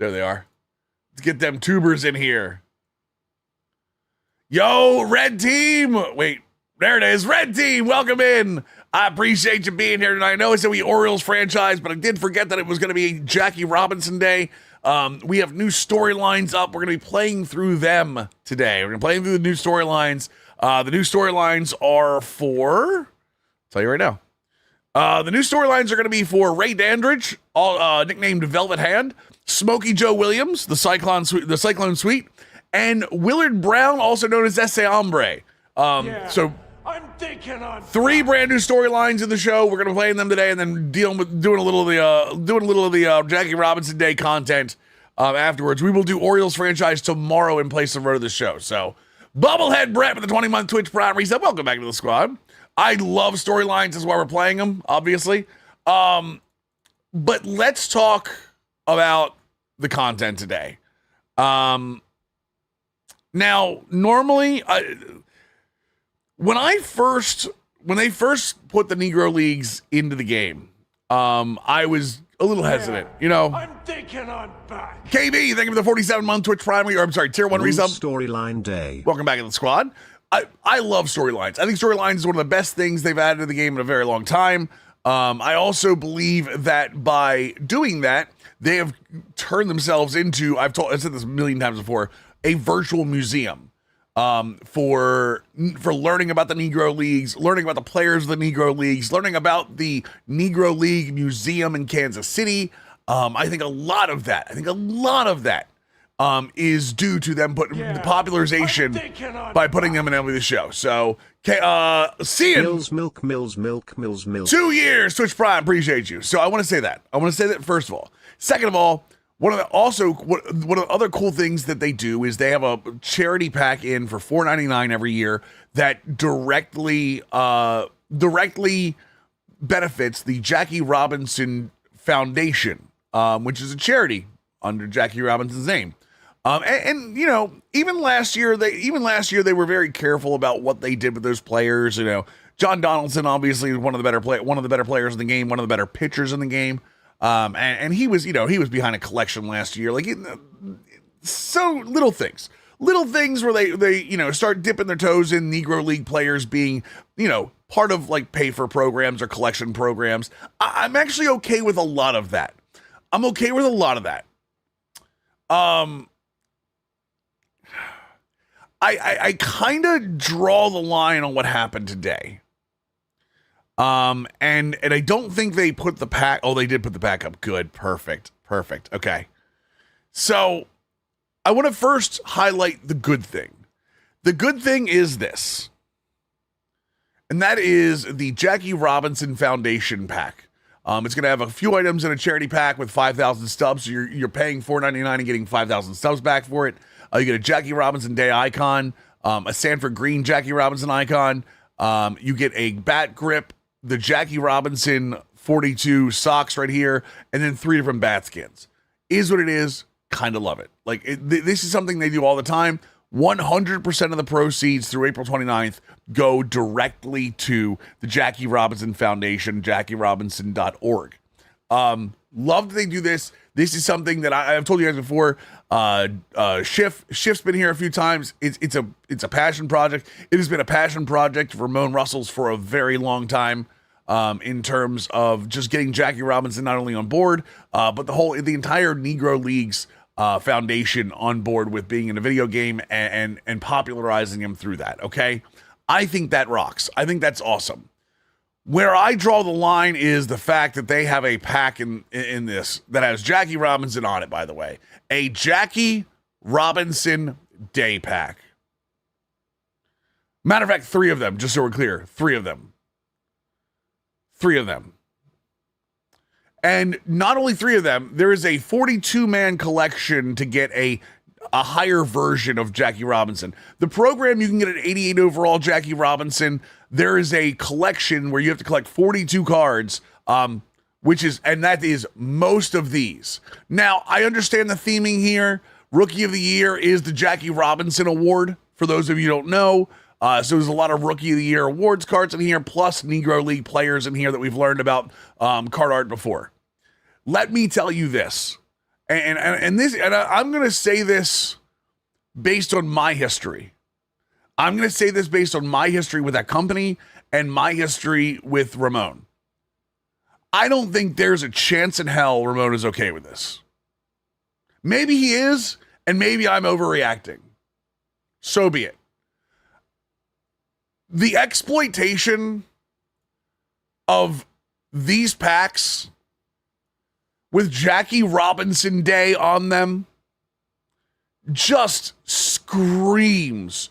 There they are. Let's get them tubers in here. Yo, red team. Wait, there it is. Red team, welcome in. I appreciate you being here tonight. I know it's the Orioles franchise, but I did forget that it was going to be Jackie Robinson Day. We have new storylines up. We're going to be playing through them today. We're going to play through the new storylines. The new storylines are for, I'll tell you right now. The new storylines are going to be for Ray Dandridge, nicknamed Velvet Hand, Smokey Joe Williams, the Cyclone Suite, and Willard Brown, also known as Ese Hombre. So I'm thinking on 3 brand new storylines in the show. We're going to play in them today, and then doing a little of the Jackie Robinson Day content afterwards. We will do Orioles franchise tomorrow in place of the show. So, Bubblehead Brett with the 20-month Twitch Prime reset. Welcome back to the squad. I love storylines. That's why we're playing them, obviously. But let's talk about the content today. Now, normally, when they first put the Negro Leagues into the game, I was a little hesitant, you know. I'm thinking on back. KB, thank you for the 47-month Twitch Prime, Tier 1 resub. Storyline Day. Welcome back to the squad. I love storylines. I think storylines is one of the best things they've added to the game in a very long time. I also believe that by doing that, they have turned themselves into, I've said this a million times before, a virtual museum for learning about the Negro Leagues, learning about the players of the Negro Leagues, learning about the Negro League Museum in Kansas City. I think a lot of that is due to them putting the popularization by putting them in MLB The Show. So, seeing Mills. 2 years, Twitch Prime, appreciate you. So I want to say that. First of all. Second of all, one of the other cool things that they do is they have a charity pack in for $4.99 every year that directly benefits the Jackie Robinson Foundation, which is a charity under Jackie Robinson's name. And you know, even last year they were very careful about what they did with those players. You know, John Donaldson obviously is one of the better players in the game, one of the better pitchers in the game. And he was behind a collection last year. Like, so little things where they start dipping their toes in Negro League players being, part of like pay for programs or collection programs. I'm actually okay with a lot of that. I kind of draw the line on what happened today. And I don't think they put the pack. Oh, they did put the pack up. Good. Perfect. Okay. So I want to first highlight the good thing. The good thing is this, and that is the Jackie Robinson Foundation pack. It's going to have a few items in a charity pack with 5,000 stubs. So you're paying $4.99 and getting 5,000 stubs back for it. You get a Jackie Robinson Day icon, a Sanford Green Jackie Robinson icon. You get a bat grip, the Jackie Robinson 42 socks right here, and then 3 different bat skins. Is what it is. Kind of love it. Like, this is something they do all the time. 100% of the proceeds through April 29th go directly to the Jackie Robinson Foundation, JackieRobinson.org. Love that they do this. This is something that I've told you guys before. Schiff's been here a few times. It's a passion project. It has been a passion project for Ramon Russell's for a very long time. In terms of just getting Jackie Robinson not only on board, but the entire Negro Leagues Foundation on board with being in a video game and popularizing him through that. Okay, I think that rocks. I think that's awesome. Where I draw the line is the fact that they have a pack in this that has Jackie Robinson on it, by the way. A Jackie Robinson Day pack. Matter of fact, 3 of them, just so we're clear. 3 of them. And not only 3 of them, there is a 42-man collection to get a higher version of Jackie Robinson. The program, you can get an 88 overall Jackie Robinson. There is a collection where you have to collect 42 cards, and that is most of these. Now, I understand the theming here. Rookie of the Year is the Jackie Robinson Award, for those of you who don't know. So there's a lot of Rookie of the Year awards cards in here, plus Negro League players in here that we've learned about card art before. Let me tell you this, And this, and I'm going to say this based on my history. I'm going to say this based on my history with that company and my history with Ramon. I don't think there's a chance in hell Ramon is okay with this. Maybe he is, and maybe I'm overreacting. So be it. The exploitation of these packs with Jackie Robinson Day on them just screams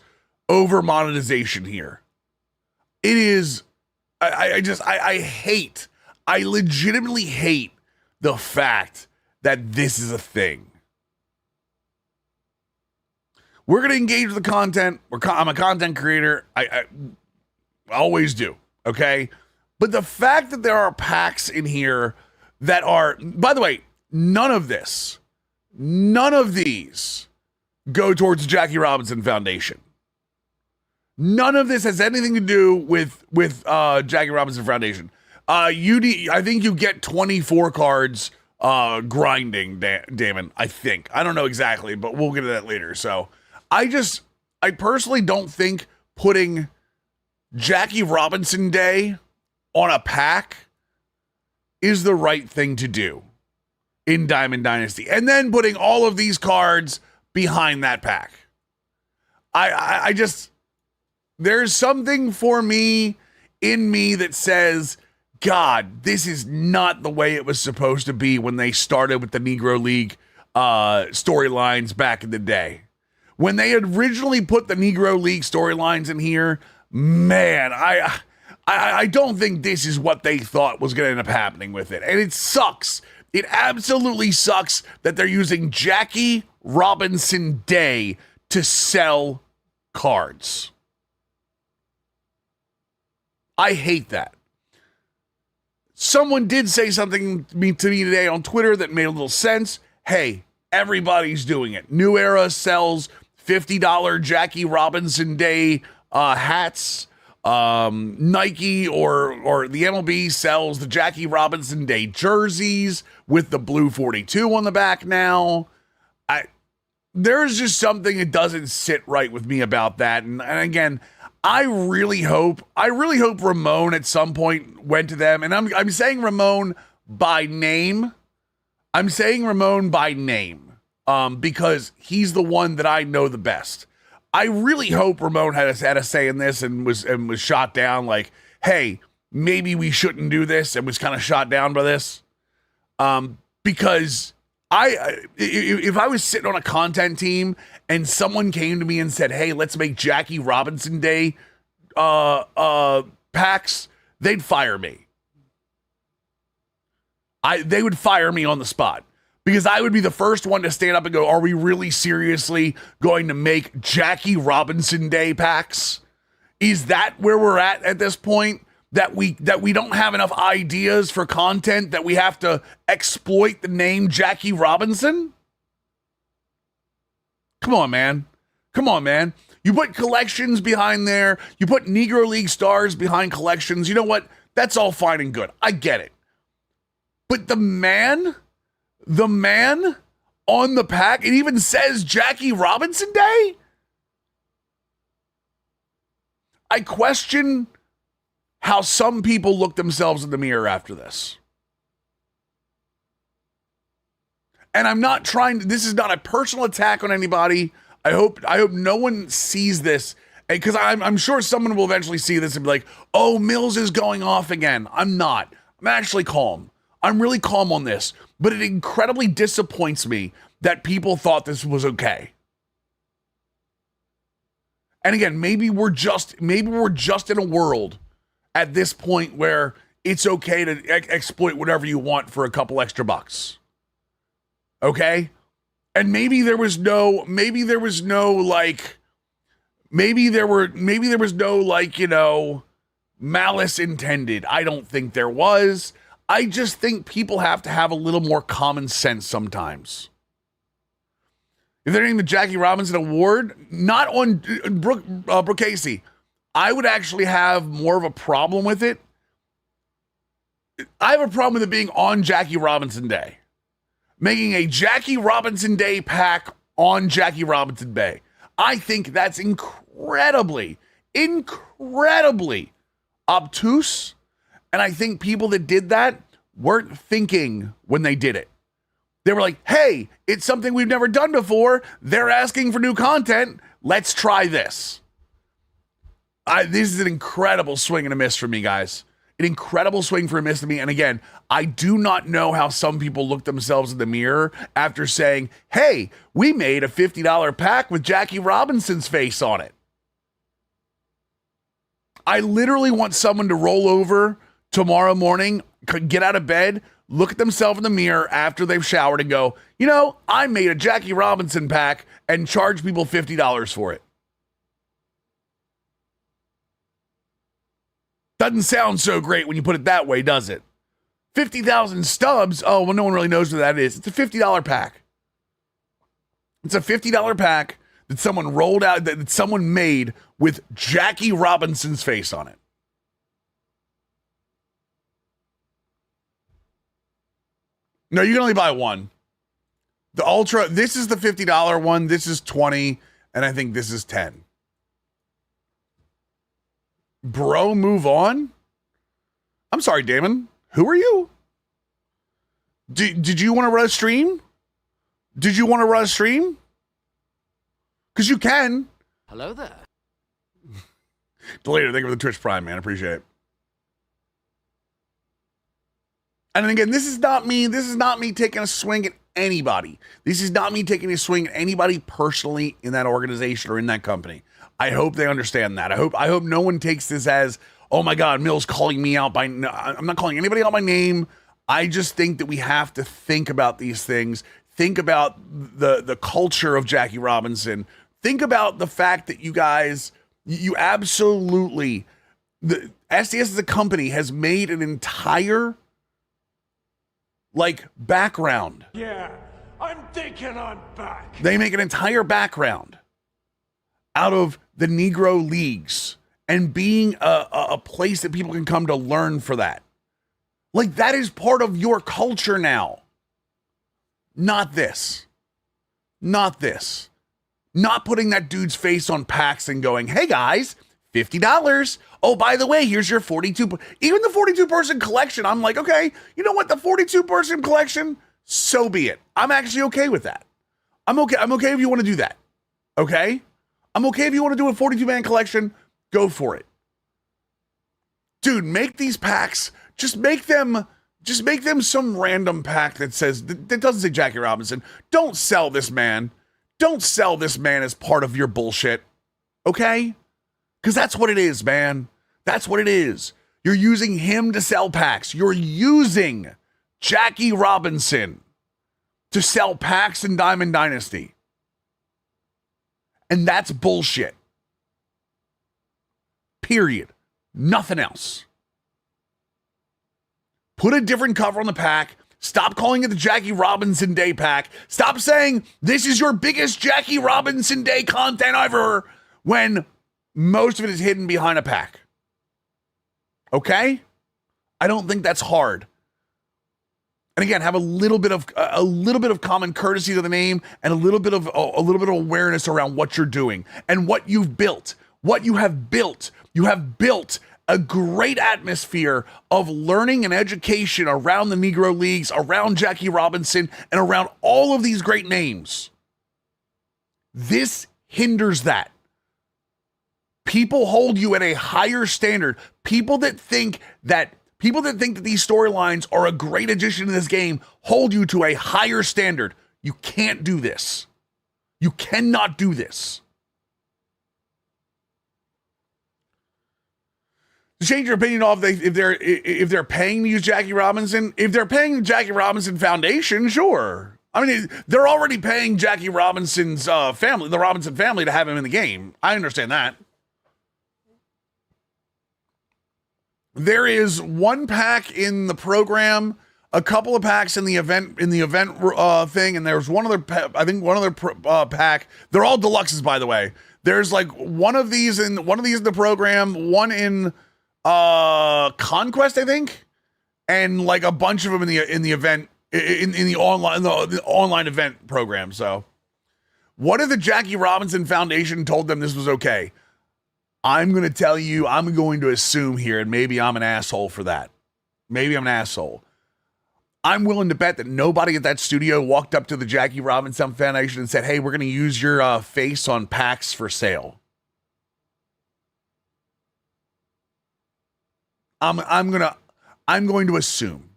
over monetization here. It is, I legitimately hate the fact that this is a thing. We're going to engage with the content. I'm a content creator. I always do. Okay. But the fact that there are packs in here that are, by the way, none of these go towards the Jackie Robinson Foundation. None of this has anything to do with Jackie Robinson Foundation. I think you get 24 cards grinding, Damon. I think. I don't know exactly, but we'll get to that later. So I personally don't think putting Jackie Robinson Day on a pack is the right thing to do in Diamond Dynasty. And then putting all of these cards behind that pack. I just, there's something for me in me that says, God, this is not the way it was supposed to be when they started with the Negro League storylines back in the day. When they originally put the Negro League storylines in here, man, I don't think this is what they thought was going to end up happening with it. And it sucks. It absolutely sucks that they're using Jackie Robinson Day to sell cards. I hate that. Someone did say something to me today on Twitter that made a little sense. Hey, everybody's doing it. New Era sells $50 Jackie Robinson Day hats. Nike or the MLB sells the Jackie Robinson Day jerseys with the blue 42 on the back now. There's just something that doesn't sit right with me about that. And again, I really hope Ramon at some point went to them. And I'm saying Ramon by name. I'm saying Ramon by name because he's the one that I know the best. I really hope Ramon had a say in this and was shot down like, hey, maybe we shouldn't do this, and was kind of shot down by this. Because if I was sitting on a content team and someone came to me and said, hey, let's make Jackie Robinson Day packs, they'd fire me. They would fire me on the spot. Because I would be the first one to stand up and go, are we really seriously going to make Jackie Robinson Day packs? Is that where we're at this point? That we don't have enough ideas for content, that we have to exploit the name Jackie Robinson? Come on, man. Come on, man. You put collections behind there. You put Negro League stars behind collections. You know what? That's all fine and good. I get it. But the man on the pack, it even says Jackie Robinson Day? I question how some people look themselves in the mirror after this. And I'm not this is not a personal attack on anybody. I hope no one sees this, because I'm sure someone will eventually see this and be like, oh, Mills is going off again. I'm not. I'm actually calm. I'm really calm on this, but it incredibly disappoints me that people thought this was okay. And again, maybe we're just in a world at this point where it's okay to exploit whatever you want for a couple extra bucks. Okay? And maybe there was no malice intended. I don't think there was. I just think people have to have a little more common sense sometimes. If they're naming the Jackie Robinson Award, not on Brooke Casey, I would actually have more of a problem with it. I have a problem with it being on Jackie Robinson Day. making a Jackie Robinson Day pack on Jackie Robinson Day. I think that's incredibly obtuse. And I think people that did that weren't thinking when they did it. They were like, hey, it's something we've never done before. They're asking for new content. Let's try this. This is an incredible swing and a miss for me, guys. An incredible swing for a miss to me. And again, I do not know how some people look themselves in the mirror after saying, hey, we made a $50 pack with Jackie Robinson's face on it. I literally want someone to roll over tomorrow morning, get out of bed, look at themselves in the mirror after they've showered and go, you know, I made a Jackie Robinson pack and charge people $50 for it. Doesn't sound so great when you put it that way, does it? 50,000 stubs. Oh, well, no one really knows what that is. It's a $50 pack. It's a $50 pack that someone rolled out, that someone made with Jackie Robinson's face on it. No, you can only buy one. The Ultra, this is the $50 one. This is $20, and I think this is $10. Bro, move on? I'm sorry, Damon. Who are you? Did you want to run a stream? Did you want to run a stream? Because you can. Hello there. Later, thank you for the Twitch Prime, man. I appreciate it. And again, this is not me taking a swing at anybody. This is not me taking a swing at anybody personally in that organization or in that company. I hope they understand that. I hope no one takes this as, oh my God, Mill's calling me out by, no, I'm not calling anybody out by name. I just think that we have to think about these things. Think about the culture of Jackie Robinson. Think about the fact that you guys, you absolutely, the SDS as a company has made an entire background. Yeah, I'm thinking I'm back. They make an entire background out of the Negro Leagues and being a place that people can come to learn for that. Like, that is part of your culture now. Not this. Not this. Not putting that dude's face on packs and going, hey guys, $50. Oh, by the way, here's your 42. Even the 42 person collection, I'm like, okay, you know what? The 42 person collection, so be it. I'm actually okay with that. I'm okay if you want to do that. Okay? I'm okay if you want to do a 42 man collection, go for it. Dude, make these packs, just make them some random pack that says, that doesn't say Jackie Robinson. Don't sell this man. Don't sell this man as part of your bullshit. Okay? Because that's what it is, man. That's what it is. You're using him to sell packs. You're using Jackie Robinson to sell packs in Diamond Dynasty. And that's bullshit. Period. Nothing else. Put a different cover on the pack. Stop calling it the Jackie Robinson Day pack. Stop saying this is your biggest Jackie Robinson Day content ever when most of it is hidden behind a pack. Okay? I don't think that's hard. And again, have a little bit of common courtesy to the name and a little bit of awareness around what you're doing and what you've built. What you have built. You have built a great atmosphere of learning and education around the Negro Leagues, around Jackie Robinson, and around all of these great names. This hinders that. People hold you at a higher standard. People that think that these storylines are a great addition to this game hold you to a higher standard. You can't do this. You cannot do this. To change your opinion off if they're paying to use Jackie Robinson, if they're paying the Jackie Robinson Foundation, sure. I mean, they're already paying Jackie Robinson's family, the Robinson family, to have him in the game. I understand that. There is one pack in the program, a couple of packs in the event thing, and there's one other pack. They're all deluxes, by the way. There's like one of these in the program, one in Conquest, I think, and like a bunch of them in the event in the online event program. So what if the Jackie Robinson Foundation told them this was okay? I'm going to tell you, I'm going to assume here, and maybe I'm an asshole for that. Maybe I'm an asshole. I'm willing to bet that nobody at that studio walked up to the Jackie Robinson Foundation and said, hey, we're going to use your face on packs for sale. I'm going to assume.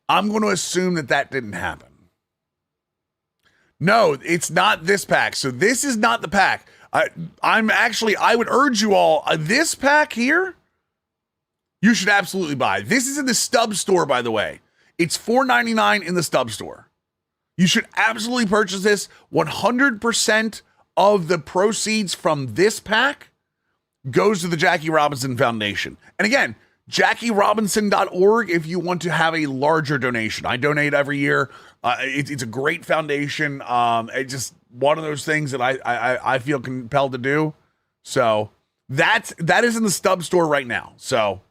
I'm going to assume that didn't happen. No, it's not this pack. So this is not the pack. I would urge you all, this pack here, you should absolutely buy. This is in the Stub store, by the way. It's $4.99 in the Stub store. You should absolutely purchase this. 100% of the proceeds from this pack goes to the Jackie Robinson Foundation. And again, JackieRobinson.org if you want to have a larger donation. I donate every year. It's a great foundation. It's just one of those things that I feel compelled to do. So that is in the Stub store right now. So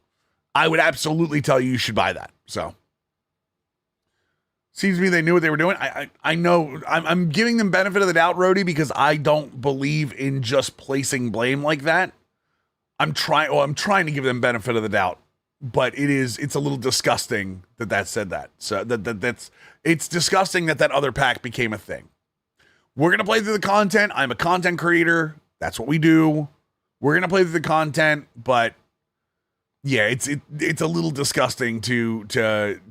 I would absolutely tell you should buy that. So seems to me they knew what they were doing. I know I'm giving them benefit of the doubt, Rhodey, because I don't believe in just placing blame like that. I'm trying to give them benefit of the doubt, but it's a little disgusting that said that. So it's disgusting that other pack became a thing. We're going to play through the content. I'm a content creator. That's what we do. We're going to play through the content, but yeah, it's a little disgusting to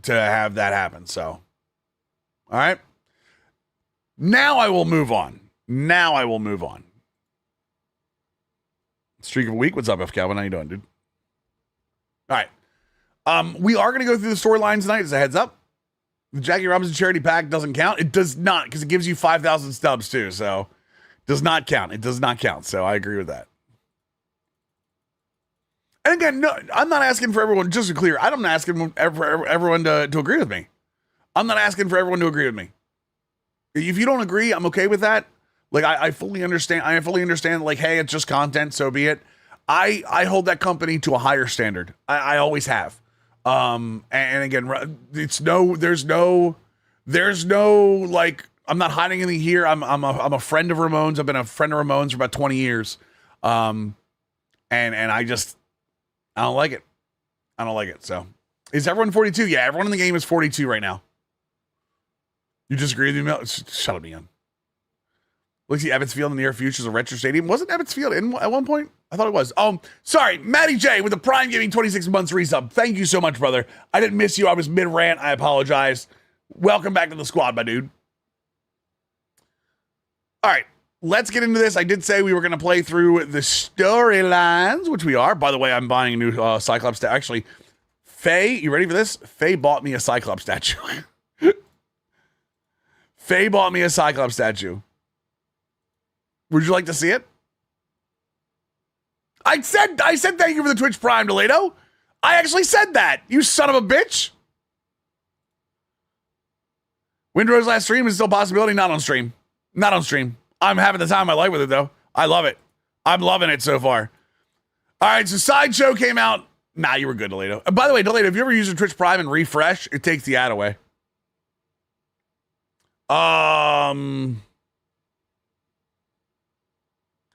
have that happen. So, all right. Now I will move on. Streak of a week. What's up, F. Calvin? How you doing, dude? All right. We are going to go through the storylines tonight as a heads up. The Jackie Robinson charity pack doesn't count. It does not, because it gives you 5,000 stubs too. So does not count. It does not count. So I agree with that. And again, no, I'm not asking for everyone, just to be clear, I'm not asking for everyone to agree with me. I'm not asking for everyone to agree with me. If you don't agree, I'm okay with that. Like, I fully understand. Like, hey, it's just content, so be it. I hold that company to a higher standard. I always have. And again, there's no, like, I'm not hiding anything here. I'm a friend of Ramon's. I've been a friend of Ramon's for about 20 years. And I don't like it. I don't like it. So is everyone 42? Yeah, everyone in the game is 42 right now. You disagree with me? Shut up, Ian. Looks like Ebbets Field in the near future is a retro stadium. Wasn't Ebbets Field at one point? I thought it was. Sorry, Matty J with the Prime Giving 26 months resub. Thank you so much, brother. I didn't miss you. I was mid-rant. I apologize. Welcome back to the squad, my dude. All right, let's get into this. I did say we were going to play through the storylines, which we are. By the way, I'm buying a new Cyclops statue. Actually, Faye, you ready for this? Faye bought me a Cyclops statue. Faye bought me a Cyclops statue. Would you like to see it? I said thank you for the Twitch Prime, Toledo. I actually said that, you son of a bitch. Windrow's last stream is still a possibility. Not on stream. Not on stream. I'm having the time of my life with it, though. I love it. I'm loving it so far. All right, so Sideshow came out. Nah, you were good, Toledo. By the way, Toledo, if you ever use a Twitch Prime and refresh, it takes the ad away.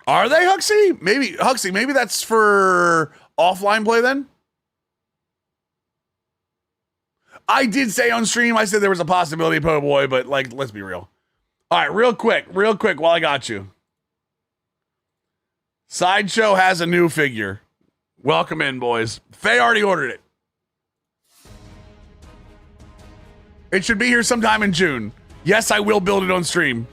Are they, Huxley? Maybe that's for offline play then? I did say on stream, I said there was a possibility, po' boy, but like, let's be real. All right, real quick, while I got you. Sideshow has a new figure. Welcome in, boys. Faye already ordered it. It should be here sometime in June. Yes, I will build it on stream.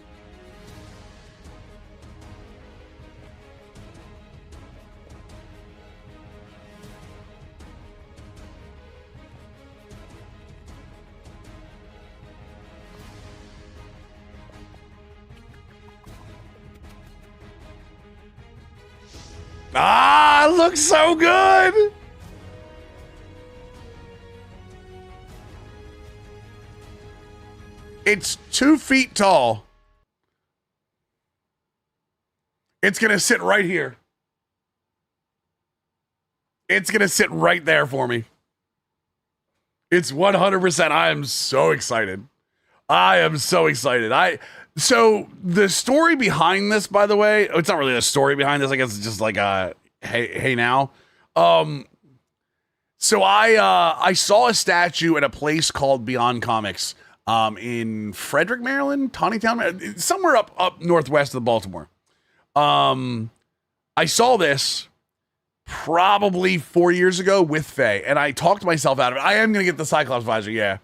Ah, it looks so good. It's 2 feet tall. It's going to sit right here. It's going to sit right there for me. It's 100%. I am so excited. I am so excited. So the story behind this, by the way, it's not really a story behind this. I guess it's just like hey now. So I saw a statue at a place called Beyond Comics in Frederick, Maryland, Tawnytown, somewhere up northwest of Baltimore. I saw this probably 4 years ago with Faye, and I talked myself out of it. I am gonna get the Cyclops visor, yeah.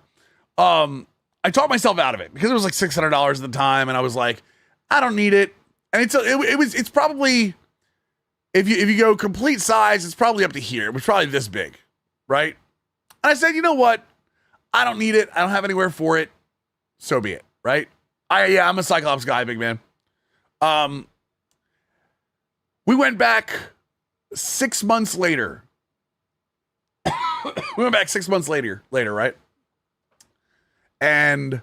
I talked myself out of it because it was like $600 at the time, and I was like, I don't need it. And it's probably, if you go complete size, it's probably up to here. It was probably this big, right? And I said, you know what? I don't need it. I don't have anywhere for it. So be it, right? I'm a Cyclops guy, big man. We went back 6 months later. We went back 6 months later, right? And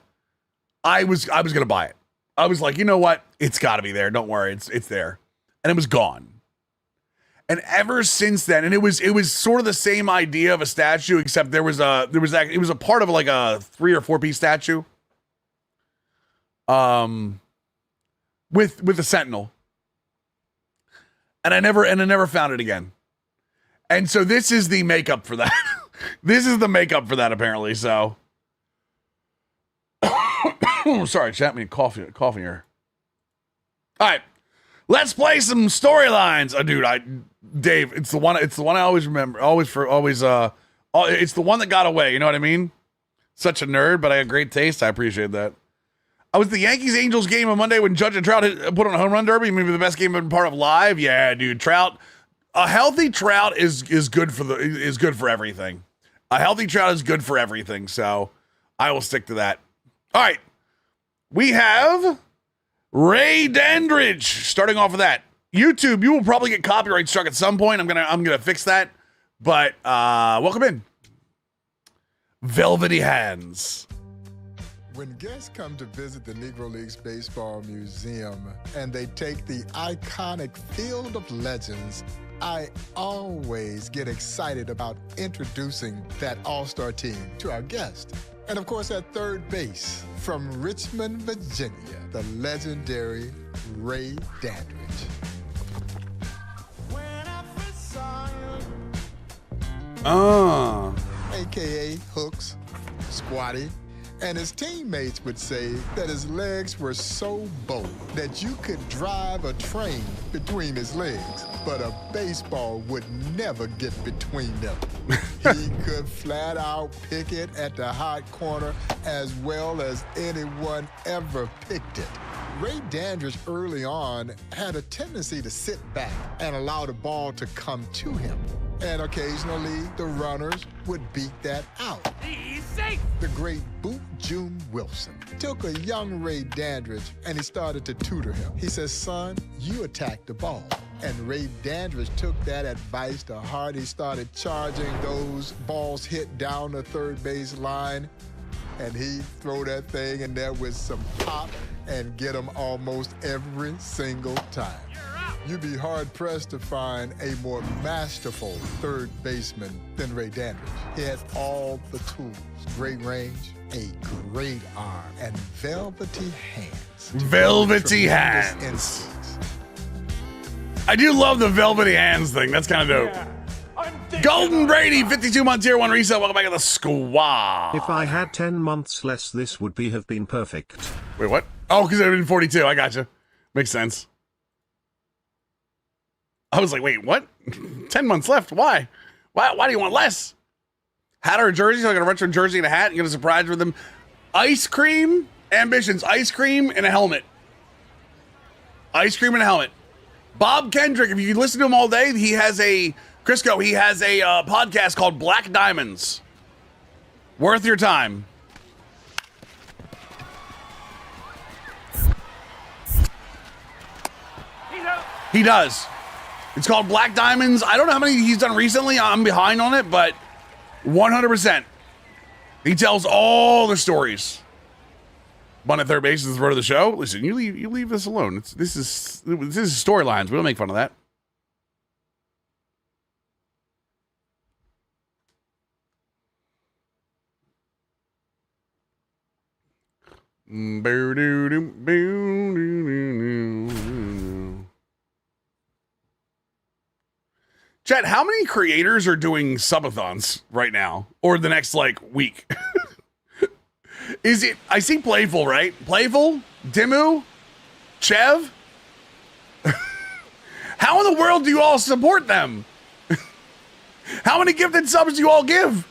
I was gonna buy it. I was like, you know what? It's got to be there. Don't worry, it's there. And it was gone. And ever since then, and it was sort of the same idea of a statue, except it was a part of like a 3 or 4 piece statue. With a sentinel. And I never found it again. And so this is the makeup for that. This is the makeup for that, apparently. So sorry, chat me coughing here. All right. Let's play some storylines. Dave, it's the one I always remember. It's the one that got away, you know what I mean? Such a nerd, but I had great taste. I appreciate that. I was the Yankees-Angels game on Monday when Judge and Trout put on a home run derby. Maybe the best game I've been part of live. Yeah, dude. Trout. A healthy Trout is good for everything. A healthy Trout is good for everything. So I will stick to that. All right. We have Ray Dandridge starting off with that. YouTube, you will probably get copyright struck at some point. I'm gonna fix that. But welcome in. Velvety Hands. When guests come to visit the Negro Leagues Baseball Museum and they take the iconic Field of Legends, I always get excited about introducing that all-star team to our guest. And of course, at third base, from Richmond, Virginia, the legendary Ray Dandridge. AKA Hooks, Squatty, and his teammates would say that his legs were so bold that you could drive a train between his legs, but a baseball would never get between them. He could flat out pick it at the hot corner as well as anyone ever picked it. Ray Dandridge early on had a tendency to sit back and allow the ball to come to him. And occasionally, the runners would beat that out. He's safe! The great Boot June Wilson took a young Ray Dandridge and he started to tutor him. He says, son, you attack the ball. And Ray Dandridge took that advice to heart. He started charging those balls hit down the third base line. And he'd throw that thing in there with some pop and get them almost every single time. You'd be hard-pressed to find a more masterful third baseman than Ray Dandridge. He had all the tools, great range, a great arm, and velvety hands. Velvety hands. Instincts. I do love the velvety hands thing. That's kind of dope. Yeah, Golden Brady, 52 months here, 1 reset. Welcome back to the squad. If I had 10 months less, this would have been perfect. Wait, what? Oh, because it would have been 42. I gotcha. Makes sense. I was like, wait, what? 10 months left. Why? Why do you want less? Hat or a jersey? So I got a retro jersey and a hat. You get a surprise with them. Ice cream ambitions. Ice cream and a helmet. Ice cream and a helmet. Bob Kendrick, if you listen to him all day, he has a podcast called Black Diamonds. Worth your time. He does. It's called Black Diamonds. I don't know how many he's done recently. I'm behind on it, but 100%. He tells all the stories. One at third base is the road of the show. Listen, you leave this alone. This is storylines. We don't make fun of that. Chat, how many creators are doing subathons right now or the next like week? Is it, I see Playful, right? Playful, Dimu, Chev. How in the world do you all support them? How many gifted subs do you all give?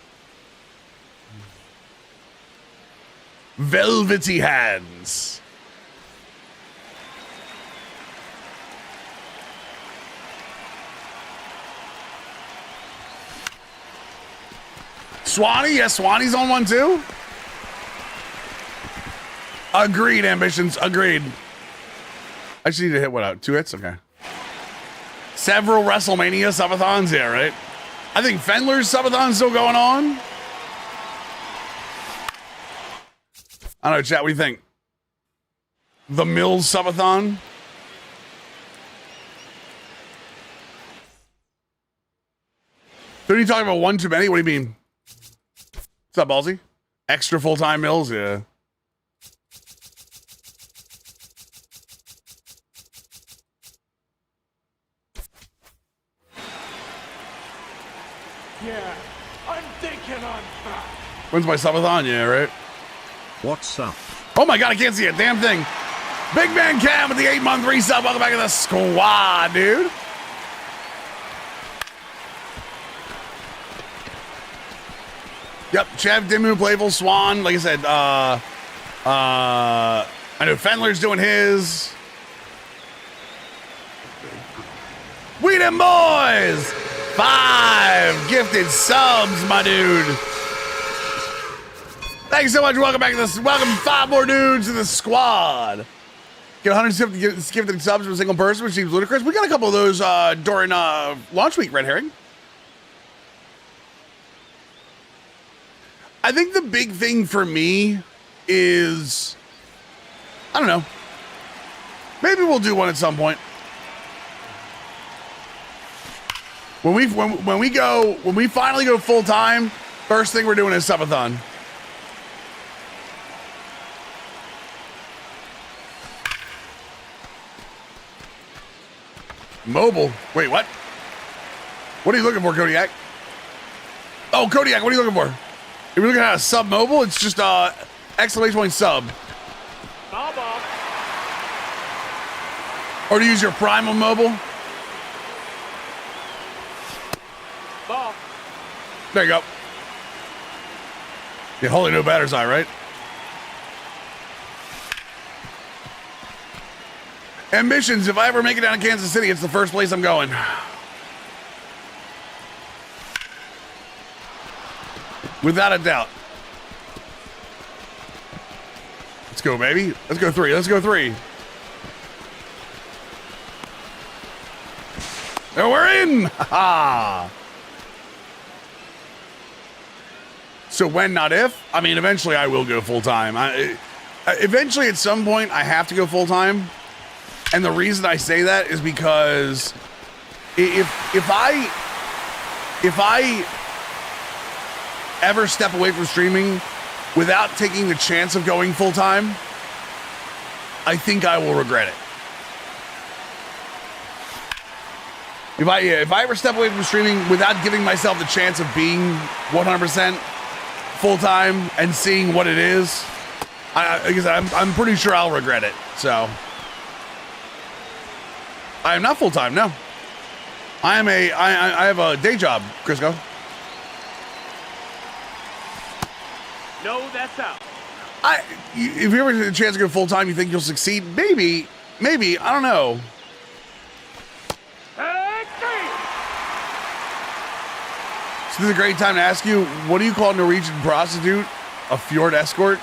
Velvety hands. Swanee, yes, Swanee's on one too. Agreed, ambitions, agreed. I just need to hit what out? 2 hits? Okay. Several WrestleMania subathons, yeah, right? I think Fendler's subathon's still going on. I don't know, chat, what do you think? The Mills subathon? Who are you talking about? One too many? What do you mean? What's up, Ballsy? Extra full-time Mills? Yeah. Yeah, I'm thinking on that. When's my subathon? Yeah, right? What's up? Oh my god, I can't see a damn thing. Big Man Cam with the 8-month resub. Welcome back to the squad, dude. Yep, Chev, Dimu, Playful, Swan. Like I said, I know Fendler's doing his. We them boys! 5 gifted subs, my dude. Thanks so much. Welcome back to this. Welcome 5 more dudes to the squad. Get 150 gifted subs from a single person, which seems ludicrous. We got a couple of those during launch week, Red Herring. I think the big thing for me is, I don't know. Maybe we'll do one at some point. When we finally go full time, first thing we're doing is subathon. Mobile. Wait, what? What are you looking for, Kodiak? Oh, Kodiak, what are you looking for? If you're looking at a sub mobile, it's just exclamation point sub. Baba. Or to use your Prime on mobile. Ball. There you go. Yeah, holy no batter's eye, right? Ambitions, if I ever make it down to Kansas City, it's the first place I'm going. Without a doubt. Let's go, baby. Let's go 3. Let's go 3. And we're in! Ha! So when, not if? I mean, eventually I will go full-time. Eventually, at some point, I have to go full-time. And the reason I say that is because if I ever step away from streaming without taking the chance of going full-time, I think I will regret it. If I ever step away from streaming without giving myself the chance of being 100% full-time and seeing what it is, I'm pretty sure I'll regret it. So I am not full-time, no. I have a day job, Crisco. No, that's out. If you ever get a chance to go full-time, you think you'll succeed? Maybe, I don't know. So this is a great time to ask you, what do you call a Norwegian prostitute? A fjord escort?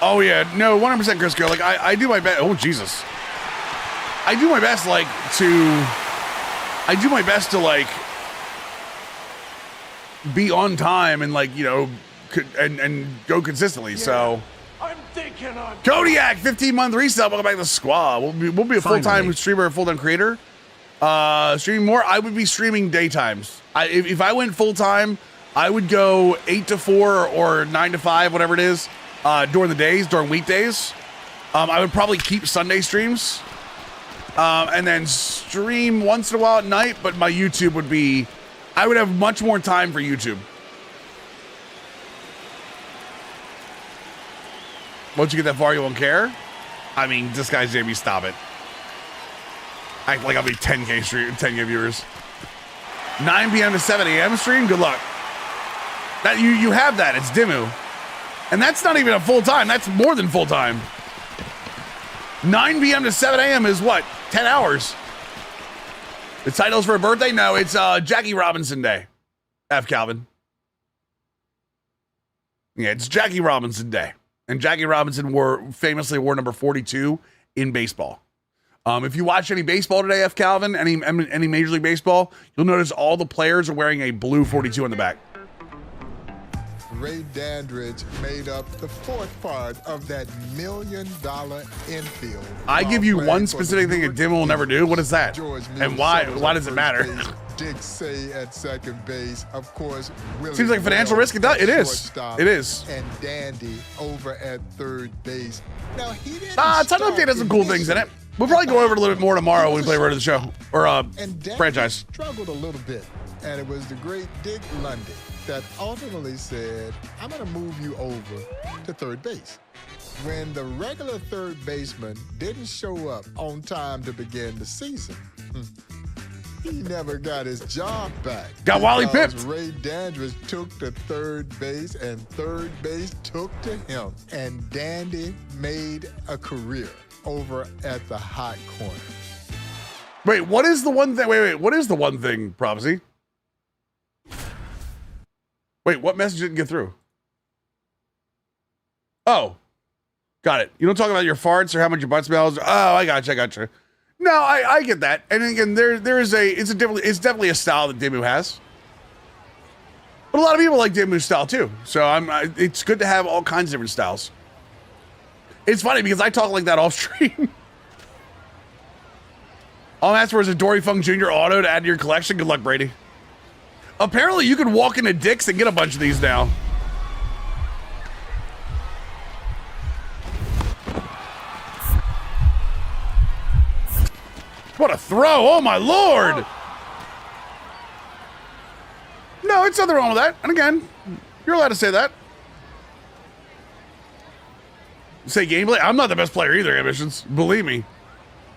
Oh yeah, no, 100% Crisco. Like I do my best. Oh Jesus, I do my best to like be on time and like, you know, and go consistently. Yeah. So I'm thinking on Kodiak 15-month resub. Welcome back to the squad. We'll be a full-time streamer, a full-time creator. Streaming more. I would be streaming daytimes. If I went full-time, I would go 8 to 4 or 9 to 5, whatever it is, during the days, during weekdays. I would probably keep Sunday streams and then stream once in a while at night, but my YouTube would be, I would have much more time for YouTube. Once you get that far, you won't care. I mean, this guy's Jamie, stop it. Act like I'll be 10K stream, 10K viewers. 9 p.m. to 7 a.m. stream, good luck. That you have that, it's Dimmu. And that's not even a full time, that's more than full time. 9 p.m. to 7 a.m. is what? 10 hours. The title's for a birthday? No, it's Jackie Robinson Day. F. Calvin. Yeah, it's Jackie Robinson Day. And Jackie Robinson famously wore number 42 in baseball. If you watch any baseball today, F. Calvin, any Major League Baseball, you'll notice all the players are wearing a blue 42 on the back. Ray Dandridge made up the fourth part of that $1 million infield. I give you one specific thing that Dim will never do. What is that? And why? Why does it matter? Dick Say at second base, of course. Seems like financial risk. It is. It is. And Dandy over at third base. Now he didn't. Title Update has some cool things in it. We'll probably go over it a little bit more tomorrow when we play Road to the Show or franchise. Struggled a little bit, and it was the great Dick Lundy that ultimately said, "I'm going to move you over to third base." When the regular third baseman didn't show up on time to begin the season, he never got his job back. Got Wally pipped. Ray Dandridge took to third base, and third base took to him. And Dandy made a career over at the hot corner. Wait, what is the one thing? Wait, what is the one thing, Prophecy? Wait, what message didn't get through? Oh, got it. You don't talk about your farts or how much your butt smells. Oh, I gotcha. No, I get that. And again, it's definitely a style that Dimmu has. But a lot of people like Dimmu's style too. So it's good to have all kinds of different styles. It's funny because I talk like that off stream. All I'm asking for is a Dory Funk Jr. auto to add to your collection. Good luck, Brady. Apparently, you can walk into Dick's and get a bunch of these now. What a throw! Oh my lord! No, it's nothing wrong with that. And again, you're allowed to say that. Say gameplay. I'm not the best player either, Ambitions. Believe me.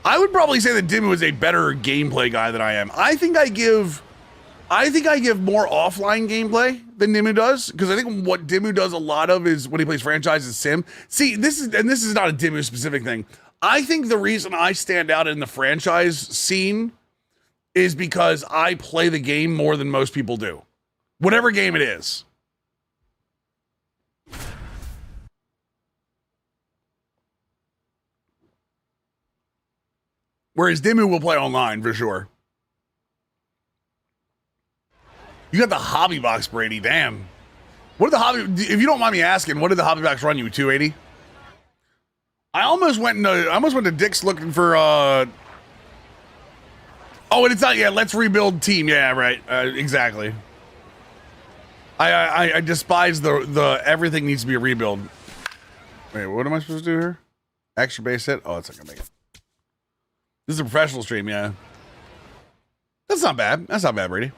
I would probably say that Dimmu is a better gameplay guy than I am. I think I give more offline gameplay than Dimmu does, because I think what Dimmu does a lot of is when he plays franchise is sim. See, this is not a Dimmu specific thing. I think the reason I stand out in the franchise scene is because I play the game more than most people do. Whatever game it is. Whereas Dimmu will play online for sure. You got the hobby box, Brady. Damn. What did the hobby? If you don't mind me asking, what did the hobby box run you? 280. I almost went to Dick's looking for. Oh, and it's not. Yeah, let's rebuild team. Yeah, right. Exactly. I despise the everything needs to be a rebuild. Wait, what am I supposed to do here? Extra base hit. Oh, it's not gonna make it. This is a professional stream. Yeah. That's not bad. That's not bad, Brady.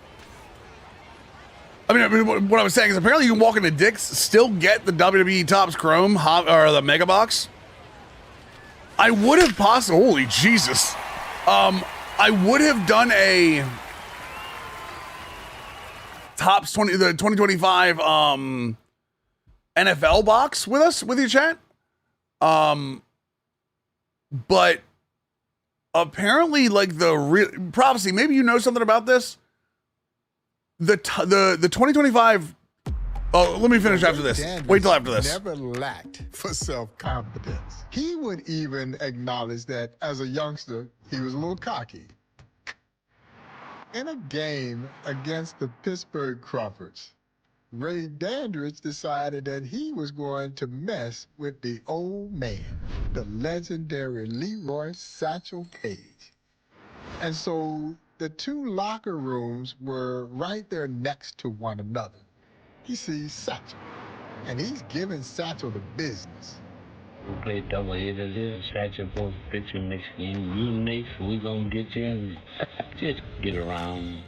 I mean, what I was saying is apparently you can walk into Dick's, still get the WWE Topps Chrome or the Mega Box. I would have holy Jesus. I would have done a Topps 2025 NFL box with your chat. But apparently, like Prophecy, maybe you know something about this. The 2025. Oh, let me finish after this. Wait till after this. Never lacked for self-confidence. He would even acknowledge that as a youngster, he was a little cocky. In a game against the Pittsburgh Crawfords, Ray Dandridge decided that he was going to mess with the old man, the legendary Leroy Satchel Paige. And so the two locker rooms were right there next to one another. he sees Satchel, and he's giving Satchel the business. We play double hitters here. Satchel supposed to pitch him next game. You next, we gonna get you and just get around.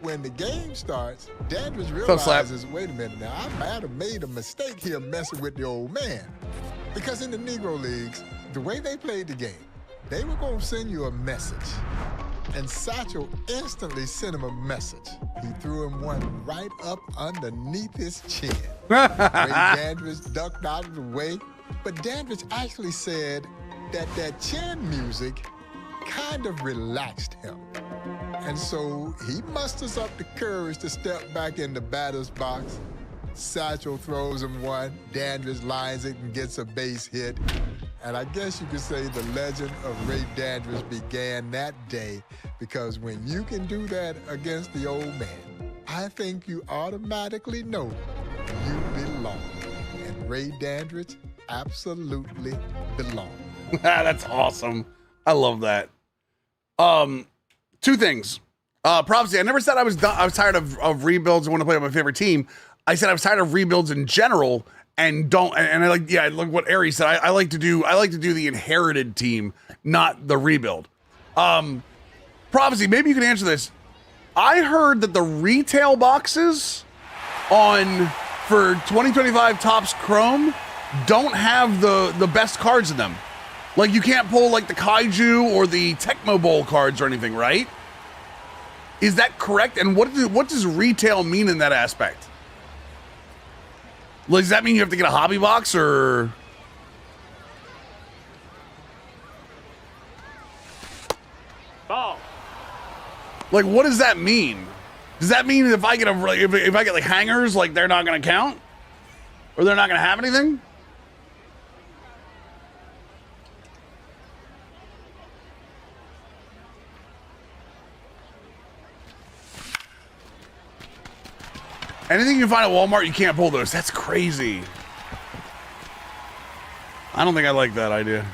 When the game starts, Dandridge Slap. realizes, wait a minute now, I might have made a mistake here messing with the old man. Because in the Negro Leagues, the way they played the game, they were gonna send you a message. And Satchel instantly sent him a message. He threw him one right up underneath his chin. Ray Dandridge ducked out of the way, but Dandridge actually said that chin music kind of relaxed him. And so he musters up the courage to step back in the batter's box. Satchel throws him one, Dandridge lines it and gets a base hit. And I guess you could say the legend of Ray Dandridge began that day, because when you can do that against the old man, I think you automatically know you belong. And Ray Dandridge absolutely belonged. That's awesome. I love that. Two things. Prophecy, I never said I was done. I was tired of rebuilds and want to play with my favorite team. I said I was tired of rebuilds in general and I like, yeah, like what Ari said. I like to do the inherited team, not the rebuild. Prophecy, maybe you can answer this. I heard that the retail boxes for 2025 Topps Chrome don't have the best cards in them. Like, you can't pull like the Kaiju or the Tecmo Bowl cards or anything, right? Is that correct? And what does retail mean in that aspect? Like, does that mean you have to get a hobby box or? Ball. Like, what does that mean? Does that mean if I get if I get like hangers, like they're not going to count, or they're not going to have anything? Anything you can find at Walmart, you can't pull those. That's crazy. I don't think I like that idea.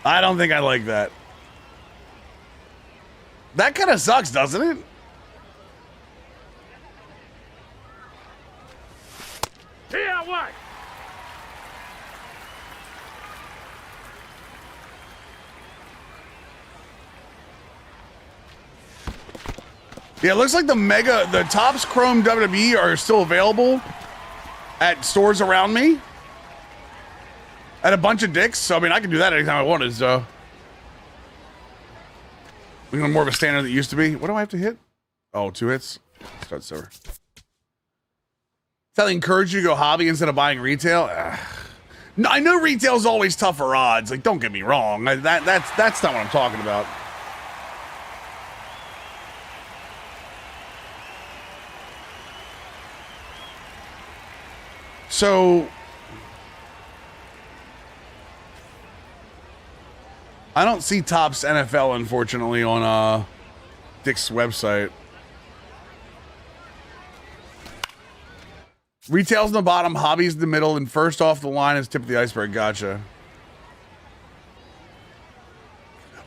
I don't think I like that. That kind of sucks, doesn't it? Here, what? Yeah, it looks like the Topps Chrome WWE are still available at stores around me. At a bunch of dicks. So, I mean, I can do that anytime I wanted, so. We got more of a standard than it used to be. What do I have to hit? Oh, 2 hits. Start silver. Does that encourage you to go hobby instead of buying retail? No, I know retail is always tougher odds. Like, don't get me wrong. That's not what I'm talking about. So, I don't see Topps NFL, unfortunately, on Dick's website. Retail's in the bottom, hobbies in the middle, and first off the line is tip of the iceberg. Gotcha.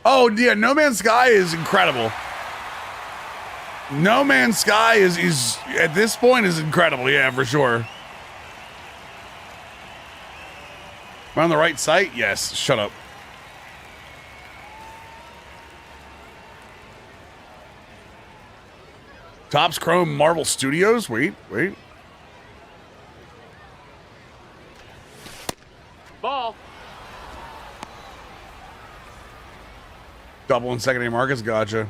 Oh, yeah, No Man's Sky is incredible. No Man's Sky is at this point is incredible, yeah, for sure. Am I on the right site? Yes. Shut up. Topps Chrome Marvel Studios? Wait. Ball. Double and secondary markets? Gotcha.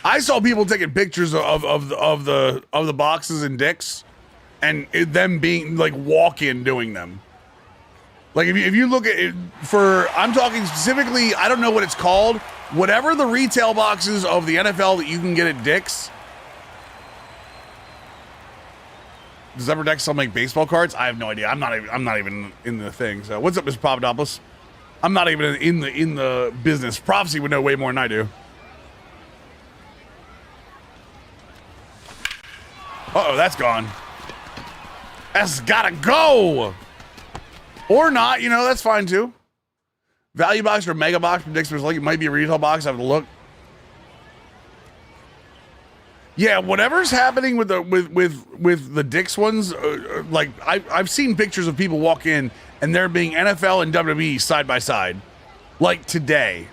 I saw people taking pictures of the boxes and dicks, and them being like walk-in doing them. Like if you look at it I'm talking specifically, I don't know what it's called. Whatever the retail boxes of the NFL that you can get at Dick's. Does Upper Deck still make baseball cards? I have no idea. I'm not even in the thing. So what's up, Mr. Papadopoulos? I'm not even in the business. Prophecy would know way more than I do. Uh-oh, that's gone. That's gotta go. Or not, that's fine too. Value box or mega box predicts there's like it might be a retail box. I have to look. Yeah, whatever's happening with the Dick's ones, like I've seen pictures of people walk in and there being NFL and WWE side by side, like today.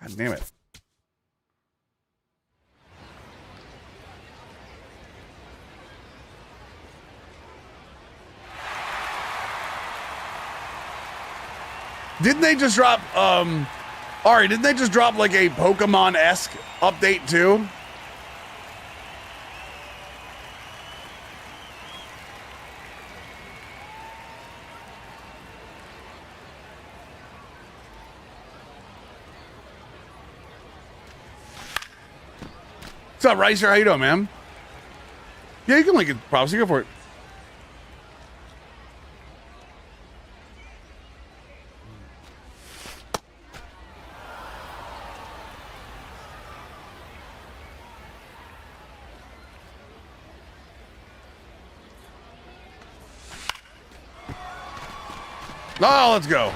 God damn it. Didn't they just drop, Ari, didn't they just drop like a Pokemon-esque update too? What's up, Ricer? How you doing, man? Yeah, you can link it, props. You go for it. Oh, let's go.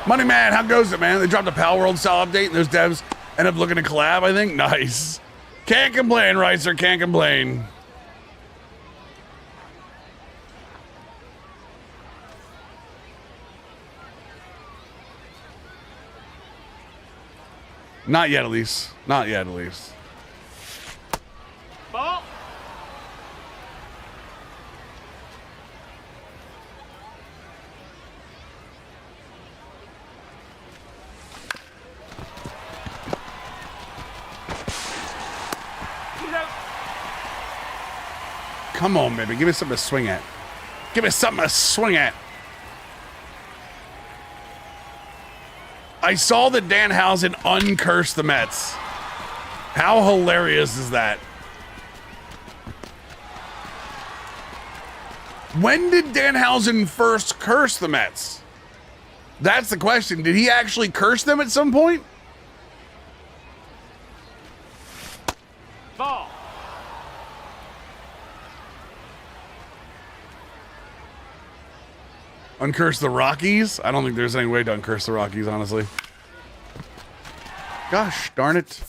Money Man, how goes it, man? They dropped a Pal World style update and those devs end up looking to collab, I think. Nice. Can't complain, Ricer. Can't complain. Not yet, at least. Not yet, at least. Ball. Come on, baby. Give me something to swing at. Give me something to swing at. I saw that Danhausen uncursed the Mets. How hilarious is that? When did Danhausen first curse the Mets? That's the question. Did he actually curse them at some point? Ball. Uncurse the Rockies? I don't think there's any way to uncurse the Rockies, honestly. Gosh darn it.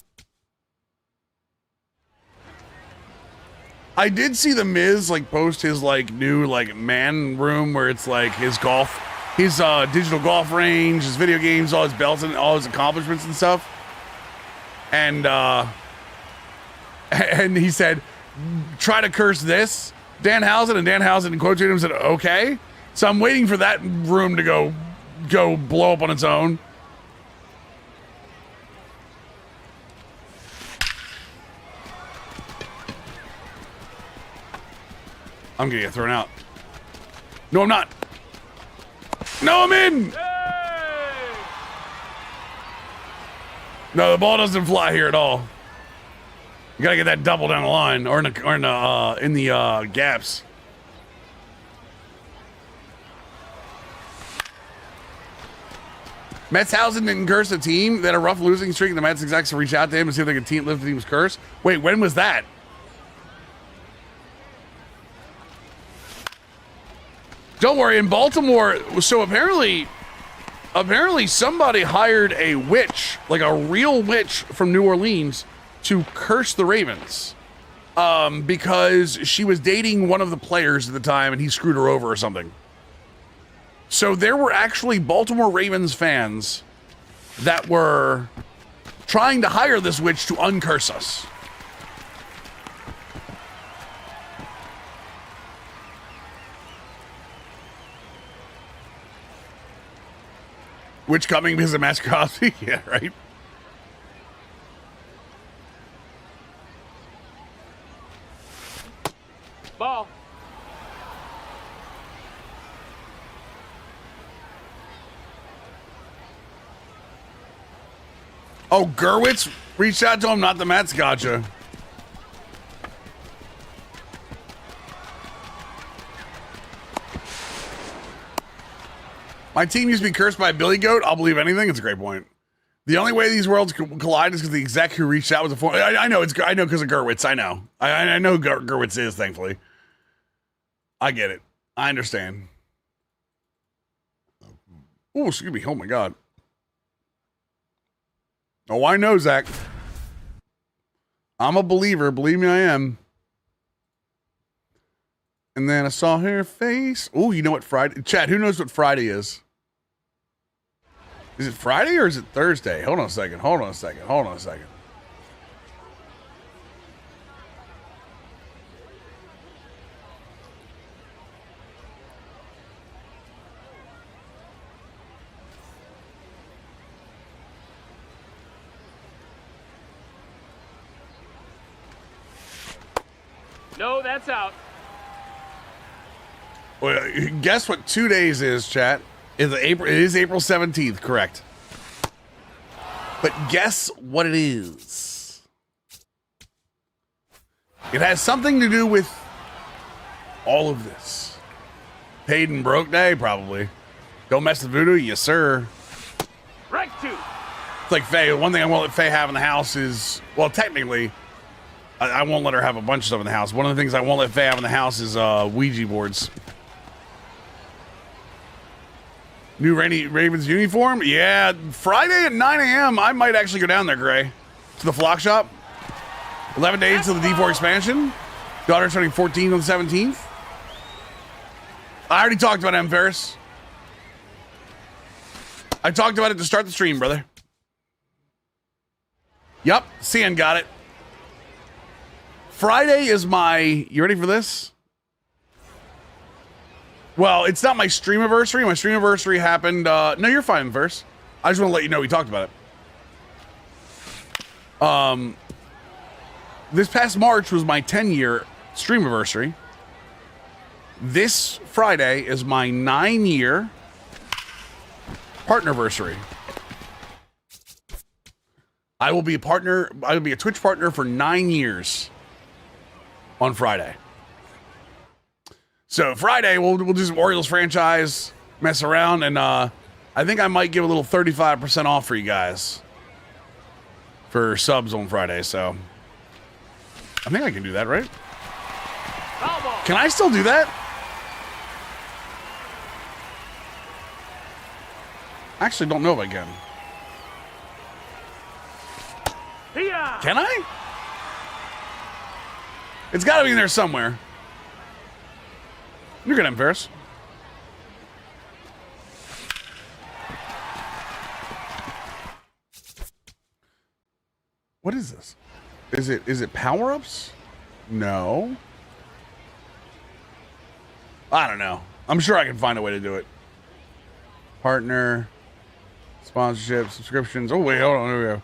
I did see the Miz like post his like new like man room where it's like his golf, his digital golf range, his video games, all his belts and all his accomplishments and stuff. And he said, try to curse this, Danhausen, and Danhausen quoted him and said, okay. So I'm waiting for that room to go blow up on its own. I'm gonna get thrown out. No, I'm not. No, I'm in. Hey! No, the ball doesn't fly here at all. You gotta get that double down the line or in the gaps. Metshausen didn't curse the team. They had a rough losing streak. The Mets execs reached out to him to see if they could lift the team's curse. Wait, when was that? Don't worry, in Baltimore, so apparently somebody hired a witch, like a real witch from New Orleans, to curse the Ravens. Because she was dating one of the players at the time and he screwed her over or something. So there were actually Baltimore Ravens fans that were trying to hire this witch to uncurse us. Witch coming because of Master Cosby? Yeah, right. Ball. Oh, Gerwitz reached out to him, not the Mets. Gotcha. My team used to be cursed by a billy goat. I'll believe anything. It's a great point. The only way these worlds collide is because the exec who reached out was a former. I know because of Gerwitz. I know. I know who Gerwitz is. Thankfully, I get it. I understand. Oh, excuse me. Oh my God. Oh, I know, Zach. I'm a believer. Believe me, I am. And then I saw her face. Oh, you know what Friday? Chad, who knows what Friday is? Is it Friday or is it Thursday? Hold on a second. Hold on a second. Hold on a second. No, that's out. Well, guess what 2 days is, chat? It is April 17th, correct. But guess what it is? It has something to do with all of this. Paid and broke day, probably. Don't mess with voodoo, yes, sir. Right two. It's like Faye. One thing I won't let Faye have in the house is, well, technically, I won't let her have a bunch of stuff in the house. One of the things I won't let Faye have in the house is Ouija boards. New Ravens uniform? Yeah, Friday at 9 a.m. I might actually go down there, Gray, to the flock shop. 11 days to the D4 expansion. Daughter turning 14 on the 17th. I already talked about M. Ferris. I talked about it to start the stream, brother. Yup, Cian got it. Friday is my... You ready for this? Well, it's not my stream anniversary. My stream anniversary happened... no, you're fine, Verse. I just want to let you know we talked about it. This past March was my 10-year stream anniversary. This Friday is my 9-year partnerversary. I will be a partner. I will be a Twitch partner for 9 years on Friday. So Friday we'll do some Orioles franchise, mess around, and I think I might give a little 35% off for you guys for subs on Friday. So I think I can do that, right? Can I still do that? I actually don't know if I can. Can I? It's got to be in there somewhere. You're good, M. Ferris. What is this? Is it power-ups? No. I don't know. I'm sure I can find a way to do it. Partner, sponsorship, subscriptions. Oh, wait, hold on. Here we go.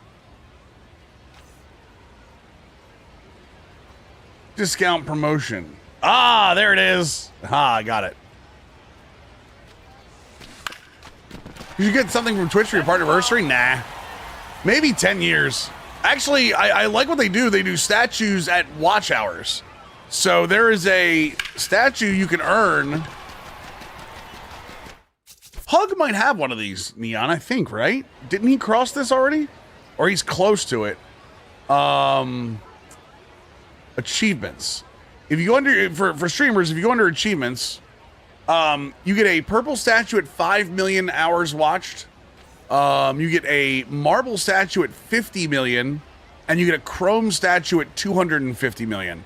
Discount promotion. Ah, there it is. Ah, I got it. Did you get something from Twitch for your partnerversary? Nah. Maybe 10 years. Actually, I like what they do. They do statues at watch hours. So there is a statue you can earn. Hug might have one of these, Neon, I think, right? Didn't he cross this already? Or he's close to it. Achievements. If you go under, for streamers, if you go under achievements, you get a purple statue at 5 million hours watched. You get a marble statue at 50 million, and you get a chrome statue at 250 million.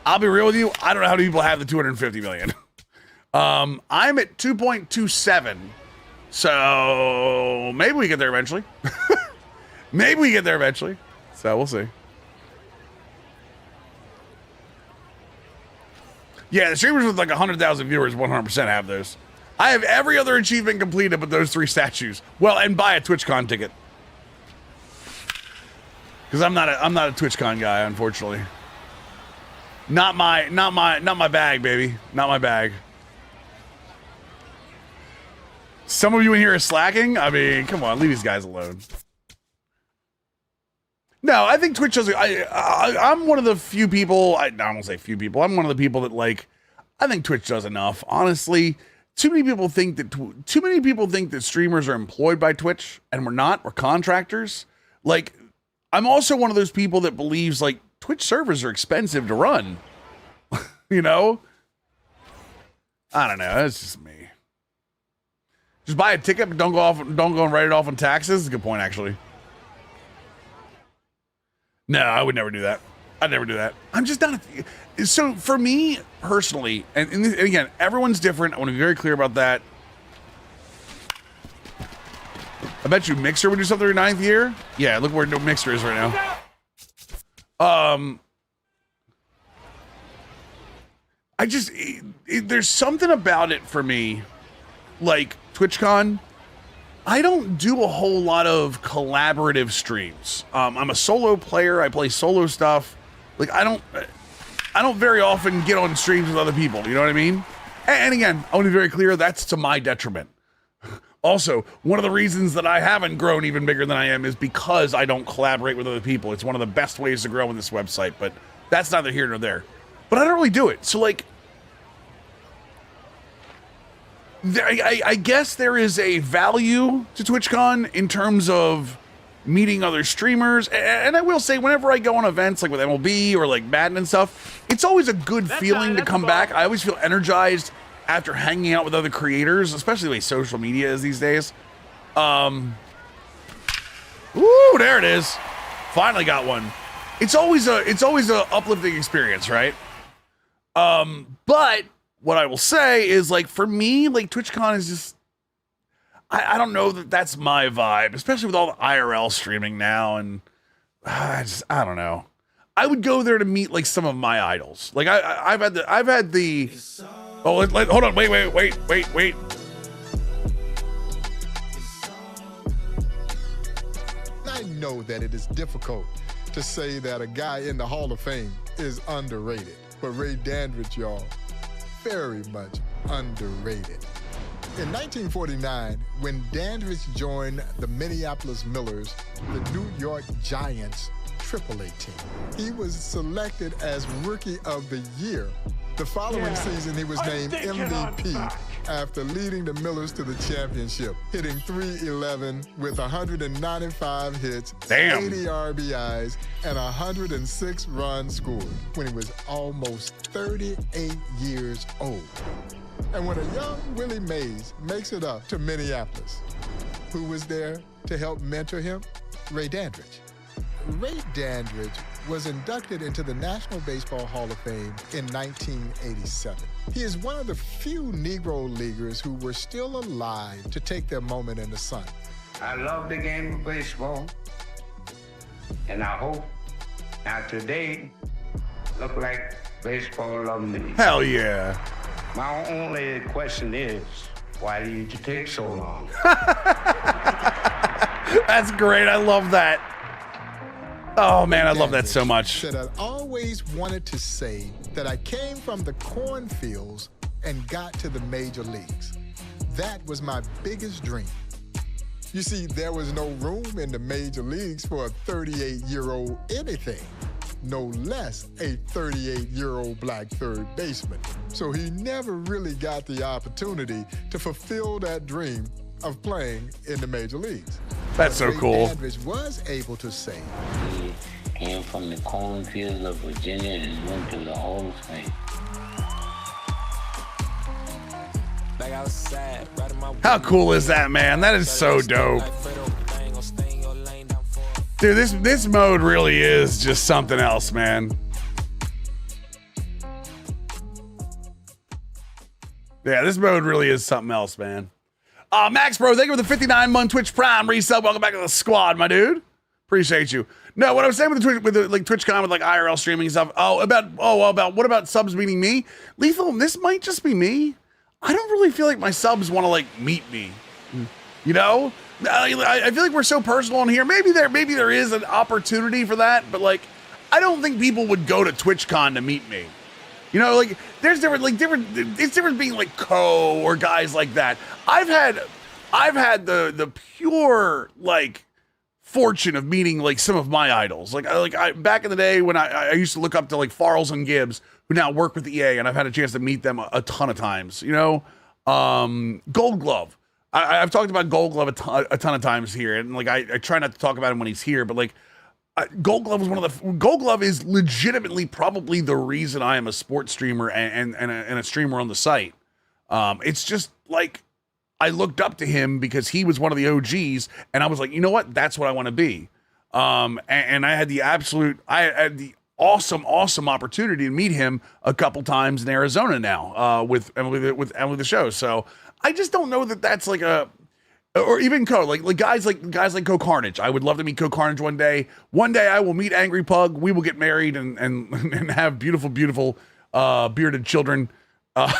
I'll be real with you, I don't know how many people have the 250 million. I'm at 2.27, so maybe we get there eventually. Maybe we get there eventually, so we'll see. Yeah, the streamers with like 100,000 viewers 100% have those. I have every other achievement completed but those 3 statues. Well, and buy a TwitchCon ticket. Because I'm not a TwitchCon guy, unfortunately. Not my bag, baby. Not my bag. Some of you in here are slacking. I mean, come on, leave these guys alone. No, I think Twitch does. I'm one of the few people. I won't say few people. I'm one of the people that like. I think Twitch does enough. Honestly, too many people think that streamers are employed by Twitch, and we're not. We're contractors. Like, I'm also one of those people that believes like Twitch servers are expensive to run. You know. I don't know. That's just me. Just buy a ticket, but don't go and write it off on taxes. That's a good point, actually. No, I would never do that. I'd never do that. I'm just not. So for me personally, and again, everyone's different. I want to be very clear about that. I bet you Mixer would do something in 9th year. Yeah, look where Mixer is right now. I just there's something about it for me, like TwitchCon. I don't do a whole lot of collaborative streams. I'm a solo player. I play solo stuff. Like I don't very often get on streams with other people. You know what I mean? And again, I want to be very clear. That's to my detriment. Also, one of the reasons that I haven't grown even bigger than I am is because I don't collaborate with other people. It's one of the best ways to grow in this website, but that's neither here nor there. But I don't really do it. So like, I guess there is a value to TwitchCon in terms of meeting other streamers. And I will say, whenever I go on events like with MLB or like Madden and stuff, it's always a good feeling to come back. I always feel energized after hanging out with other creators, especially the way social media is these days. Ooh, there it is. Finally got one. It's always a uplifting experience, right? But what I will say is, like, for me, like, TwitchCon is just, I don't know that that's my vibe, especially with all the IRL streaming now, and I don't know. I would go there to meet like some of my idols. Like I've had the. Oh, hold on, wait. I know that it is difficult to say that a guy in the Hall of Fame is underrated, but Ray Dandridge, y'all, very much underrated. In 1949, when Dandridge joined the Minneapolis Millers, the New York Giants AAA team, he was selected as Rookie of the Year. The following season, he was named MVP after leading the Millers to the championship, hitting .311 with 195 hits, 80 RBIs, and 106 runs scored when he was almost 38 years old. And when a young Willie Mays makes it up to Minneapolis, who was there to help mentor him? Ray Dandridge. Ray Dandridge was inducted into the National Baseball Hall of Fame in 1987. He is one of the few Negro leaguers who were still alive to take their moment in the sun. I love the game of baseball, and I hope now today look like baseball love me. Hell yeah. My only question is, why did you take so long? That's great. I love that. Oh man, I love that so much. Said I always wanted to say that I came from the cornfields and got to the major leagues. That was my biggest dream. You see, there was no room in the major leagues for a 38-year-old anything, no less a 38-year-old black third baseman. So he never really got the opportunity to fulfill that dream of playing in the major leagues. That's so cool. Dandridge was able to say, He came from the cornfields of Virginia and went to the Hall of Fame. How cool is that, man? That is so dope. Dude, this mode really is just something else, man. Yeah, this mode really is something else, man. Max Bro, thank you for the 59-month Twitch Prime resub. Welcome back to the squad, my dude. Appreciate you. No, what I was saying with the TwitchCon with like IRL streaming and stuff. About what about subs meeting me? Lethal, this might just be me. I don't really feel like my subs want to like meet me. You know? I feel like we're so personal in here. Maybe there is an opportunity for that, but like I don't think people would go to TwitchCon to meet me. You know, like it's different being like Co or guys like that. I've had the pure like fortune of meeting like some of my idols. Like I back in the day when I used to look up to like Farrells and Gibbs, who now work with EA, and I've had a chance to meet them a ton of times. You know, Gold Glove. I've talked about Gold Glove a ton of times here, and like I try not to talk about him when he's here, but like Gold Glove was Gold Glove is legitimately probably the reason I am a sports streamer and a streamer on the site. It's just like I looked up to him because he was one of the OGs, and I was like, you know what? That's what I want to be. And I had the awesome opportunity to meet him a couple times in Arizona now, with MLB The Show. So I just don't know that that's like or even like guys like Co Carnage. I would love to meet Co Carnage one day. One day I will meet Angry Pug. We will get married and have beautiful bearded children. Yeah,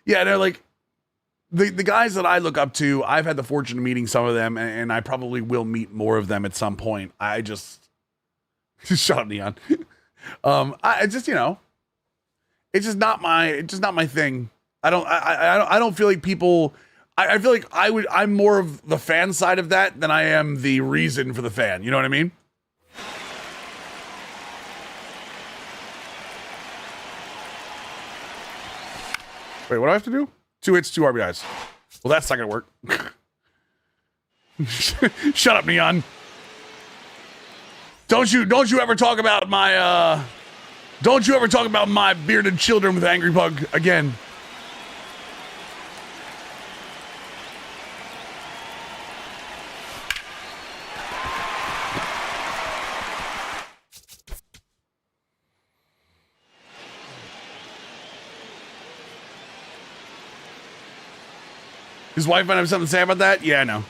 they're like the guys that I look up to. I've had the fortune of meeting some of them, and I probably will meet more of them at some point. I just shut up, Neon. I just, you know, it's just not my thing. I don't feel like people. I feel like I'm more of the fan side of that than I am the reason for the fan. You know what I mean? Wait, what do I have to do? 2 hits, 2 RBIs. Well, that's not gonna work. Shut up, Neon. Don't you ever talk about my bearded children with Angry Pug again. His wife might have something to say about that. Yeah, I know.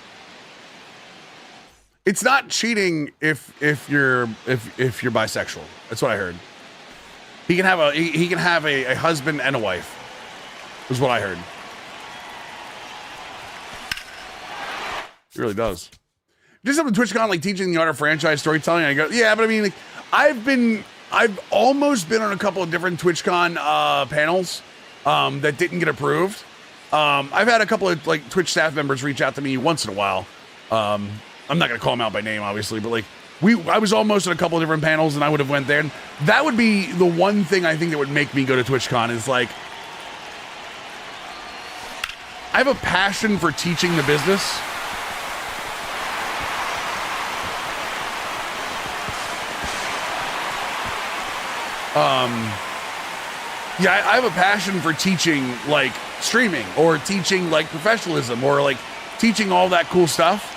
It's not cheating if you're bisexual. That's what I heard. He can have a husband and a wife. Is what I heard. He really does. Just up on TwitchCon, like teaching the art of franchise storytelling. I go, yeah, but I mean, like, I've almost been on a couple of different TwitchCon panels that didn't get approved. I've had a couple of like Twitch staff members reach out to me once in a while. I'm not gonna call them out by name, obviously, but like I was almost in a couple of different panels, and I would have went there. And that would be the one thing I think that would make me go to TwitchCon is like I have a passion for teaching the business. Yeah, I have a passion for teaching like streaming or teaching like professionalism or like teaching all that cool stuff.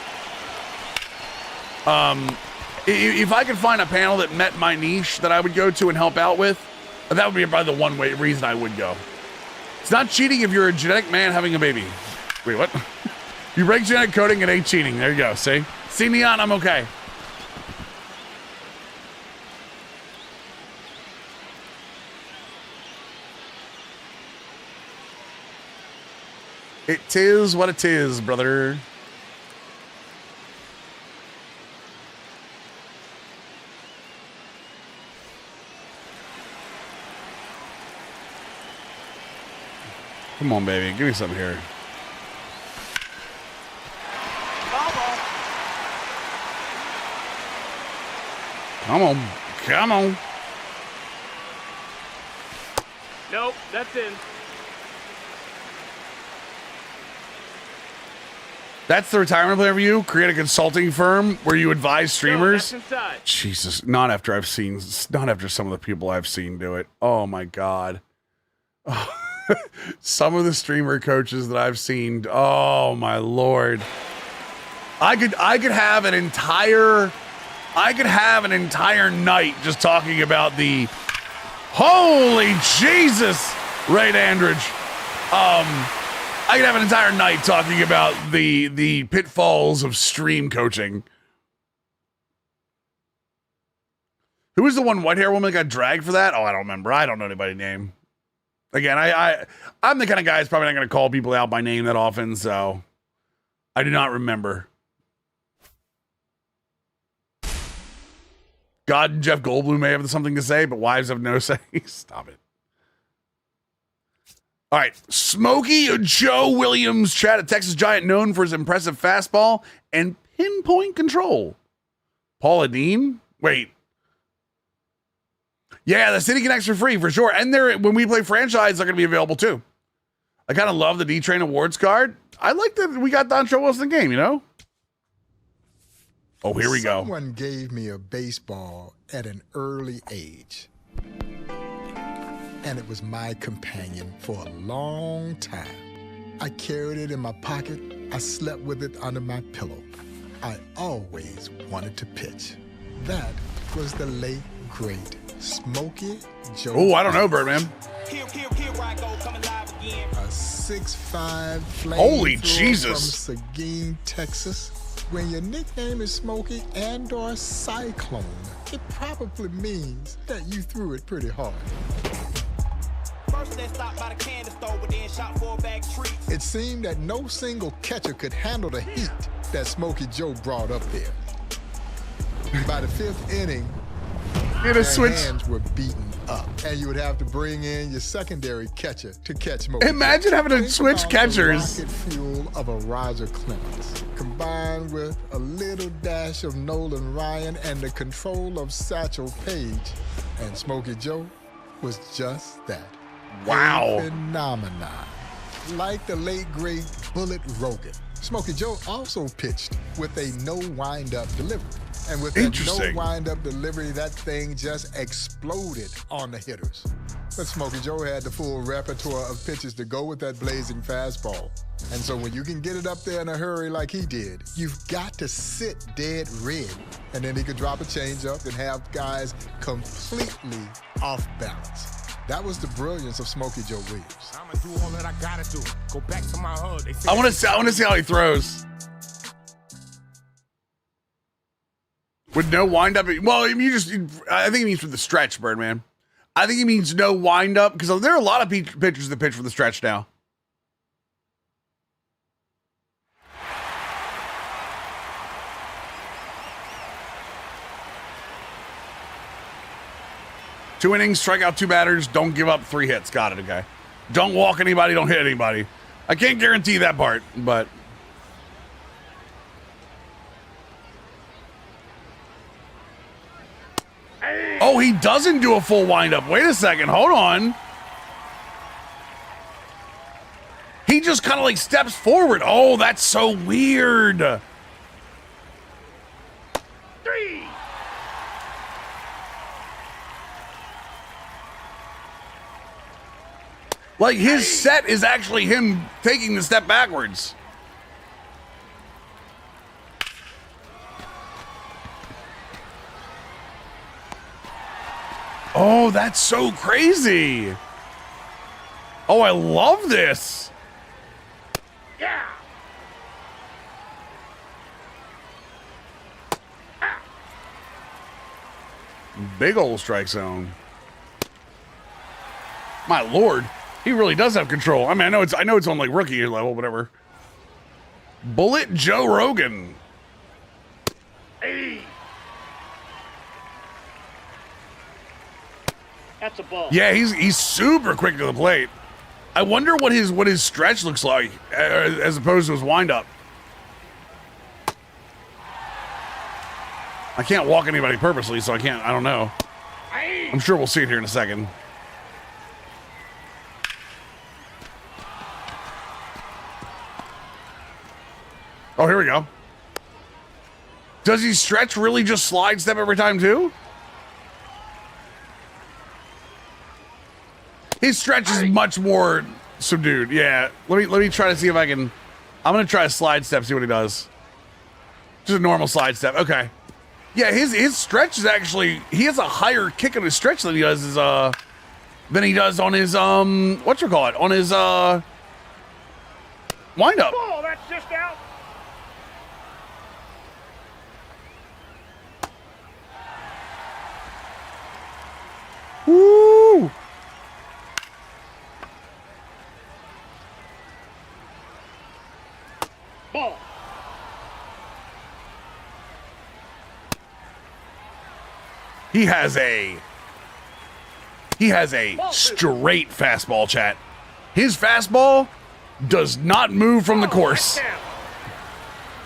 If I could find a panel that met my niche that I would go to and help out with, that would be probably the one reason I would go. It's not cheating if you're a genetic man having a baby. Wait, what? You break genetic coding, it ain't cheating. There you go. See, Neon, I'm okay. It is what it is, brother. Come on, baby. Give me something here. Come on. Come on. Nope, that's in. That's the retirement plan for you? Create a consulting firm where you advise streamers? No, that's inside. Jesus, not after some of the people I've seen do it. Oh my God. Some of the streamer coaches that I've seen, oh my Lord. I could have an entire night just talking about the holy Jesus, Ray Dandridge. I could have an entire night talking about the pitfalls of stream coaching. Who was the one white hair woman that got dragged for that? Oh, I don't remember. I don't know anybody's name. Again, I'm the kind of guy that's probably not going to call people out by name that often, so I do not remember. God and Jeff Goldblum may have something to say, but wives have no say. Stop it. All right, Smokey Joe Williams, chat, a Texas Giant known for his impressive fastball and pinpoint control. Paula Dean? Wait. Yeah, the City Connects are free for sure. And when we play franchise, they're going to be available too. I kind of love the D-Train Awards card. I like that we got Dontrelle Wilson game, you know? Oh, here we go. Someone gave me a baseball at an early age. And it was my companion for a long time. I carried it in my pocket. I slept with it under my pillow. I always wanted to pitch. That was the late, great Smokey Joe. Oh, I don't know, Birdman. Here I go, coming live again. A 6'5" flame Holy thrower Jesus. from Seguin, Texas. When your nickname is Smokey and/or Cyclone, it probably means that you threw it pretty hard. First, they stopped by the candy store, but then shot 4 bag treats. It seemed that no single catcher could handle the heat that Smokey Joe brought up there. By the 5th inning, Get a their switch. hands were beaten up, and you would have to bring in your secondary catcher to catch Smokey. Imagine Joe. having to Think switch about catchers. The rocket fuel of a Roger Clemens, combined with a little dash of Nolan Ryan and the control of Satchel Paige, and Smokey Joe was just that. Wow. A phenomenon. Like the late great Bullet Rogan, Smokey Joe also pitched with a no wind-up delivery. And with that no Interesting. wind-up delivery, that thing just exploded on the hitters. But Smokey Joe had the full repertoire of pitches to go with that blazing fastball. And so when you can get it up there in a hurry like he did, you've got to sit dead red. And then he could drop a changeup and have guys completely off balance. That was the brilliance of Smokey Joe Williams. I'ma do all that I gotta do. Go back to my hood. They say I want to see how he throws. With no wind up. Well, I think he means for the stretch, Birdman. I think he means no wind up because there are a lot of pitchers that pitch for the stretch now. Two innings, strike out 2 batters, don't give up 3 hits. Got it, okay. Don't walk anybody, don't hit anybody. I can't guarantee that part, but... Oh, he doesn't do a full windup. Wait a second. Hold on. He just kind of like steps forward. Oh, that's so weird. 3. Like his set is actually him taking the step backwards. Oh, that's so crazy. Oh, I love this. Yeah. Big old strike zone. My Lord, he really does have control. I mean, I know it's on like rookie level, whatever. Bullet Joe Rogan. Hey. That's a ball. Yeah, he's super quick to the plate. I wonder what his stretch looks like as opposed to his windup. I can't walk anybody purposely, so I don't know. I'm sure we'll see it here in a second. Oh, here we go. Does he stretch really just slide step every time too? His stretch is much more subdued. Yeah. Let me try to see if I can. I'm gonna try a slide step, see what he does. Just a normal slide step. Okay. Yeah, his stretch is actually, he has a higher kick on his stretch than he does on his whatchamacallit, on his wind up. Ball, that's just out. Woo! Ball. He has a straight fastball, chat. His fastball does not move from the course.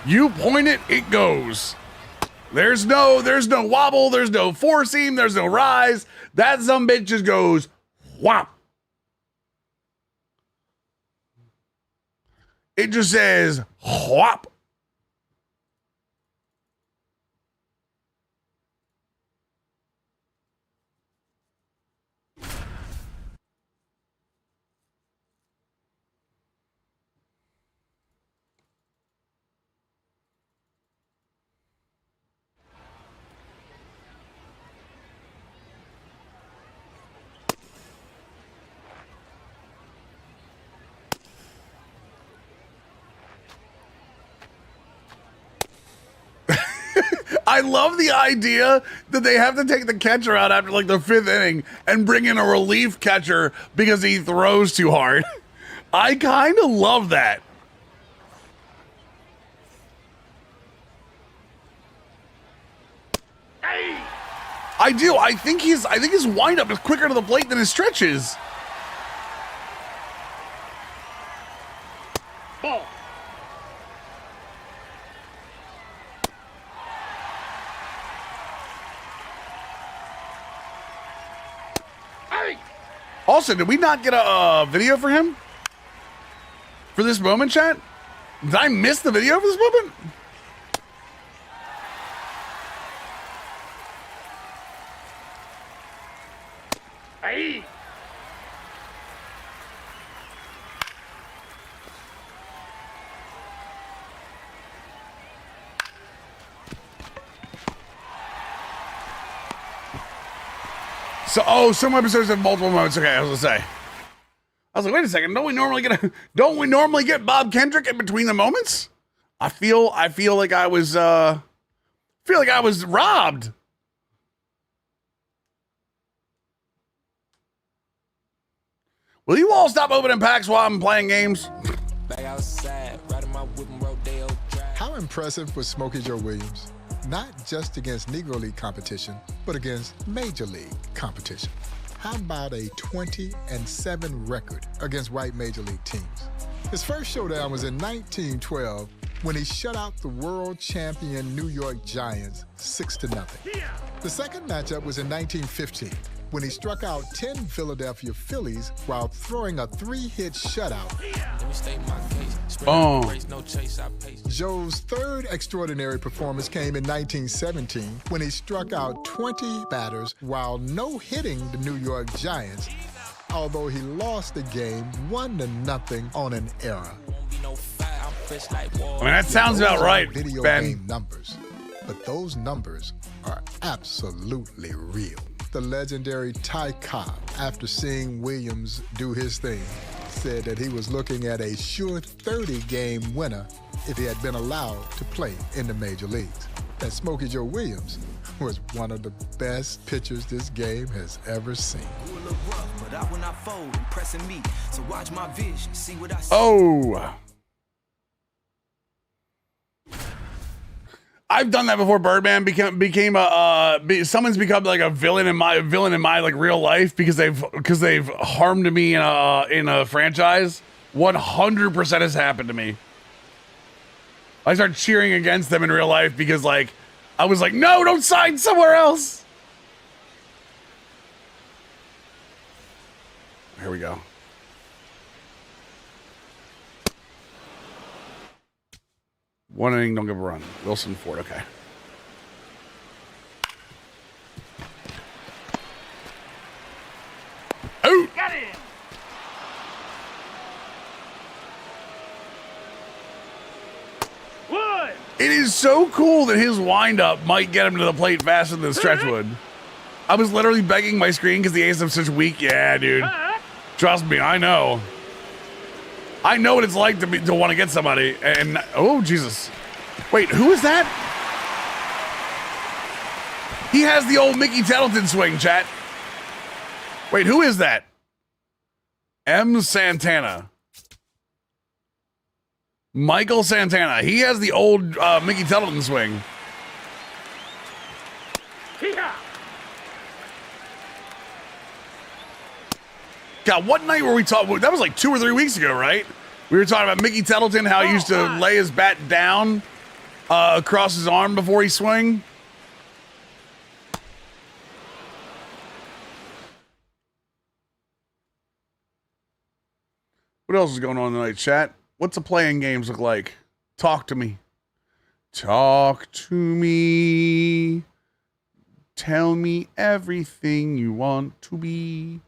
You point it, it goes. There's no wobble, there's no four seam, there's no rise. That sumbitch just goes whop. It just says whop. I love the idea that they have to take the catcher out after like the 5th inning and bring in a relief catcher because he throws too hard. I kind of love that. I do. I think his windup is quicker to the plate than his stretches. Ball. Also, did we not get a video for him? For this moment, chat? Did I miss the video for this moment? Hey. So, some episodes have multiple moments. Okay, I was gonna say. I was like, wait a second. Don't we normally get Bob Kendrick in between the moments? I feel like I was robbed. Will you all stop opening packs while I'm playing games? How impressive was Smokey Joe Williams? Not just against Negro League competition, but against Major League competition. How about a 20-7 record against white Major League teams? His first showdown was in 1912 when he shut out the world champion New York Giants 6-0. The second matchup was in 1915 when he struck out 10 Philadelphia Phillies while throwing a 3-hit shutout. Joe's third extraordinary performance came in 1917 when he struck out 20 batters while no-hitting the New York Giants, although he lost the game 1-0 on an error. I mean, that sounds about right, video Ben. game numbers, but those numbers are absolutely real. The legendary Ty Cobb, after seeing Williams do his thing, said that he was looking at a sure 30-game winner if he had been allowed to play in the major leagues. That Smokey Joe Williams was one of the best pitchers this game has ever seen. Oh. I've done that before. Birdman became someone's become like a villain in my like real life because they've harmed me in a franchise. 100% has happened to me. I start cheering against them in real life because like I was like, no, don't sign somewhere else. Here we go. One inning, don't give a run. Wilson Ford, okay. Oh! Got him. Wood. It is so cool that his windup might get him to the plate faster than stretch would. I was literally begging my screen because the A's have such weak. Yeah, dude. Trust me, I know. I know what it's like to want to get somebody. And oh, Jesus. Wait, who is that? He has the old Mickey Tettleton swing, chat. Wait, who is that? M. Santana. Michael Santana. He has the old Mickey Tettleton swing. Hee-haw. God, what night were we talking? That was like 2 or 3 weeks ago, right? We were talking about Mickey Tettleton, how he used to lay his bat down across his arm before he swing. What else is going on tonight, chat? What's the playing games look like? Talk to me. Talk to me. Tell me everything you want to be.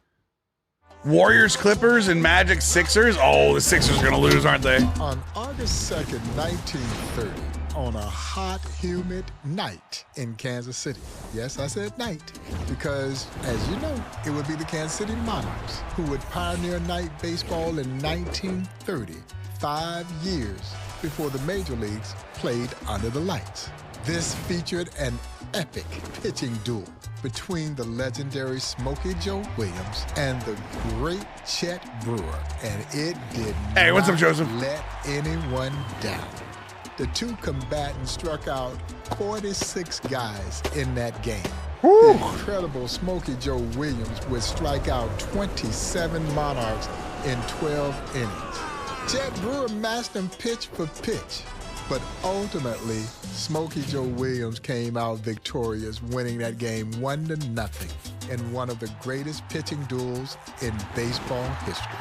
Warriors, Clippers, and Magic, Sixers. Oh, the Sixers are going to lose, aren't they? On August 2nd, 1930, on a hot, humid night in Kansas City. Yes, I said night, because, as you know, it would be the Kansas City Monarchs who would pioneer night baseball in 1930, 5 years before the major leagues played under the lights. This featured an epic pitching duel between the legendary Smokey Joe Williams and the great Chet Brewer, and it did Hey, what's up, not Joseph? let anyone down. The two combatants struck out 46 guys in that game. Whew. The incredible Smokey Joe Williams would strike out 27 Monarchs in 12 innings. Chet Brewer matched him pitch for pitch, but ultimately, Smokey Joe Williams came out victorious, winning that game 1-0 in one of the greatest pitching duels in baseball history.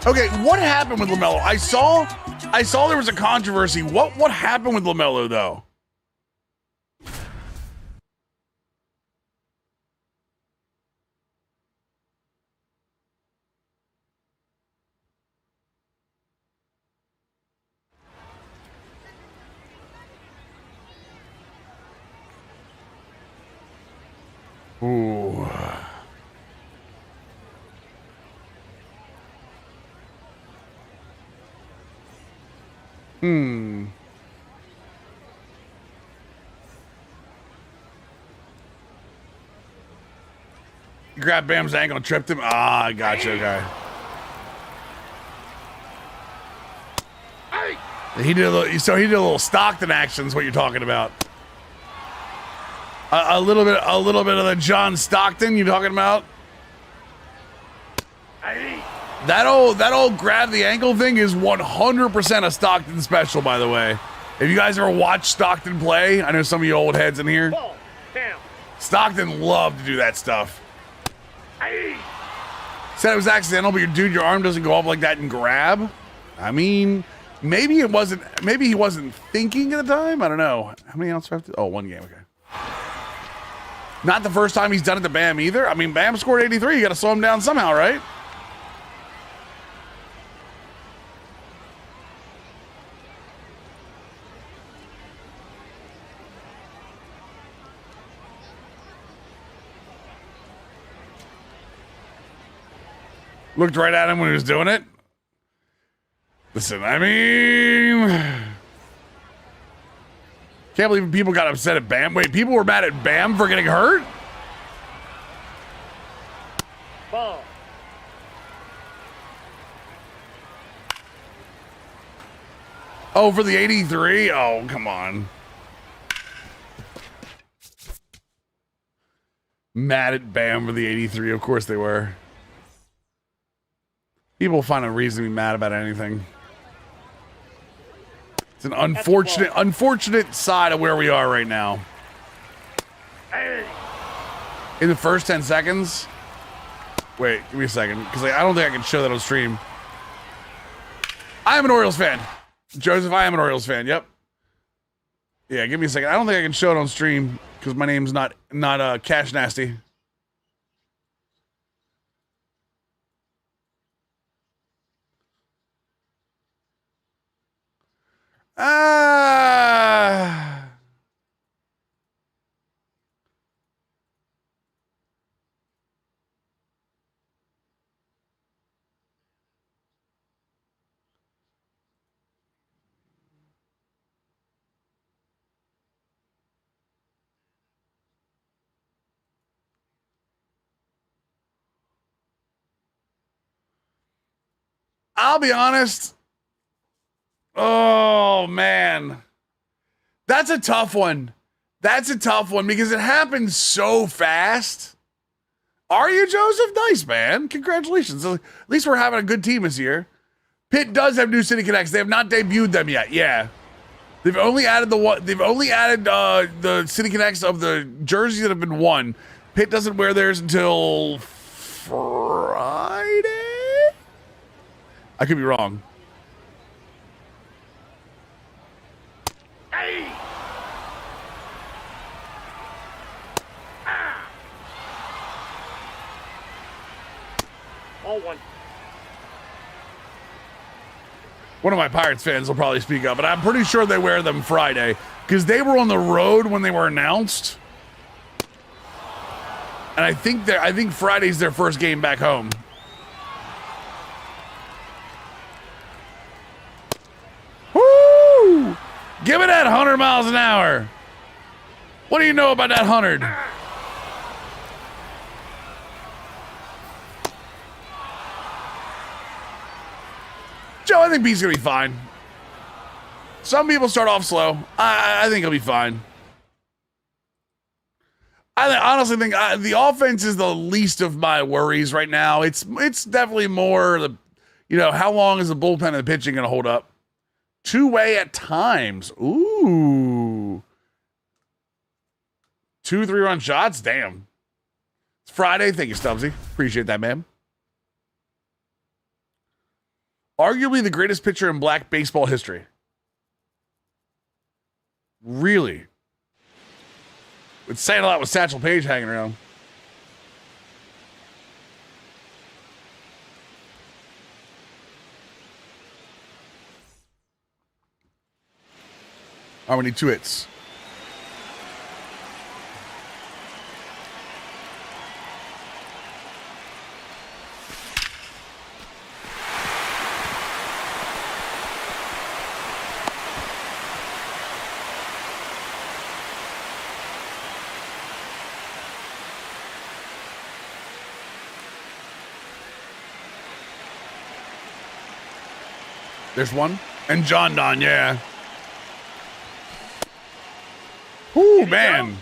Okay, what happened with LaMelo? I saw there was a controversy. What happened with LaMelo though? Ooh. You grabbed Bam's ankle and tripped him? Ah, I gotcha, okay. He did a little Stockton action is what you're talking about. A little bit of the John Stockton you talking about? That old grab the ankle thing is 100% a Stockton special, by the way. If you guys ever watched Stockton play, I know some of you old heads in here. Stockton loved to do that stuff. Said it was accidental, but your arm doesn't go up like that and grab. I mean, maybe he wasn't thinking at the time. I don't know. How many outs do I have to? Oh, one game. Okay. Not the first time he's done it to Bam either. I mean, Bam scored 83. You got to slow him down somehow, right? Looked right at him when he was doing it. Listen, I mean, can't believe people got upset at Bam. Wait, people were mad at Bam for getting hurt? Ball. Oh, for the 83? Oh, come on. Mad at Bam for the 83. Of course they were. People find a reason to be mad about anything. It's an unfortunate side of where we are right now. In the first 10 seconds. Wait, give me a second, because I don't think I can show that on stream. I am an Orioles fan. Joseph, I am an Orioles fan. Yep. Yeah, give me a second. I don't think I can show it on stream because my name's not Cash Nasty. I'll be honest. Oh, man. That's a tough one. That's a tough one because it happens so fast. Are you, Joseph? Nice, man. Congratulations. At least we're having a good team this year. Pitt does have new City Connects. They have not debuted them yet. Yeah. They've only added the City Connects of the jerseys that have been won. Pitt doesn't wear theirs until Friday? I could be wrong. All one. One of my Pirates fans will probably speak up, but I'm pretty sure they wear them Friday because they were on the road when they were announced. And I think Friday's their first game back home. Woo! Give me that 100 miles an hour. What do you know about that 100? Joe, I think B's going to be fine. Some people start off slow. I think he'll be fine. Honestly think the offense is the least of my worries right now. It's definitely more how long is the bullpen and the pitching going to hold up? Two-way at times. Ooh. 2 3-run shots? Damn. It's Friday. Thank you, Stubbsy. Appreciate that, man. Arguably the greatest pitcher in black baseball history. Really? It's saying a lot with Satchel Paige hanging around. All right, we need 2 hits. There's one. And John Don, yeah. Ooh, man.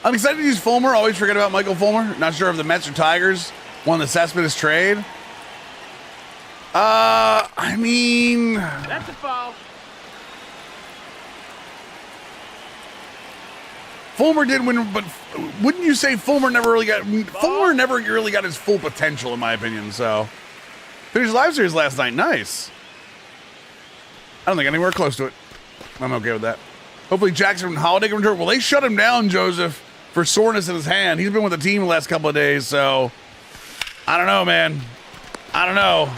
I'm excited to use Fulmer. Always forget about Michael Fulmer. Not sure if the Mets or Tigers won the Cespedes trade. I mean... That's a foul. Fulmer did win, but wouldn't you say Fulmer never really got his full potential, in my opinion, so... Finished live series last night. Nice. I don't think anywhere close to it. I'm okay with that. Hopefully Jackson and Holiday can return. Well, they shut him down, Joseph, for soreness in his hand. He's been with the team the last couple of days, so I don't know, man. I don't know.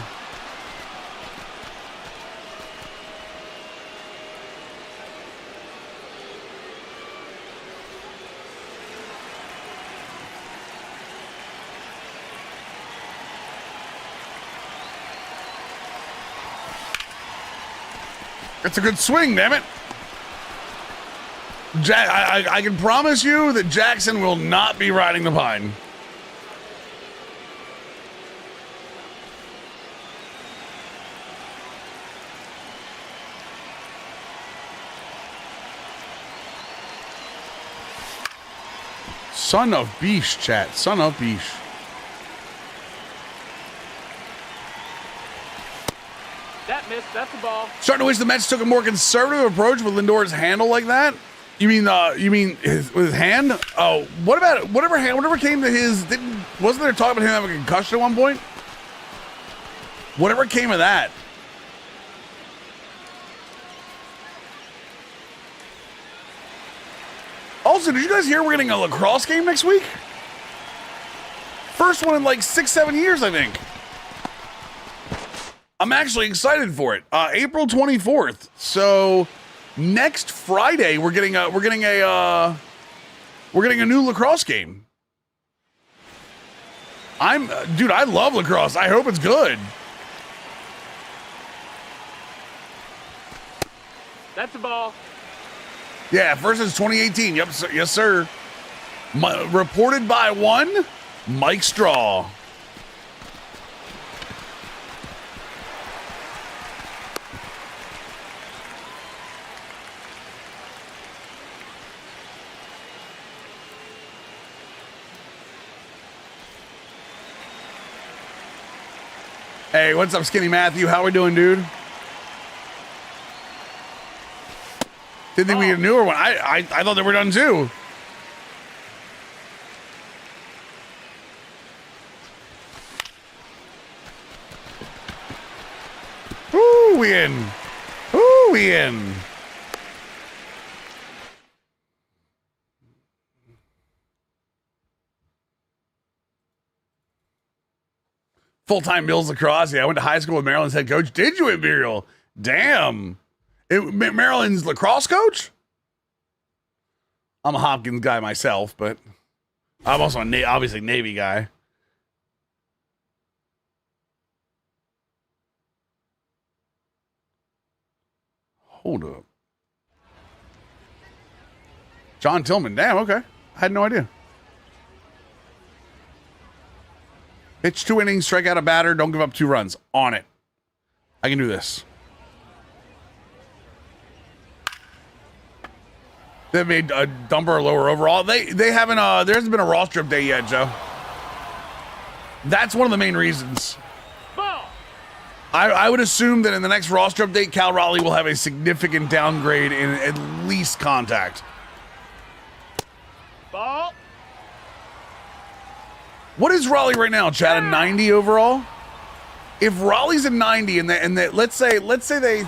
It's a good swing, damn it. I can promise you that Jackson will not be riding the pine. Son of Beesh, chat. Son of Beesh. That missed. That's the ball. Starting to wish the Mets took a more conservative approach with Lindor's handle like that. You mean with his hand? Oh, what about it? Whatever came to his? Wasn't there talk about him having a concussion at one point? Whatever came of that? Also, did you guys hear we're getting a lacrosse game next week? First one in like 6-7 years, I think. I'm actually excited for it. April 24th. So next Friday we're getting a new lacrosse game. Dude, I love lacrosse. I hope it's good. That's the ball. Yeah, versus 2018. Yep, sir. Yes, sir. Reported by one, Mike Straw. Hey, what's up, Skinny Matthew? How we doing, dude? Didn't think we had a newer one. I thought they were done too. Ooh, we in. Ooh, we in. Full-time Bills lacrosse. Yeah, I went to high school with Maryland's head coach. Did you, Imperial? Damn. Maryland's lacrosse coach? I'm a Hopkins guy myself, but I'm also obviously Navy guy. Hold up. John Tillman. Damn, okay. I had no idea. Pitch 2 innings, strike out a batter, don't give up 2 runs. On it. I can do this. They've made a dumper lower overall. They haven't there hasn't been a roster update yet, Joe. That's one of the main reasons. Ball. I would assume that in the next roster update, Cal Raleigh will have a significant downgrade in at least contact. Ball. What is Raleigh right now, Chad? A 90 overall? If Raleigh's a 90 and they let's say they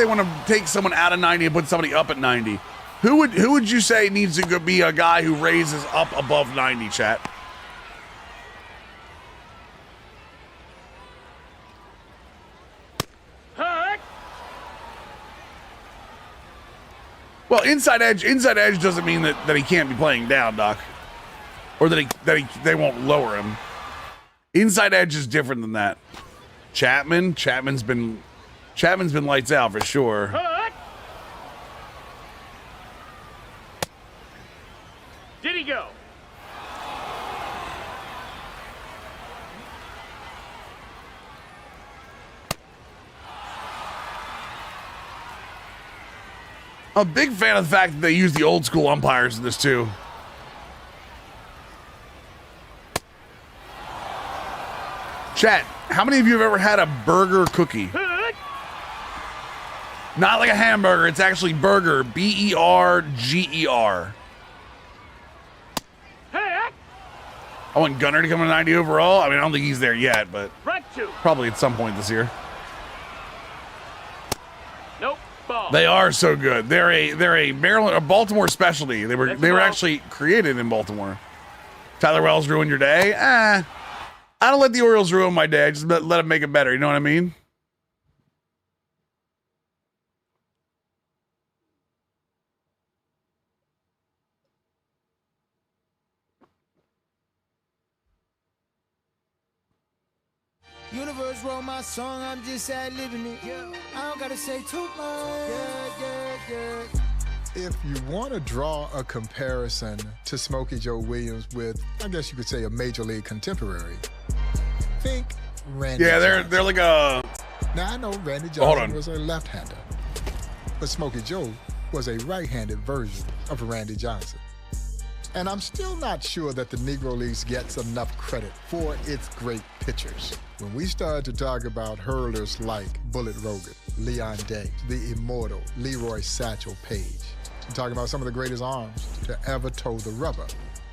want to take someone out of 90 and put somebody up at 90, who would you say needs to be a guy who raises up above 90, chat? Hut. Well, inside edge doesn't mean that he can't be playing down, Doc. Or that they won't lower him. Inside edge is different than that. Chapman's been lights out for sure. Hut. Did he go? I'm a big fan of the fact that they use the old school umpires in this too. Chat, how many of you have ever had a burger cookie? Hut. Not like a hamburger, it's actually burger. BERGER. Hut. I want Gunner to come to 90 overall. I mean, I don't think he's there yet, but Strike 2. probably at some point this year. Nope. Ball. They are so good. They're a Maryland, a Baltimore specialty. They were That's a ball. actually created in Baltimore. Tyler Wells ruined your day? I don't let the Orioles ruin my day. I just let them make it better. You know what I mean? Universe wrote my song, I'm just ad-libbing it. Yeah. I don't gotta say too much. Yeah. If you want to draw a comparison to Smokey Joe Williams with, I guess you could say, a major league contemporary, think Randy Yeah, Johnson. they're like a. Now, I know Randy Hold Johnson on. was a left-hander, but Smokey Joe was a right-handed version of Randy Johnson. And I'm still not sure that the Negro Leagues gets enough credit for its great pitchers. When we started to talk about hurlers like Bullet Rogan, Leon Day, the immortal Leroy Satchel Paige, I'm talking about some of the greatest arms to ever toe the rubber.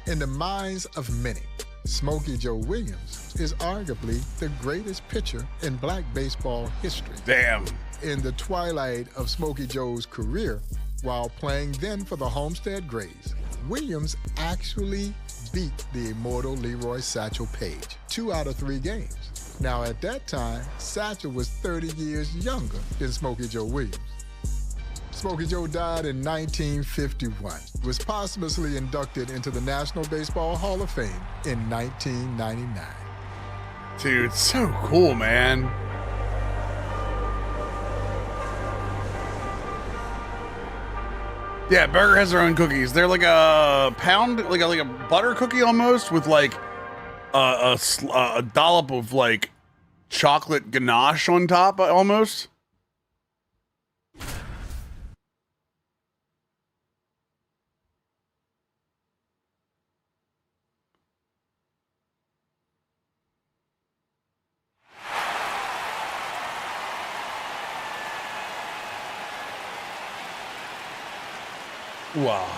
In the minds of many, Smokey Joe Williams is arguably the greatest pitcher in black baseball history. Damn. In the twilight of Smokey Joe's career, while playing then for the Homestead Grays, Williams actually beat the immortal Leroy Satchel Paige 2 out of 3 games. Now, at that time, Satchel was 30 years younger than Smokey Joe Williams. Smokey Joe died in 1951, was posthumously inducted into the National Baseball Hall of Fame in 1999. Dude, so cool, man. Yeah, Burger has their own cookies. They're like a pound, like a butter cookie almost, with like a dollop of like chocolate ganache on top, almost. Wow.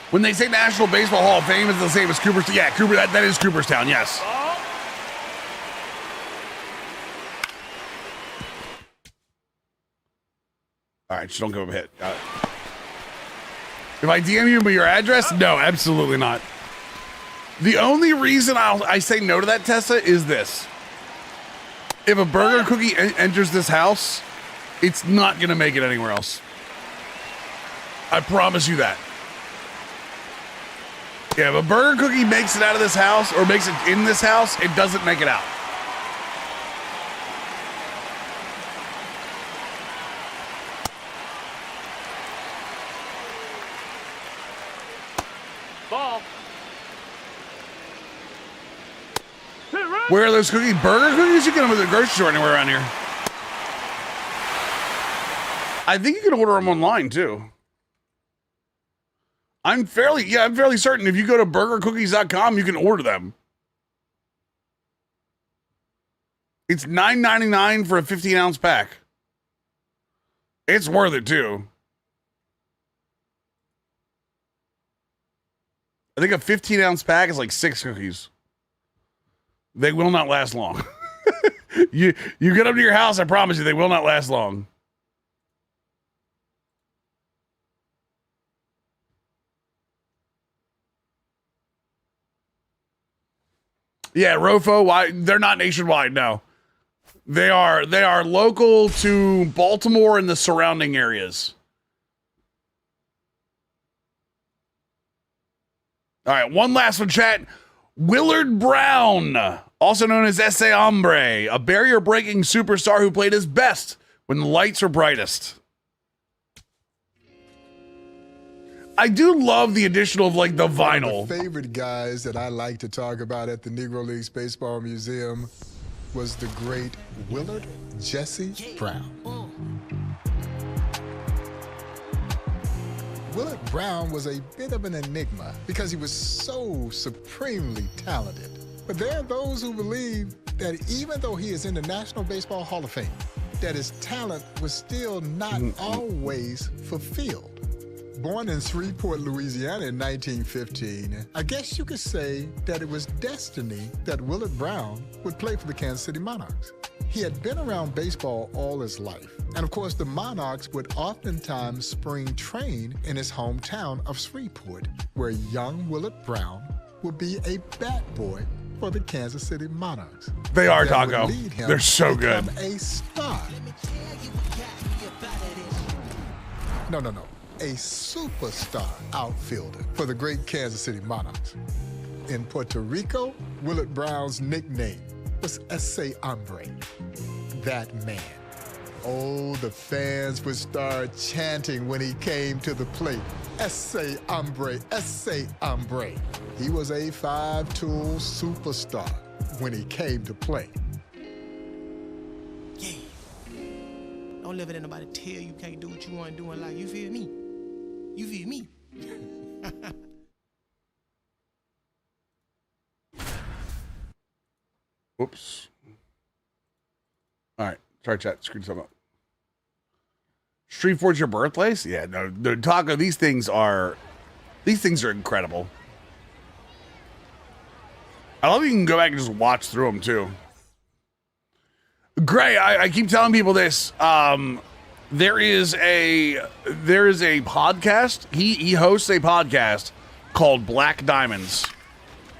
When they say National Baseball Hall of Fame, it's the same as Cooperstown. Yeah, that is Cooperstown, yes. Ball. All right, just don't give him a hit. If I DM you with your address, no, absolutely not. The only reason I say no to that, Tessa, is this. If a burger cookie enters this house, it's not going to make it anywhere else. I promise you that. Yeah, if a burger cookie makes it out of this house or makes it in this house, it doesn't make it out. Ball. Where are those cookies? Burger cookies? You get them at the grocery store anywhere around here. I think you can order them online too. I'm fairly certain if you go to burgercookies.com, you can order them. It's $9.99 for a 15-ounce pack. It's worth it too. I think a 15-ounce pack is like 6 cookies. They will not last long. You get them to your house, I promise you, they will not last long. Yeah, Rofo, they're not nationwide, no. They are local to Baltimore and the surrounding areas. All right, one last one, chat. Willard Brown, also known as Ese Hombre, a barrier-breaking superstar who played his best when the lights were brightest. I do love the additional of like the vinyl. One of the favorite guys that I like to talk about at the Negro Leagues Baseball Museum was the great Willard Jesse Brown. Willard Brown was a bit of an enigma because he was so supremely talented. But there are those who believe that even though he is in the National Baseball Hall of Fame, that his talent was still not always fulfilled. Born in Shreveport, Louisiana in 1915, I guess you could say that it was destiny that Willard Brown would play for the Kansas City Monarchs. He had been around baseball all his life. And of course, the Monarchs would oftentimes spring train in his hometown of Shreveport, where young Willard Brown would be a bat boy for the Kansas City Monarchs. They are, That would Taco. lead him They're so to good. become a star. No. A superstar outfielder for the great Kansas City Monarchs. In Puerto Rico, Willard Brown's nickname was Ese Hombre, that man. Oh, the fans would start chanting when he came to the plate. Ese Hombre, Ese Hombre. He was a 5-tool superstar when he came to play. Yeah. Don't let nobody tell you can't do what you want to do in life. You feel me? You feel me? Whoops. All right. Sorry, chat. Screwed something up. Shreveport's your birthplace? Yeah, no, Taco, these things are incredible. I love you can go back and just watch through them too. Gray, I keep telling people this. There is a podcast. He hosts a podcast called Black Diamonds.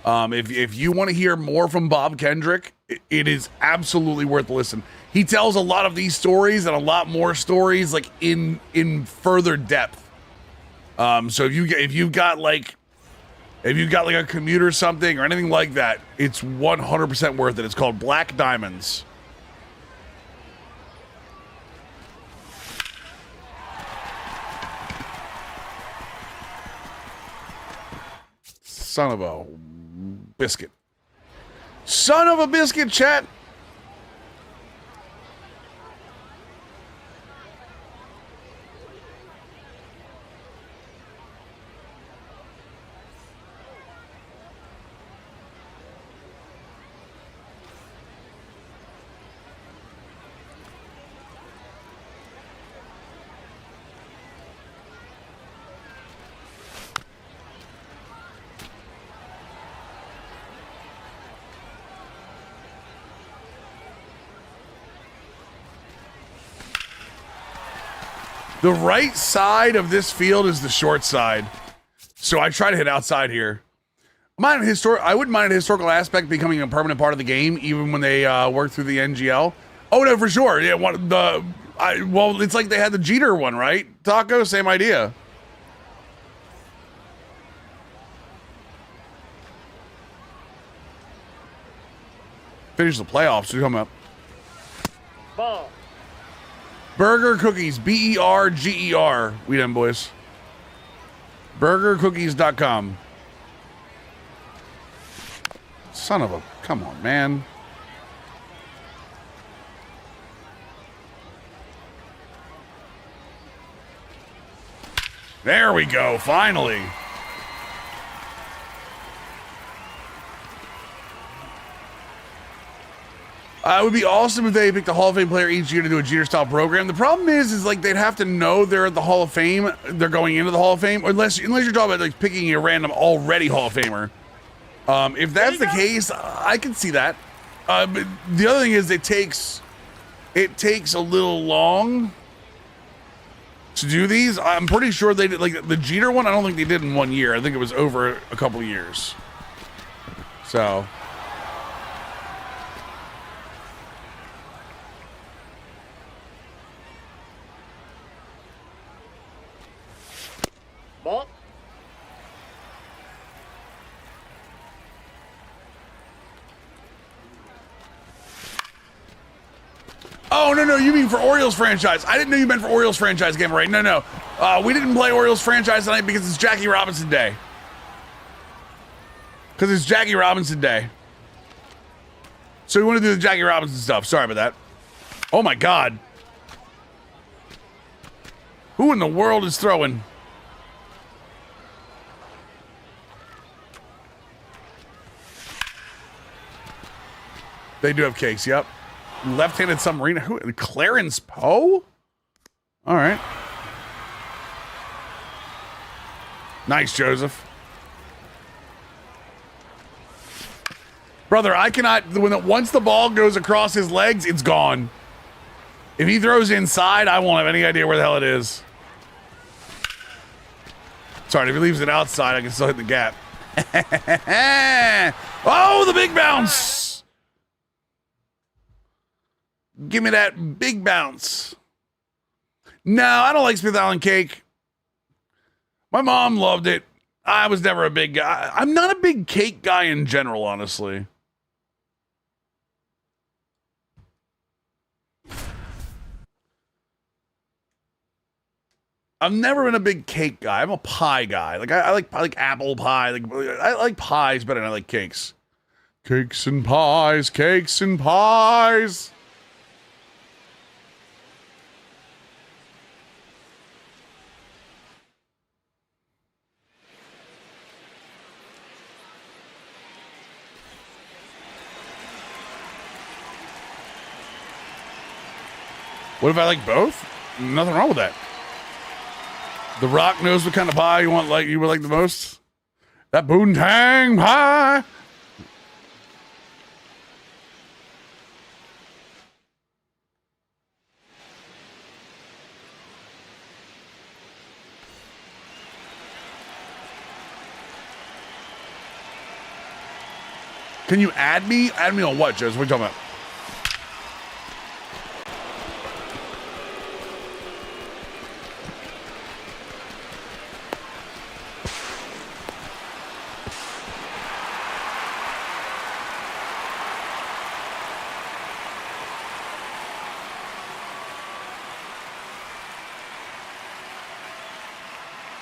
If you want to hear more from Bob Kendrick, it is absolutely worth the listen. He tells a lot of these stories and a lot more stories like in further depth. So if you've got like a commute or something or anything like that, it's 100% worth it. It's called Black Diamonds. Son of a biscuit. Son of a biscuit, chat. The right side of this field is the short side. So I try to hit outside here. I wouldn't mind a historical aspect becoming a permanent part of the game, even when they work through the NGL. Oh, no, for sure. Yeah, well, it's like they had the Jeter one, right? Taco, same idea. Finish the playoffs. Who's coming up? Ball. Burger Cookies. BERGER. We done, boys. BurgerCookies.com. Son of a... Come on, man. There we go. Finally. It would be awesome if they picked a Hall of Fame player each year to do a Jeter-style program. The problem is like they'd have to know they're at the Hall of Fame. They're going into the Hall of Fame, unless you're talking about like picking a random already Hall of Famer. If that's the case, I can see that. But the other thing is it takes a little long to do these. I'm pretty sure they did, like the Jeter one. I don't think they did in 1 year. I think it was over a couple of years. So. Ball. Oh, no, you mean for Orioles franchise. I didn't know you meant for Orioles franchise game, right? No. We didn't play Orioles franchise tonight because it's Jackie Robinson Day. Because it's Jackie Robinson Day. So we want to do the Jackie Robinson stuff. Sorry about that. Oh, my God. Who in the world is throwing? They do have cakes, yep. Left-handed submarine. Who? Clarence Poe? All right. Nice, Joseph. Brother, I cannot... Once the ball goes across his legs, it's gone. If he throws inside, I won't have any idea where the hell it is. Sorry, if he leaves it outside, I can still hit the gap. Oh, the big bounce! Give me that big bounce. No, I don't like Smith Island cake. My mom loved it. I was never a big guy. I'm not a big cake guy in general, honestly. I've never been a big cake guy. I'm a pie guy. Like I like apple pie. Like I like pies better than I like cakes. Cakes and pies, cakes and pies. What if I like both? Nothing wrong with that. The Rock knows what kind of pie you would like the most. That Boontang pie. Can you add me? Add me on what, Joseph? What are you talking about?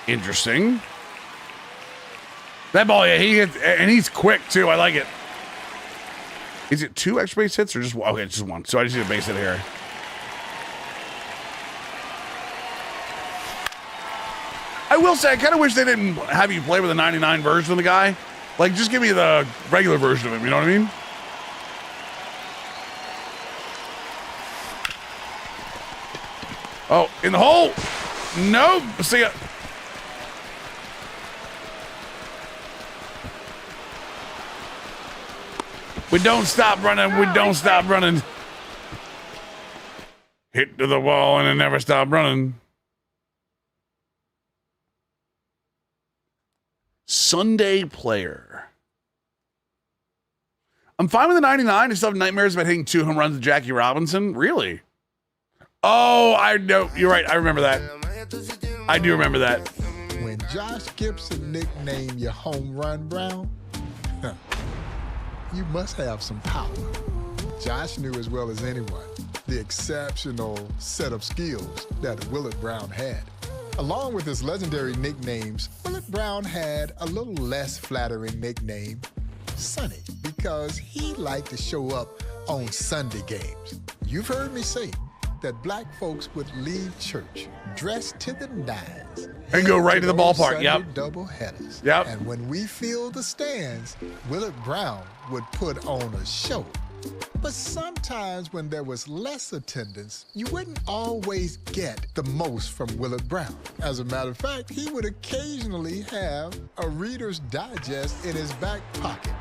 Interesting. That ball, yeah, he hits, and he's quick too. I like it. Is it 2 extra base hits or just one? Okay, it's just 1. So I just need a base hit here. I will say, I kind of wish they didn't have you play with a 99 version of the guy. Like, just give me the regular version of him. You know what I mean? Oh, in the hole. Nope. See ya. We don't stop running. We don't stop running. Hit to the wall and then never stop running. Sunday player. I'm fine with the 99. I still have nightmares about hitting 2 home runs to Jackie Robinson. Really? Oh, I know. You're right. I remember that. I do remember that. When Josh Gibson nicknamed you Home Run Brown, you must have some power. Josh knew as well as anyone the exceptional set of skills that Willard Brown had. Along with his legendary nicknames, Willard Brown had a little less flattering nickname, Sonny, because he liked to show up on Sunday games. You've heard me say that black folks would leave church dressed to the nines and go right to the ballpark. Sunday Yep. Double headers. Yep. And when we filled the stands, Willard Brown would put on a show. But sometimes when there was less attendance, you wouldn't always get the most from Willard Brown. As a matter of fact, he would occasionally have a Reader's Digest in his back pocket.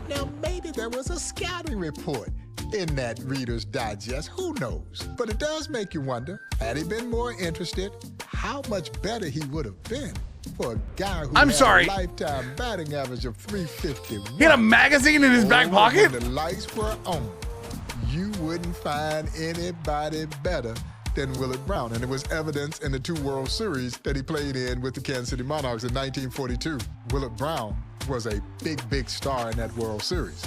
Now, maybe there was a scouting report in that Reader's Digest, who knows? But it does make you wonder, had he been more interested, how much better he would have been for a guy who had a lifetime batting average of 351. He had a magazine in his back pocket? When the lights were on, you wouldn't find anybody better than Willard Brown. And it was evidence in the 2 World Series that he played in with the Kansas City Monarchs in 1942. Willard Brown was a big, big star in that World Series.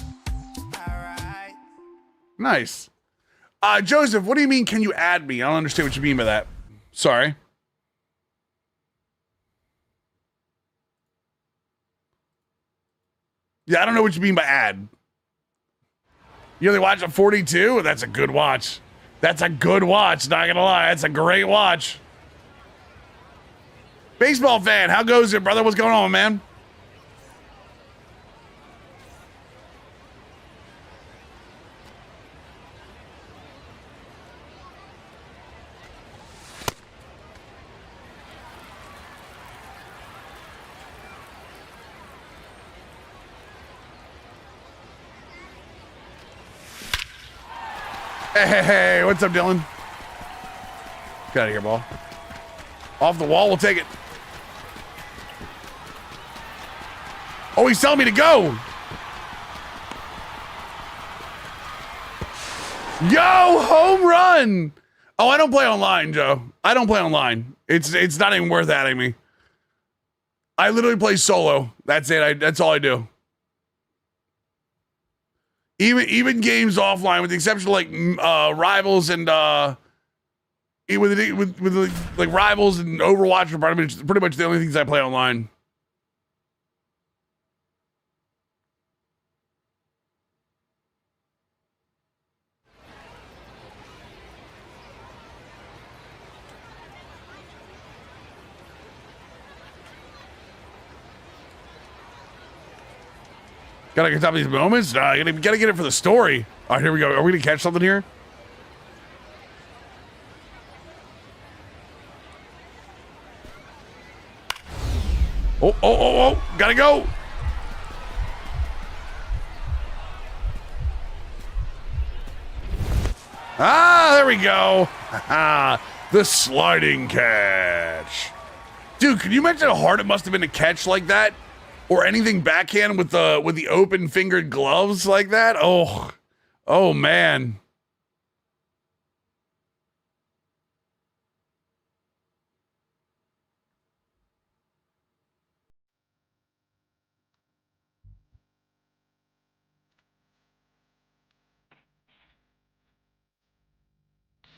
Nice. Joseph, what do you mean, can you add me? I don't understand what you mean by that. Sorry. Yeah, I don't know what you mean by add. You only watch a 42? That's a good watch. That's a good watch, not gonna lie. That's a great watch. Baseball fan, how goes it, brother? What's going on, man? Hey, what's up, Dylan? Get out of here, ball. Off the wall, we'll take it. Oh, he's telling me to go. Yo, home run. Oh, I don't play online, Joe. I don't play online. It's not even worth adding me. I literally play solo. That's it. That's all I do. Even games offline, with the exception of like Rivals and with like Rivals and Overwatch, are pretty much the only things I play online. Gotta get top of these moments. Gotta get it for the story. All right, here we go. Are we gonna catch something here? Oh! Gotta go. There we go. The sliding catch. Dude, can you imagine how hard it must have been to catch like that? Or anything backhand with the open fingered gloves like that? Oh man.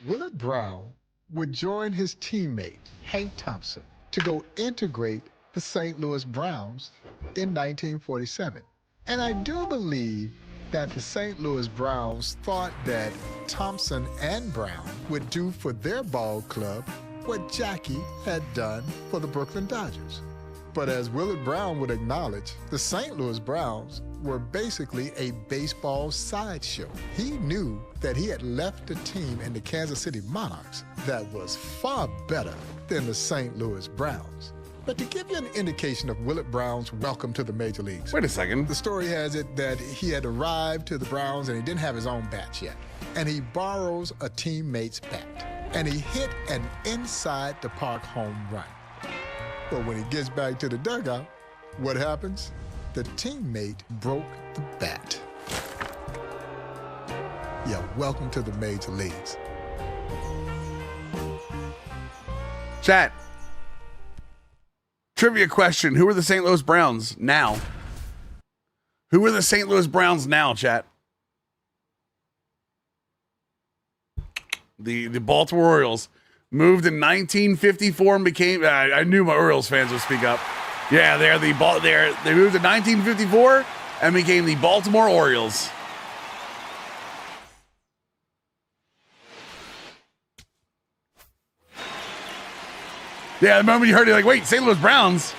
Willard Brown would join his teammate, Hank Thompson, to go integrate the St. Louis Browns in 1947. And I do believe that the St. Louis Browns thought that Thompson and Brown would do for their ball club what Jackie had done for the Brooklyn Dodgers. But as Willard Brown would acknowledge, the St. Louis Browns were basically a baseball sideshow. He knew that he had left a team in the Kansas City Monarchs that was far better than the St. Louis Browns. But to give you an indication of Willard Brown's welcome to the major leagues. Wait a second. The story has it that he had arrived to the Browns and he didn't have his own bat yet. And he borrows a teammate's bat. And he hit an inside the park home run. But when he gets back to the dugout, what happens? The teammate broke the bat. Yeah, welcome to the major leagues. Chat. Trivia question. Who are the St. Louis Browns now? Who are the St. Louis Browns now, chat? The Baltimore Orioles moved in 1954 and became. I knew my Orioles fans would speak up. Yeah, they moved in 1954 and became the Baltimore Orioles. Yeah, the moment you heard it, like, wait, St. Louis Browns.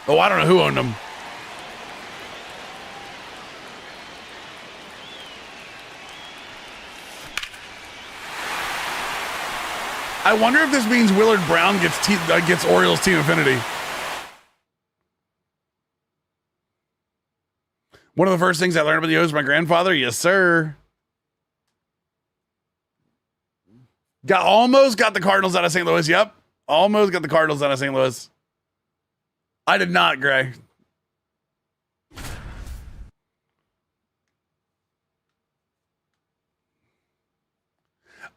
Oh, I don't know who owned them. I wonder if this means Willard Brown gets Orioles team affinity. One of the first things I learned about the O's from my grandfather. Yes, sir. Almost got the Cardinals out of St. Louis. Yep. Almost got the Cardinals out of St. Louis. I did not, Gray.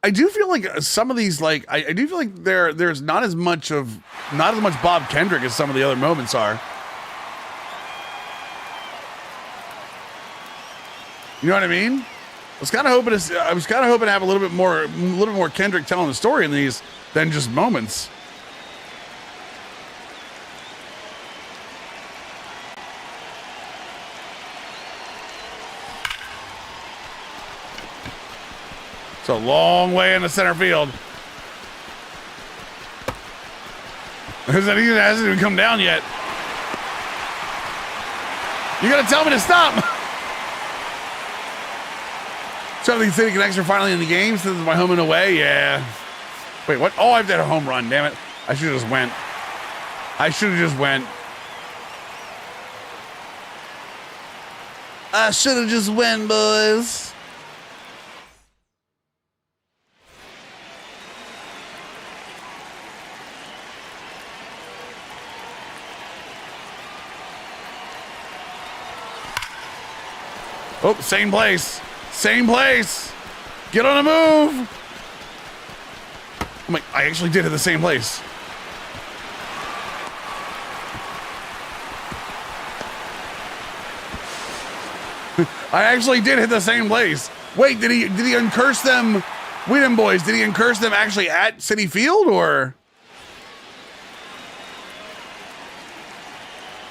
I do feel like some of these, like, I do feel like there's not as much Bob Kendrick as some of the other moments are. You know what I mean? I was kind of hoping to have a little bit more Kendrick telling the story in these than just moments. It's a long way in the center field. It hasn't even come down yet. You gotta tell me to stop. Something City Connects are finally in the game since my home and away. Yeah. Wait, what? Oh, I've done a home run. Damn it. I should have just went. I should have just went, boys. Oh, same place. Same place. Get on a move. I actually did it the same place. I actually did hit the same place. Wait, did he uncurse them? Whedon boys, did he uncurse them actually at Citi Field, or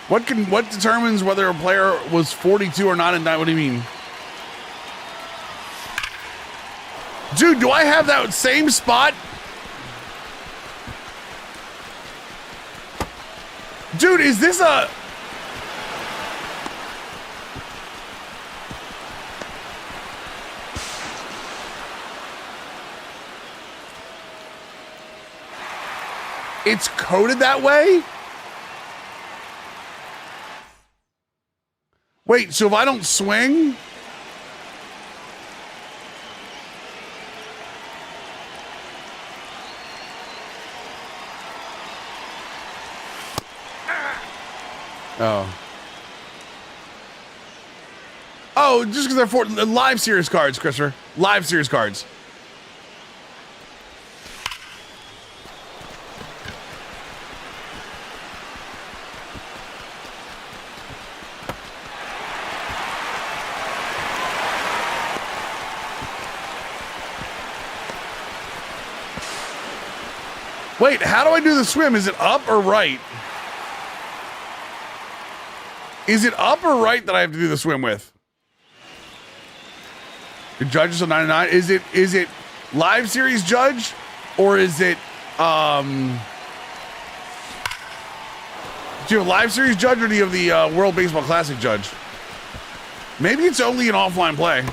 what determines whether a player was 42 or not in that? What do you mean? Dude, do I have that same spot? Dude, is this a... It's coded that way? Wait, so if I don't swing... Oh, just because they're live series cards, Christopher. Live series cards. Wait, how do I do the swim? Is it up or right? Is it up or right that I have to do the swim with? The judge is a 99. Is it live series judge, or is it do you have a live series judge, or do you have the World Baseball Classic judge? Maybe it's only an offline play.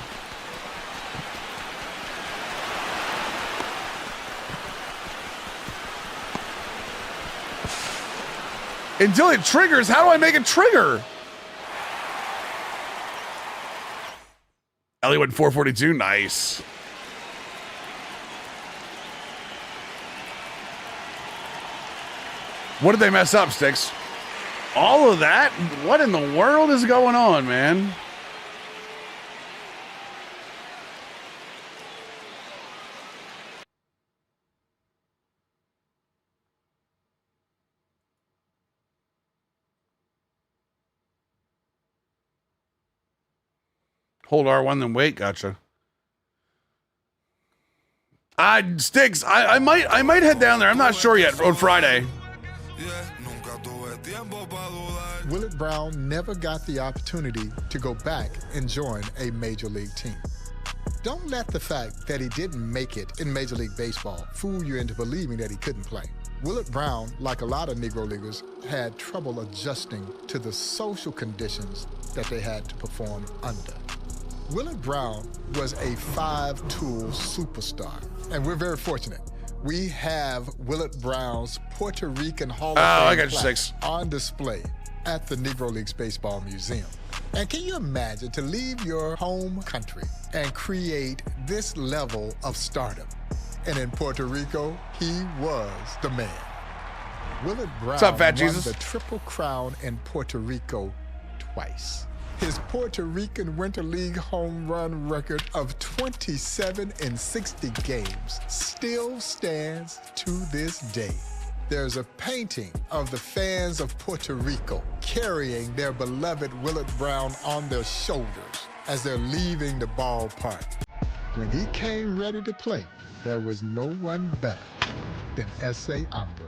Until it triggers, how do I make it trigger? Ellie went 442. Nice. What did they mess up, Sticks? All of that? What in the world is going on, man? Hold R1, then wait. Gotcha. Sticks. I might head down there. I'm not sure yet on Friday. Willard Brown never got the opportunity to go back and join a major league team. Don't let the fact that he didn't make it in Major League Baseball fool you into believing that he couldn't play. Willard Brown, like a lot of Negro Leaguers, had trouble adjusting to the social conditions that they had to perform under. Willard Brown was a five-tool superstar, and we're very fortunate. We have Willard Brown's Puerto Rican Hall of Fame plaque on display at the Negro Leagues Baseball Museum. And can you imagine to leave your home country and create this level of stardom? And in Puerto Rico, he was the man. Willard Brown What's up, Fat won Jesus? the Triple Crown in Puerto Rico twice. His Puerto Rican Winter League home run record of 27 in 60 games still stands to this day. There's a painting of the fans of Puerto Rico carrying their beloved Willard Brown on their shoulders as they're leaving the ballpark. When he came ready to play, there was no one better than S.A. Hombre.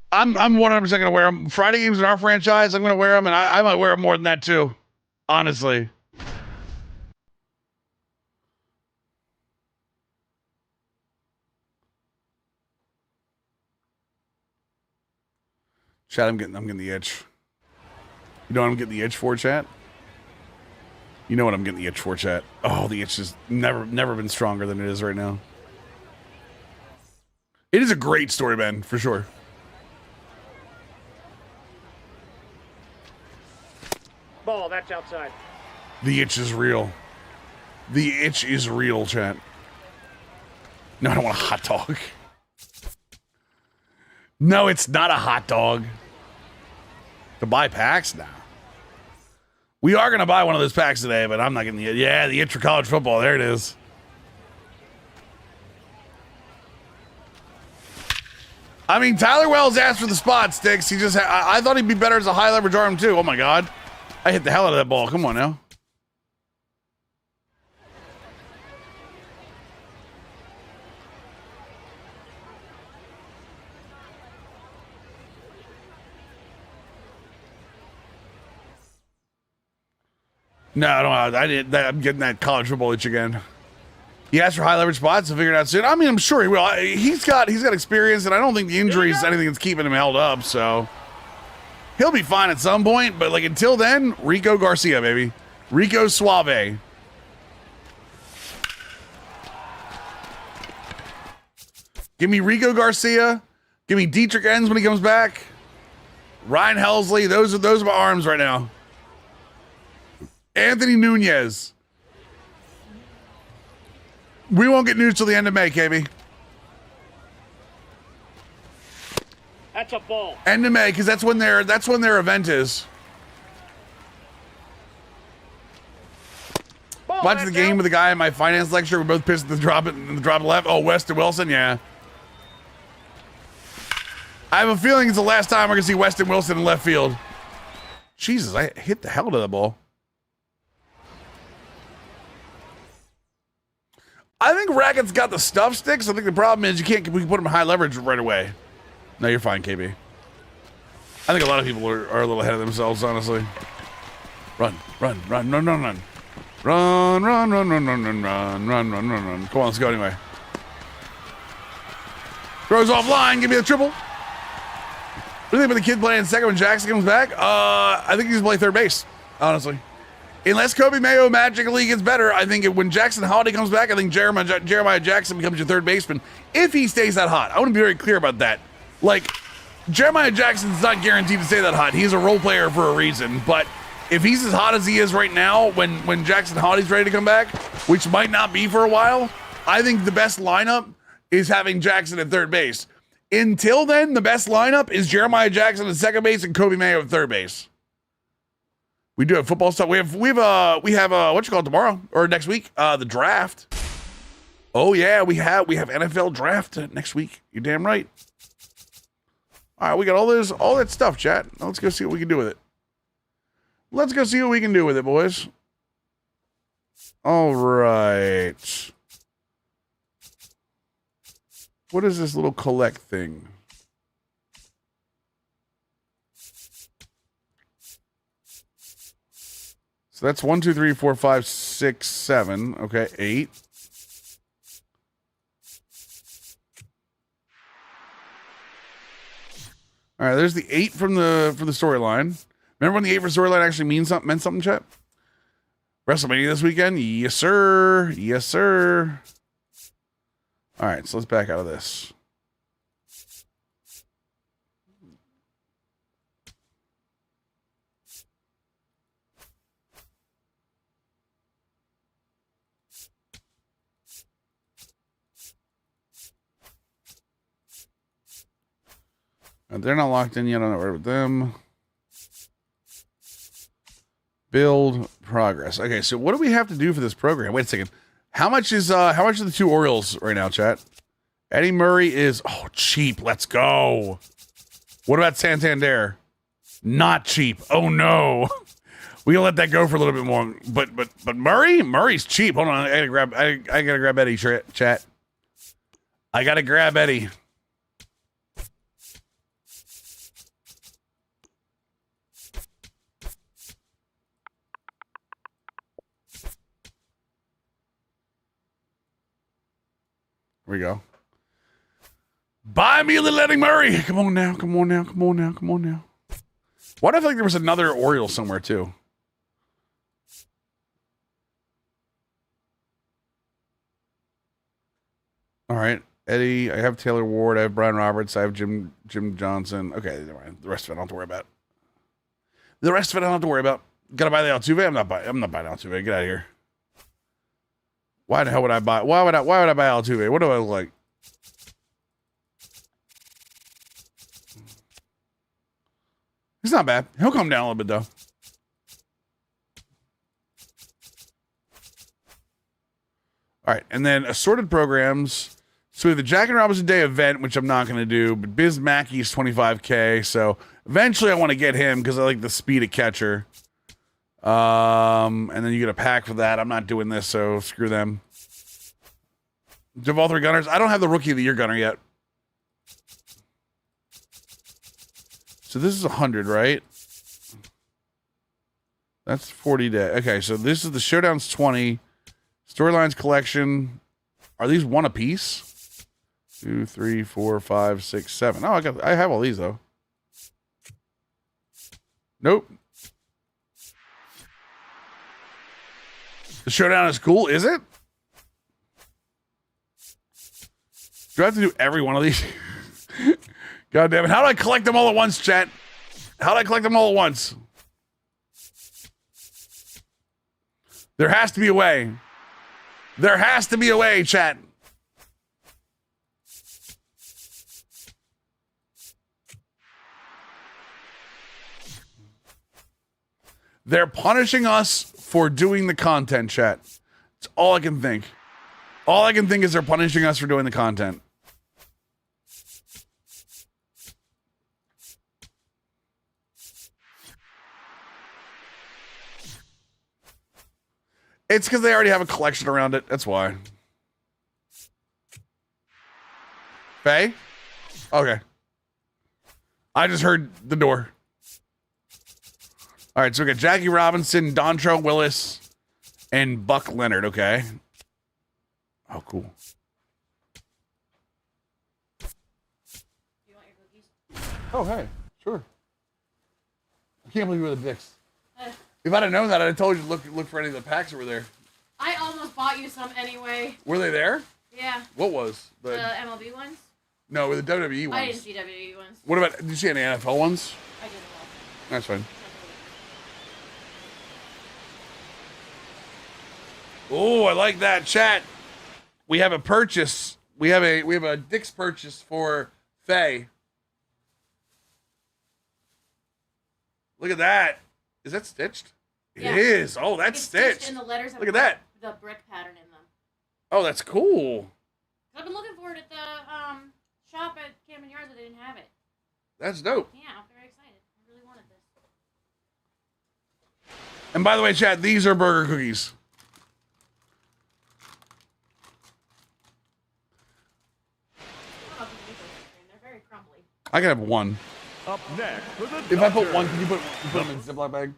I'm 100% going to wear them. Friday games in our franchise, I'm going to wear them, and I might wear them more than that too, honestly. Chat, I'm getting the itch. You know what I'm getting the itch for, chat? You know what I'm getting the itch for, chat? Oh, the itch has never been stronger than it is right now. It is a great story, man, for sure. Ball, that's outside. The itch is real. The itch is real, chat. No, I don't want a hot dog. No, it's not a hot dog. To buy packs now. We are going to buy one of those packs today, but I'm not getting the itch. Yeah, the itch for college football. There it is. I mean, Tyler Wells asked for the spot, Sticks. He just, I thought he'd be better as a high leverage arm too. Oh my God. I hit the hell out of that ball. Come on now. No, I don't. I did that. I'm getting that college football itch again. He asked for high leverage spots, so figure it out soon. I mean, I'm sure he will. He's got experience, and I don't think the injury is anything that's keeping him held up. So he'll be fine at some point. But like until then, Rico Garcia, baby, Rico Suave. Give me Rico Garcia. Give me Dietrich Enns when he comes back. Ryan Helsley. Those are my arms right now. Anthony Nunez. We won't get news till the end of May, KB. That's a ball. End of May, because that's when their event is. Ball, Watching the game with the guy in my finance lecture. We're both pissed at the drop left. Oh, Weston Wilson, yeah. I have a feeling it's the last time we're gonna see Weston Wilson in left field. Jesus, I hit the hell out of that ball. I think Racket's got the stuff, Sticks. I think the problem is we can put him in high leverage right away. No, you're fine, KB. I think a lot of people are a little ahead of themselves, honestly. Run. Run. Come on, let's go anyway. Throws offline, give me the triple. What do you think about the kid playing second when Jackson comes back? I think he's gonna play third base, honestly. Unless Kobe Mayo magically gets better, I think when Jackson Holiday comes back, I think Jeremiah Jackson becomes your third baseman if he stays that hot. I want to be very clear about that. Like, Jeremiah Jackson's not guaranteed to stay that hot. He's a role player for a reason. But if he's as hot as he is right now, when Jackson Holiday's ready to come back, which might not be for a while, I think the best lineup is having Jackson at third base. Until then, the best lineup is Jeremiah Jackson at second base and Kobe Mayo at third base. We do have football stuff. We have what you call it tomorrow or next week? The draft. Oh yeah, we have NFL draft next week. You're damn right. All right, we got all that stuff, chat. Now let's go see what we can do with it. Let's go see what we can do with it, boys. All right. What is this little collect thing? So that's 1, 2, 3, 4, 5, 6, 7. Okay, 8. All right, there's the 8 from the storyline. Remember when the 8 for storyline actually meant something, chat? WrestleMania this weekend? Yes, sir. Yes, sir. All right, so let's back out of this. They're not locked in yet. I don't know where with them. Build progress. Okay, so what do we have to do for this program? Wait a second. How much are the 2 Orioles right now, chat? Eddie Murray is cheap. Let's go. What about Santander? Not cheap. Oh no. We gonna let that go for a little bit more. But Murray's cheap. Hold on. I gotta grab Eddie, chat. I gotta grab Eddie. Here we go. Buy me a little Eddie Murray. Come on now. Come on now. Come on now. Come on now. Why do I feel like there was another Oriole somewhere too? All right. Eddie. I have Taylor Ward. I have Brian Roberts. I have Jim Johnson. Okay. Never mind. The rest of it I don't have to worry about. The rest of it I don't have to worry about. Gotta buy the Altuve? I'm not buying Altuve. Get out of here. Why the hell would I buy? Why would I buy Altuve? What do I look like? He's not bad. He'll come down a little bit though. All right, and then assorted programs. So we have the Jack and Robinson Day event, which I'm not going to do, but Biz Mackey's 25K. So eventually I want to get him because I like the speed of catcher. And then you get a pack for that. I'm not doing this, so screw them. Do you have all 3 gunners? I don't have the Rookie of the Year gunner yet. So this is 100, right? That's 40 day. Okay, so this is the Showdown's 20. Storylines collection. Are these 1 apiece? 2, 3, 4, 5, 6, 7. Oh, I have all these though. Nope. The Showdown is cool, is it? Do I have to do every one of these? God damn it. How do I collect them all at once, chat? How do I collect them all at once? There has to be a way. There has to be a way, chat. They're punishing us for doing the content, chat. It's all I can think. All I can think is they're punishing us for doing the content. It's because they already have a collection around it. That's why. Faye? Okay. I just heard the door. All right, so we got Jackie Robinson, Dontrell Willis, and Buck Leonard. Okay. Oh, cool. You want your cookies? Oh, hey. Sure. I can't believe you were the dicks. If I'd have known that, I'd have told you to look for any of the packs that were there. I almost bought you some anyway. Were they there? Yeah. What was? The MLB ones? No, the WWE ones. I didn't see WWE ones. What about, did you see any NFL ones? I didn't know. That's fine. Oh, I like that, chat. We have a purchase. We have a Dick's purchase for Faye. Look at that. Is that stitched? Yeah. It is. Oh, that's it's stitched. And the letters have look at that. The brick pattern in them. Oh, that's cool. I've been looking for it at the shop at Camden Yards, but they didn't have it. That's dope. Yeah, I'm very excited. I really wanted this. And by the way, chat, these are burger cookies. I don't know if you need those. They're very crumbly. I can have one. Up next for the If I put one, can you put them in a Ziploc bag?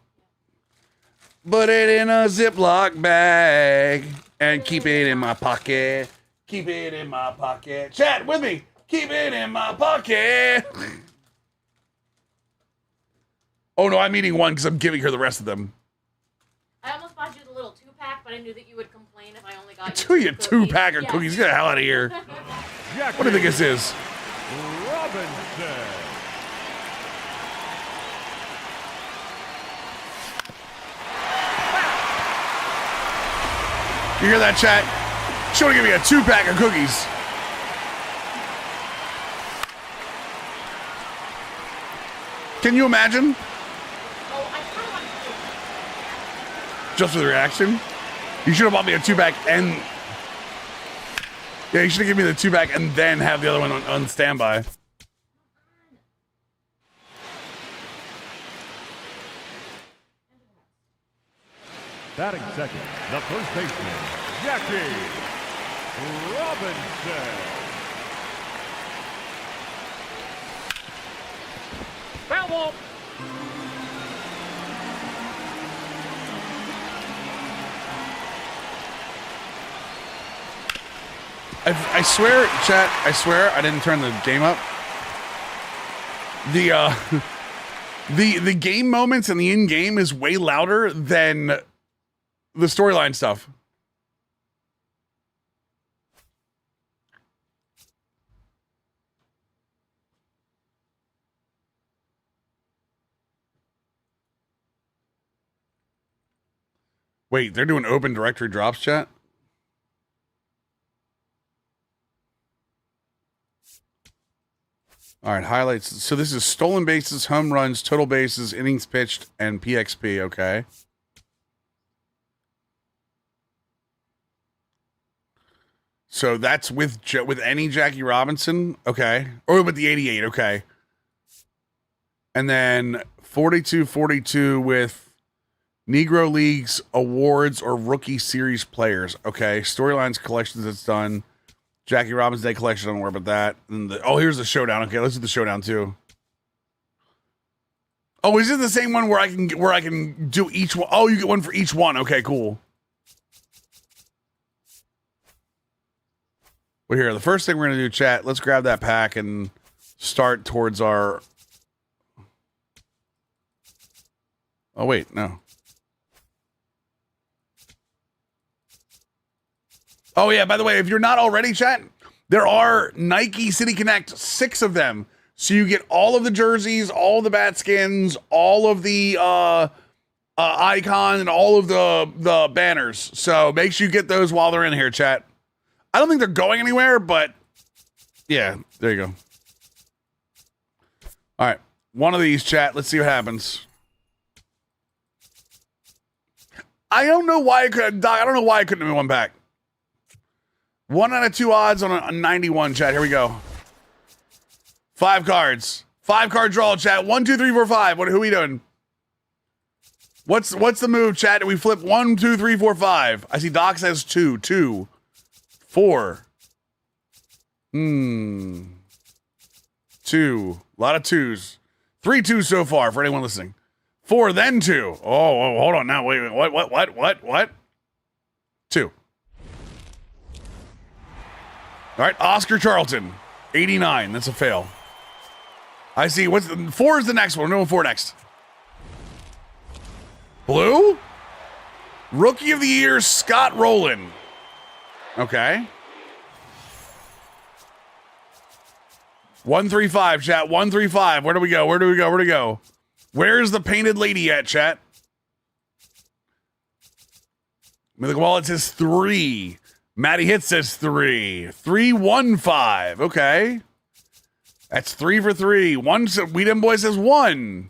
Put it in a Ziploc bag and keep it in my pocket. Keep it in my pocket. Chat with me. Keep it in my pocket. Oh no, I'm eating one because I'm giving her the rest of them. I almost bought you the little 2-pack, but I knew that you would complain if I only got You 2-pack of cookies. Get the hell out of here. What do you think this is? Robinson. You hear that, chat? She want to give me a 2-pack of cookies. Can you imagine? Just for the reaction? You should have bought me a 2-pack and... Yeah, you should have given me the 2-pack and then have the other one on standby. Batting second, the first baseman, Jackie Robinson. Foul ball. I swear, chat, I swear I didn't turn the game up. The game moments and the in-game is way louder than the storyline stuff. Wait, they're doing open directory drops, chat? All right, highlights. So this is stolen bases, home runs, total bases, innings pitched, and PXP. Okay. So that's with any Jackie Robinson. Okay. Or with the 88. Okay. And then 42-42 with Negro Leagues awards or rookie series players. Okay. Storylines collections that's done. Jackie Robinson Day collection, don't worry about that. And here's the showdown. Okay, let's do the showdown too. Oh, is it the same one where I can do each one? Oh, you get one for each one. Okay, cool. Well, here, the first thing we're gonna do, chat. Let's grab that pack and start towards our. Oh wait, no. Oh, yeah, by the way, if you're not already, chat, there are Nike City Connect, 6 of them. So you get all of the jerseys, all the bat skins, all of the icon, and all of the banners. So make sure you get those while they're in here, chat. I don't think they're going anywhere, but yeah, there you go. All right, one of these, chat. Let's see what happens. I don't know why I couldn't have been one pack. 1 out of 2 odds on a 91, chat. Here we go. 5 cards. 5 card draw, chat. 1, 2, 3, 4, 5. Who are we doing? What's the move, chat? We flip 1, 2, 3, 4, 5. I see Doc says 2. 2. 4. 2. A lot of 2s. 3 2s so far for anyone listening. 4, then 2. Oh, hold on now. Wait. What? 2. All right, Oscar Charlton, 89. That's a fail. I see. 4 is the next one. We're doing 4 next. Blue? Rookie of the Year, Scott Rowland. Okay. 135, chat. 135. Where do we go? Where's the painted lady at, chat? Mythic Wallet says 3. Matty Hit says 3. 315. Okay. That's 3 for 3. Weedham Boy says 1.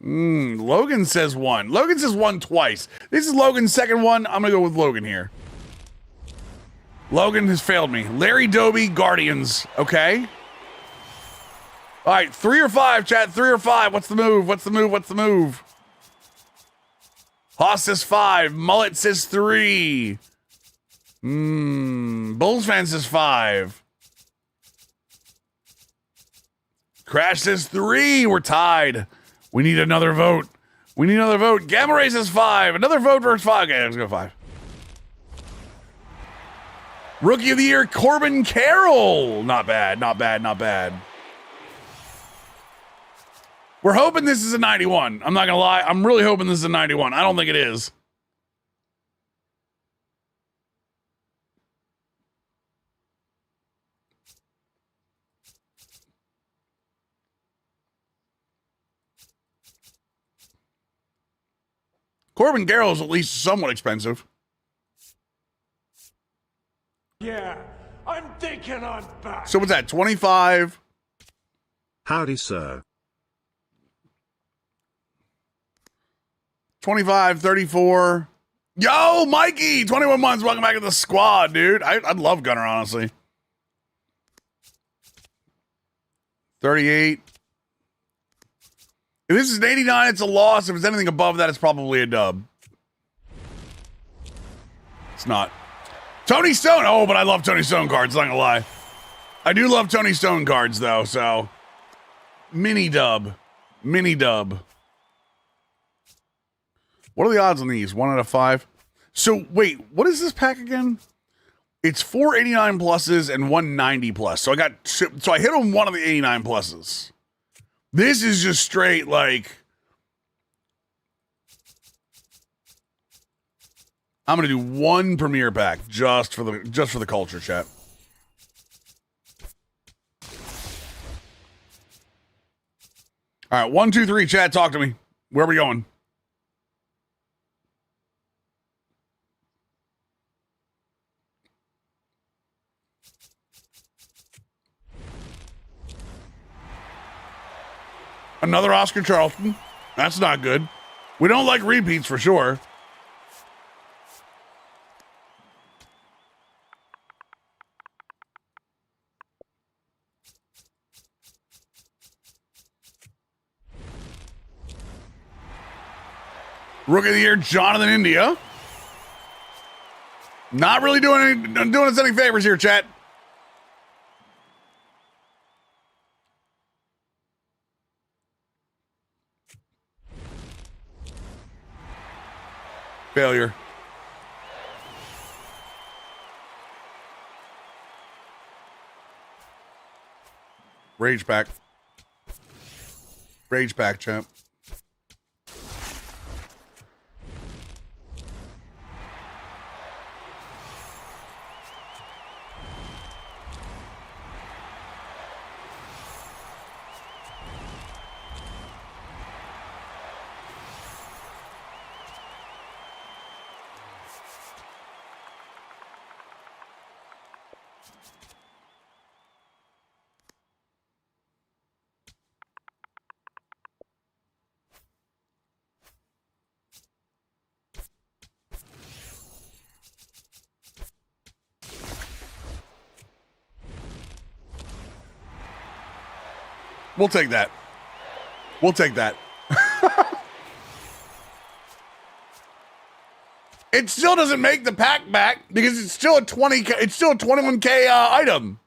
Logan says one. Logan says one twice. This is Logan's second one. I'm going to go with Logan here. Logan has failed me. Larry Doby, Guardians. Okay. All right, 3 or 5, chat. 3 or 5. What's the move? What's the move? What's the move? Haas says 5. Mullet says 3. Bulls fan says 5. Crash says 3. We're tied. We need another vote. We need another vote. Gamma Ray says 5. Another vote versus 5. Okay, let's go 5. Rookie of the Year, Corbin Carroll. Not bad, not bad, not bad. We're hoping this is a 91. I'm not going to lie. I'm really hoping this is a 91. I don't think it is. Corbin Carroll is at least somewhat expensive. Yeah, I'm thinking on back. So what's that, 25? Howdy, sir. 25, 34. Yo, Mikey, 21 months. Welcome back to the squad, dude. I'd love Gunner, honestly. 38. If this is an 89, it's a loss. If it's anything above that, it's probably a dub. It's not. Tony Stone. Oh, but I love Tony Stone cards, not gonna lie. I do love Tony Stone cards, though, so. Mini dub. Mini dub. What are the odds on these? 1 out of 5. So, wait, what is this pack again? It's 4 89 pluses and 1 90 plus. So I hit on one of the 89 pluses. This is just straight, like, I'm gonna do one premiere pack just for the culture, chat. All right, 1, 2, 3, chat. Talk to me. Where are we going? Another Oscar Charlton. That's not good. We don't like repeats for sure. Rookie of the Year, Jonathan India. Not really doing us any favors here, chat. Failure. Rage pack. Rage pack, champ. We'll take that. We'll take that. It still doesn't make the pack back because it's still a 20K, it's still a 21K item.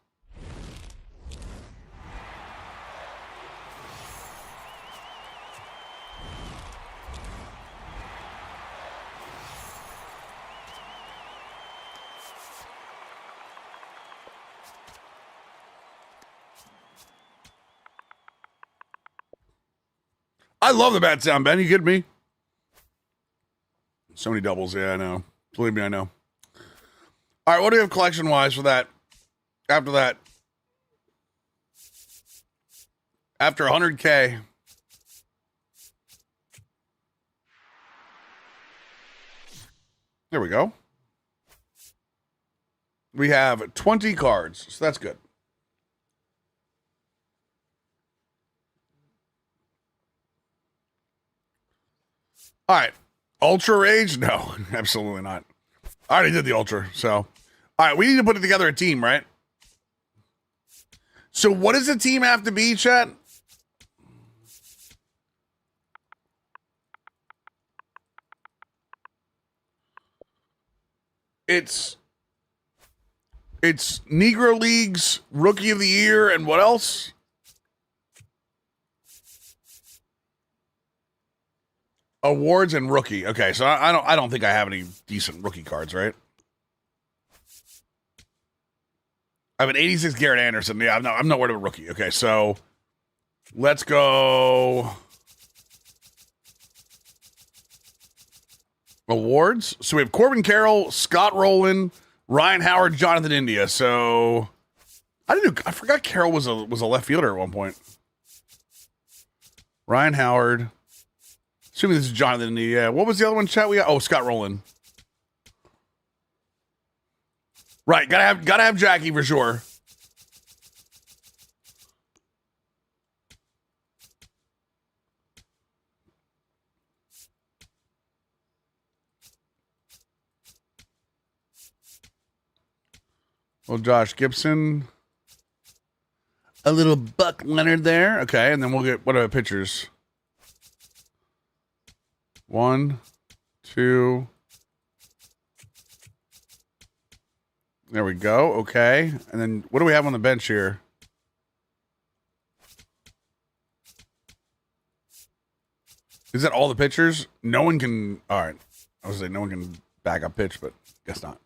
I love the bad sound, Ben. You kidding me? So many doubles. Yeah, I know. Believe me, I know. All right, what do we have collection-wise for that? After that. After 100K. There we go. We have 20 cards, so that's good. All right. Ultra Rage? No, absolutely not. I already did the Ultra, so. All right, we need to put together a team, right? So what does a team have to be, chat? It's Negro Leagues, Rookie of the Year, and what else? Awards and rookie. Okay, so I don't think I have any decent rookie cards, right? I have an 86 Garrett Anderson. Yeah, I'm not worried about rookie. Okay, so let's go awards. So we have Corbin Carroll, Scott Rowland, Ryan Howard, Jonathan India. So I forgot Carroll was a left fielder at one point. Ryan Howard. Assuming this is Jonathan India. What was the other one, chat? We got? Oh, Scott Rowland. Right, gotta have Jackie for sure. Well, Josh Gibson. A little Buck Leonard there. Okay, and then we'll get, what are the pictures? 1, 2. There we go. Okay. And then what do we have on the bench here? Is that all the pitchers? No one can. All right. I was saying no one can back up pitch, but guess not.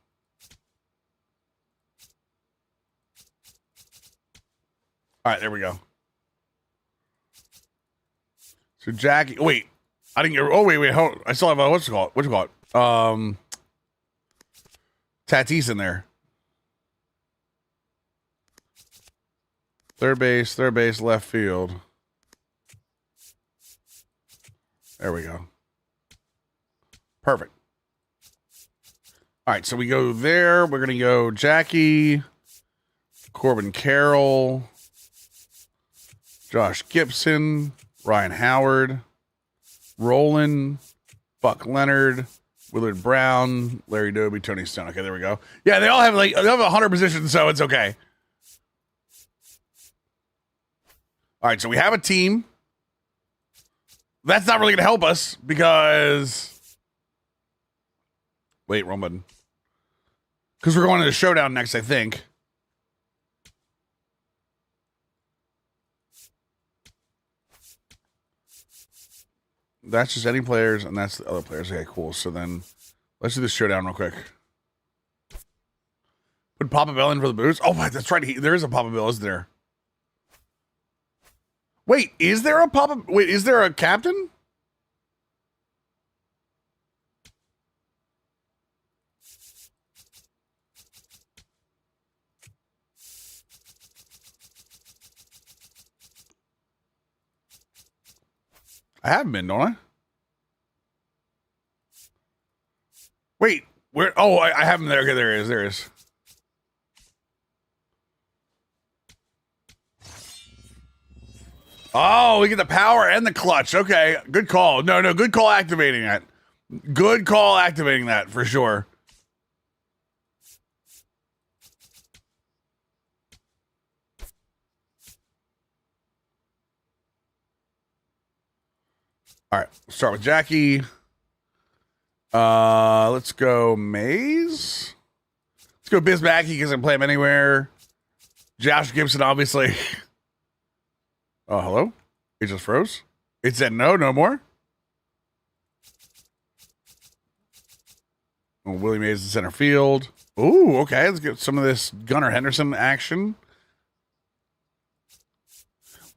All right. There we go. So Jackie. Wait. I didn't get. Oh, wait. Hold, I still have a. What you call it? Tatis in there. Third base, left field. There we go. Perfect. All right, so we go there. We're going to go Jackie, Corbin Carroll, Josh Gibson, Ryan Howard, Roland, Buck Leonard, Willard Brown, Larry Doby, Tony Stone. Okay, there we go. Yeah, they all have 100 positions, so it's okay. All right, so we have a team. That's not really going to help us because... Wait, wrong button. Because we're going to the showdown next, I think. That's just any players, and that's the other players. Okay, cool. So then, let's do the showdown real quick. Put Papa Bell in for the boost. Oh, that's right. There is a Papa Bell, isn't there? Wait, is there a Papa? Wait, is there a captain? I have been, don't I? Wait, where? Oh, I have him there. Okay, there he is. There he is. Oh, we get the power and the clutch. Okay, good call. No, good call activating that. Good call activating that for sure. All right, start with Jackie. Let's go Mays. Let's go Bismacky because I can play him anywhere. Josh Gibson, obviously. Oh, hello? It just froze? It said no more? Oh, Willie Mays in center field. Ooh, okay. Let's get some of this Gunnar Henderson action.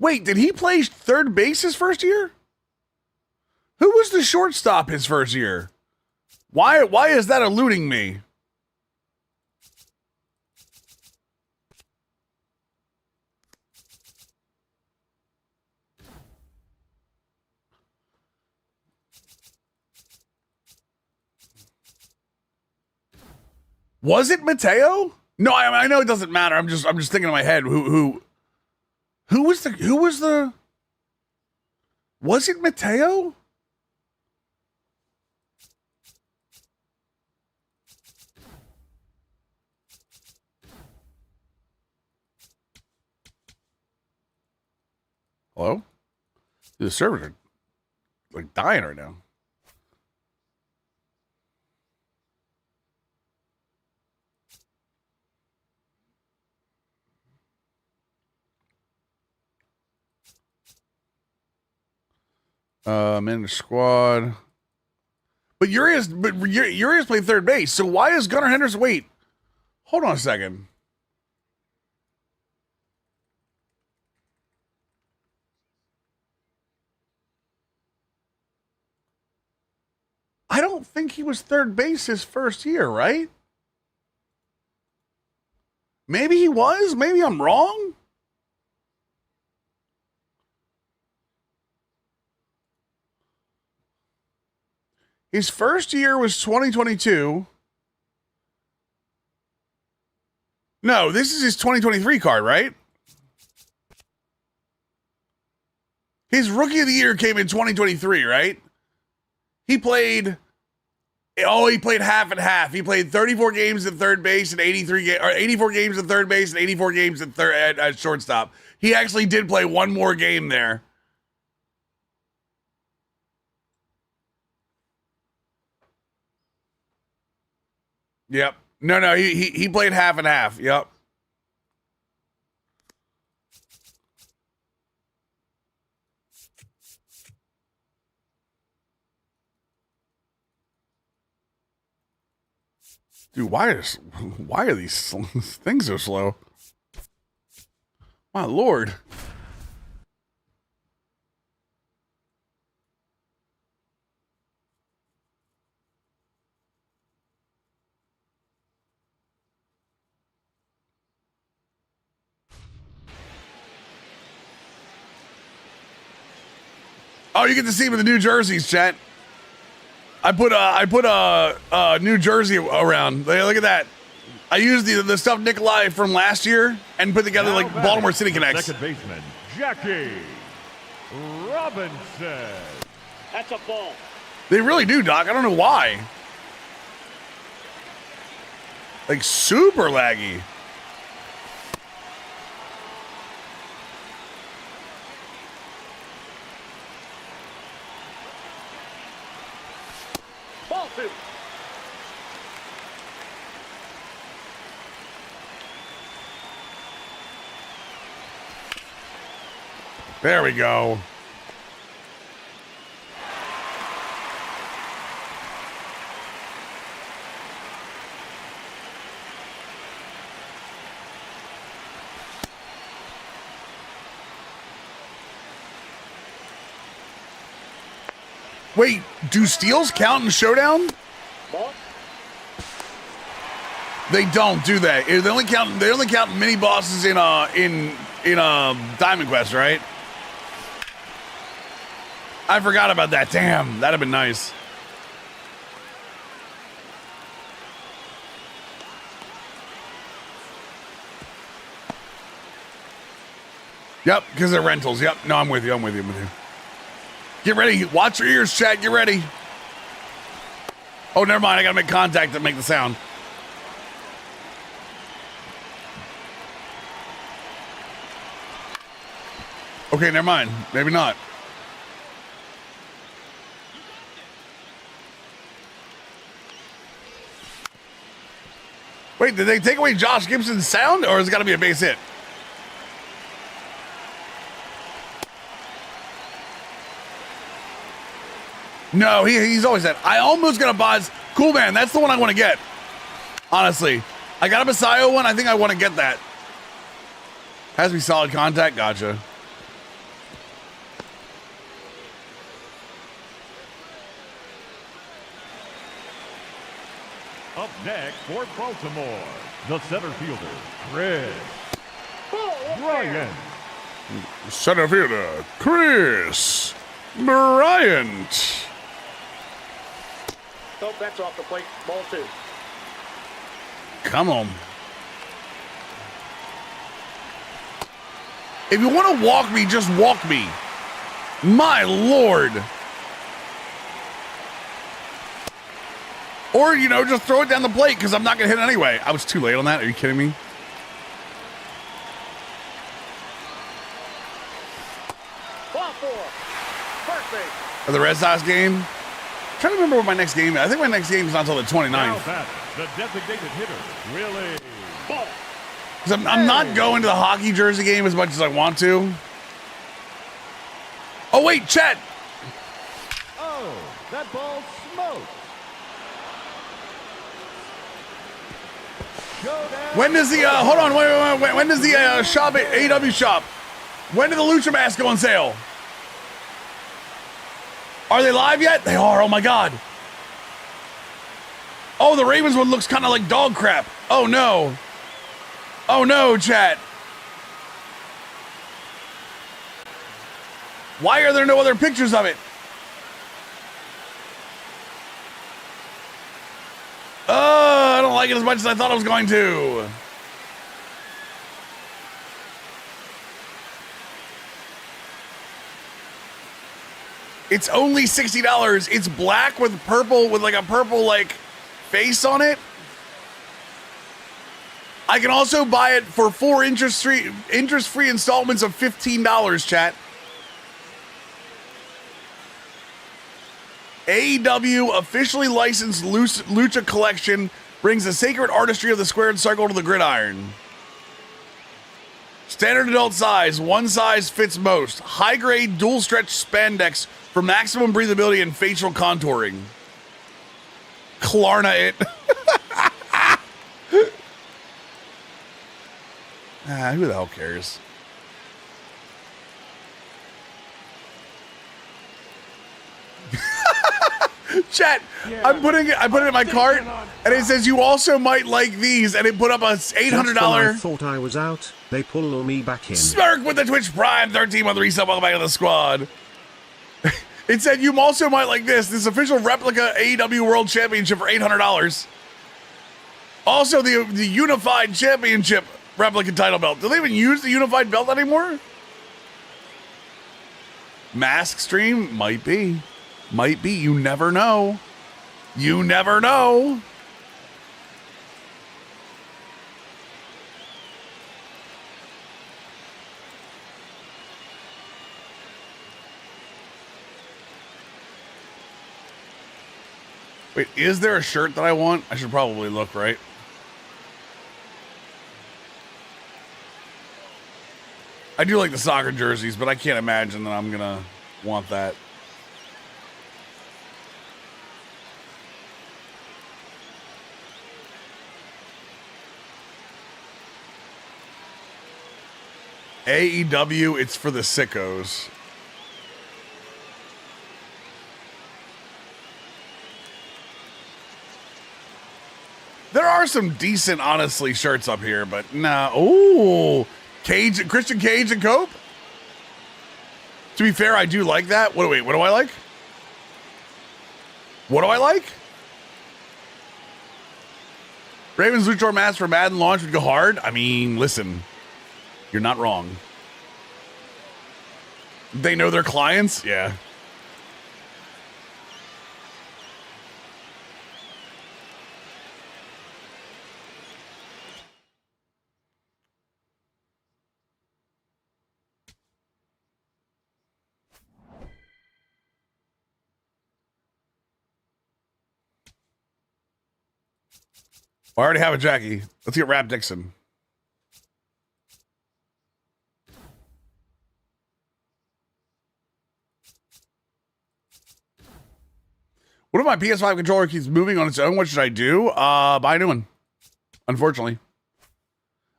Wait, did he play third base his first year? Who was the shortstop his first year? Why is that eluding me? Was it Mateo? No, I know it doesn't matter. I'm just thinking in my head who was the was it Mateo? The servers are like dying right now. In the squad. But Urias played third base. So why is Gunnar Henderson? Wait, hold on a second. I don't think he was third base his first year, right? Maybe he was. Maybe I'm wrong. His first year was 2022. No, this is his 2023 card, right? His rookie of the year came in 2023, right? He played half and half. He played 34 games at third base and 84 games at third base and 84 games at shortstop. He actually did play one more game there. Yep. No, he played half and half. Yep. Dude, why are these things so slow? My Lord. Oh, you get to see him in the New Jerseys, chat. I put a New Jersey around. Look at that. I used the stuff Nikolai from last year and put together like Baltimore City connects. Second baseman, Jackie Robinson. That's a ball. They really do, Doc. I don't know why. Like super laggy. Ball two. There we go. Wait, do steals count in Showdown? Ball. They don't, do they? They only count mini bosses in Diamond Quest, right? I forgot about that. Damn, that'd have been nice. Yep, because they're rentals. Yep. No, I'm with you. Get ready. Watch your ears, chat. Get ready. Oh, never mind. I gotta make contact to make the sound. Okay, never mind. Maybe not. Wait, did they take away Josh Gibson's sound, or has it got to be a base hit? No, he's always that. I almost got a Boz. Cool, man. That's the one I want to get. Honestly. I got a Messiah one. I think I want to get that. Has to be solid contact. Gotcha. Up next for Baltimore, the center fielder, Chris Bryant. Center fielder, Chris Bryant. Nope, that's off the plate. Ball two. Come on. If you want to walk me, just walk me. My Lord. Or, just throw it down the plate because I'm not going to hit it anyway. I was too late on that. Are you kidding me? Ball four. For the Red Sox game? I'm trying to remember what my next game is. I think my next game is not until the 29th. Now that the designated hitter really. Ball. Because I'm not going to the hockey jersey game as much as I want to. Oh, wait, Chet. Oh, that ball smoked. When does the, hold on, wait, when does the shop, AEW shop, when did the Lucha Mask go on sale? Are they live yet? They are, oh my God. Oh, the Ravens one looks kind of like dog crap. Oh no. Oh no, chat. Why are there no other pictures of it? Oh, I don't like it as much as I thought I was going to. It's only $60. It's black with purple, with like a purple like face on it. I can also buy it for 4 interest-free installments of $15, chat. AEW officially licensed Lucha Collection brings the sacred artistry of the squared circle to the gridiron. Standard adult size, one size fits most. High-grade dual-stretch spandex for maximum breathability and facial contouring. Klarna it. Who the hell cares? Chat, yeah. I put it in my cart, and it says you also might like these, and it put up a $800. I thought I was out. They pulled me back in. Smirk with the Twitch Prime 13-month resub. Welcome back to the squad. It said you also might like this official replica AEW World Championship for $800. Also, the Unified Championship replica title belt. Do they even use the Unified belt anymore? Mask stream? Might be. Might be. You never know. You never know. Wait, is there a shirt that I want? I should probably look, right? I do like the soccer jerseys, but I can't imagine that I'm gonna want that. AEW, it's for the sickos. There are some decent, honestly, shirts up here, but nah. Ooh, Christian Cage and Cope. To be fair, I do like that. What do I like? What do I like? Ravens Luchador mask for Madden launch would go hard. I mean, listen, you're not wrong. They know their clients? Yeah. I already have a Jackie. Let's get Rap Dixon. What if my PS5 controller keeps moving on its own? What should I do? Buy a new one. Unfortunately.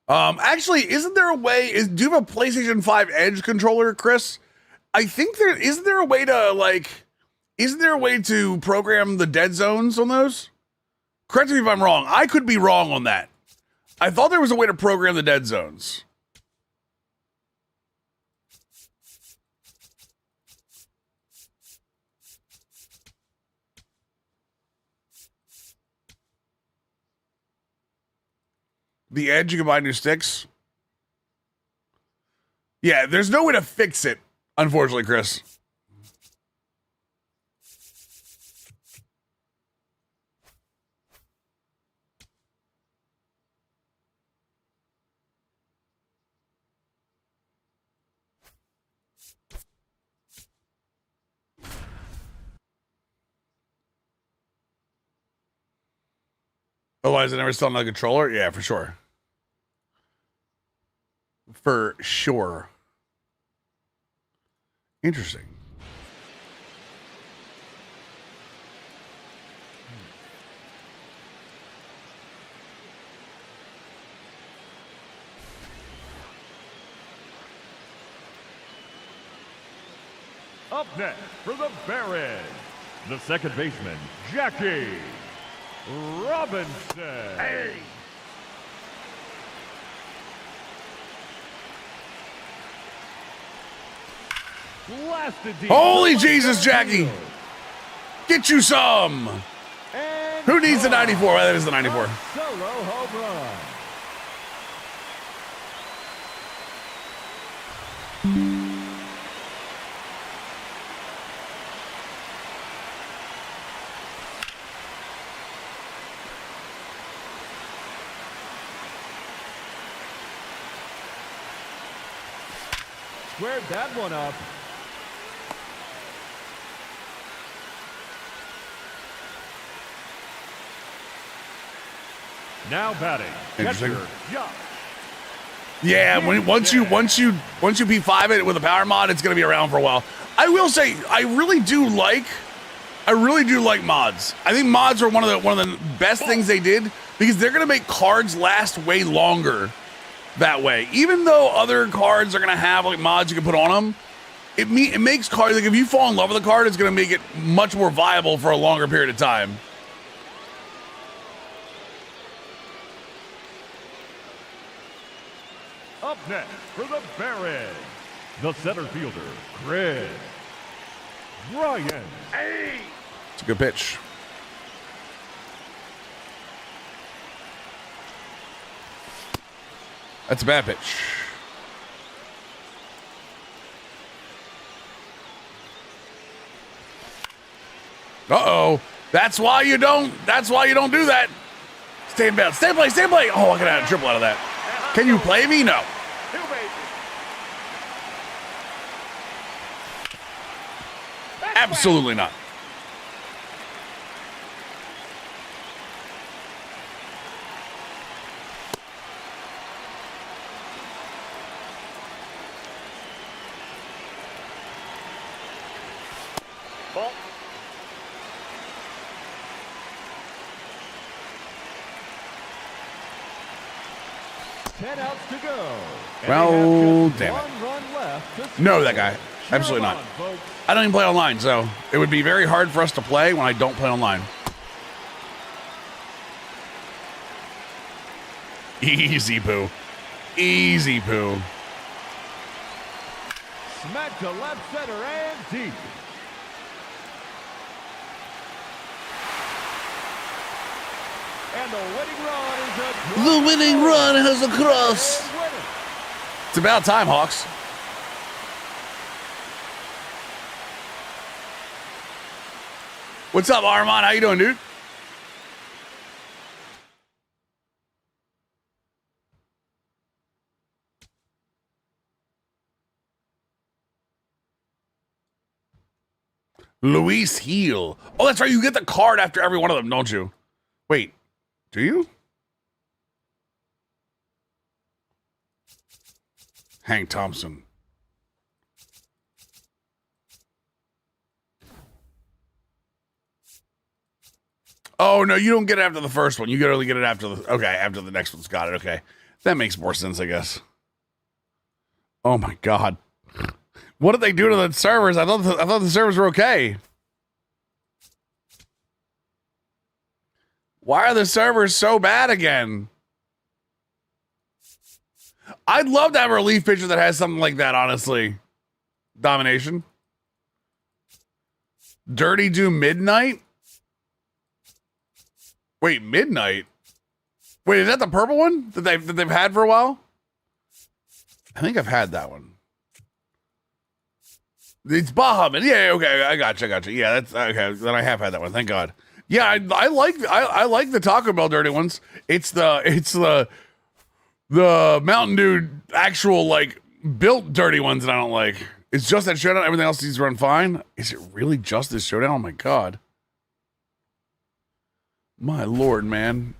Actually, isn't there a way? Do you have a PlayStation 5 Edge controller, Chris? I think isn't there a way to program the dead zones on those? Correct me if I'm wrong. I could be wrong on that. I thought there was a way to program the dead zones. The Edge, you can buy new sticks. Yeah, there's no way to fix it, unfortunately, Chris. Otherwise, I never sell another controller. Yeah, for sure. For sure. Interesting. Up next for the Barons, the second baseman, Jackie Robinson. Hey. Blasted deep. Holy Jesus, Jackie! Get you some! Who needs the 94? Well, that is the 94. Solo home run. Squared that one up. Now batting. Interesting. Catcher, Josh. Yeah, once you P5 it with a power mod, it's gonna be around for a while. I will say, I really do like mods. I think mods are one of the best things they did because they're gonna make cards last way longer that way. Even though other cards are gonna have like mods you can put on them, it makes cards like if you fall in love with a card, it's gonna make it much more viable for a longer period of time. Up next for the Barons, the center fielder, Chris Bryant. Hey. It's a good pitch. That's a bad pitch. Uh-oh. That's why you don't do that. Stay in bounds. Stay in play. Stay in play. Oh, I could have a triple out of that. Can you play me? No. Absolutely not. Ball. Ten outs to go. Well, damn it. No, that guy. Absolutely not. I don't even play online, so it would be very hard for us to play when I don't play online. Easy poo. Easy poo. Smack to left center and deep. And the winning run has a cross. It's about time, Hawks. What's up, Armand? How you doing, dude? Luis Heel. Oh, that's right. You get the card after every one of them, don't you? Wait, do you? Hank Thompson. Oh, no, you don't get it after the first one. You can only get it after after the next one's got it. Okay. That makes more sense, I guess. Oh, my God. What did they do to the servers? I thought the servers were okay. Why are the servers so bad again? I'd love to have a relief pitcher that has something like that, honestly. Domination. Dirty Do Midnight? Wait, Midnight? Wait, is that the purple one that they've had for a while? I think I've had that one. It's Bahamut. Yeah, okay, I got you. Yeah, that's okay. Then I have had that one. Thank God. Yeah, I like the Taco Bell dirty ones. It's the Mountain Dew actual like built dirty ones that I don't like. It's just that showdown. Everything else needs to run fine. Is it really just this showdown? Oh my God. My Lord, man.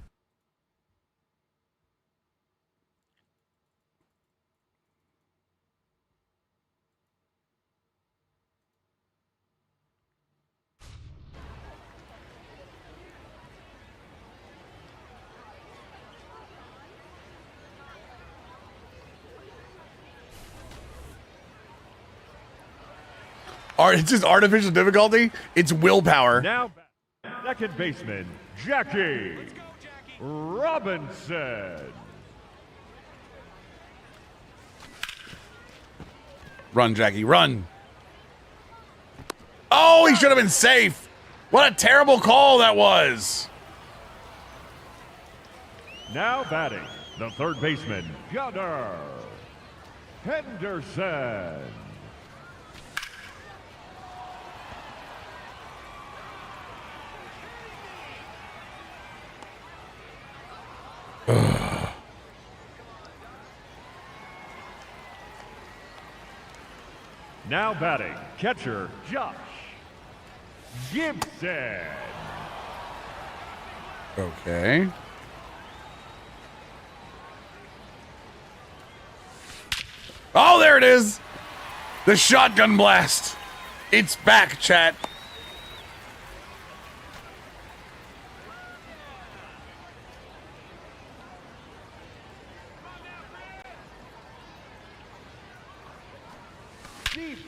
It's just artificial difficulty. It's willpower. Now, second baseman, Jackie Robinson. Run, Jackie, run. Oh, he should have been safe. What a terrible call that was. Now batting, the third baseman, Gunnar Henderson. Now batting, catcher Josh Gibson. Okay. Oh, there it is. The shotgun blast. It's back, chat.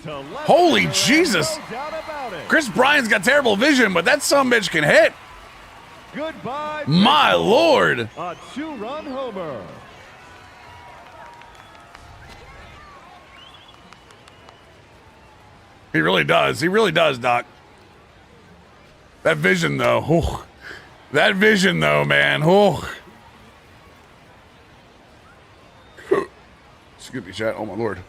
Holy Jesus. Chris Bryant's got terrible vision, but that sumbitch can hit. Goodbye. My Lord. A 2-run homer. He really does. He really does, Doc. That vision, though. Oh. That vision, though, man. Oh. Excuse me, chat. Oh, my Lord.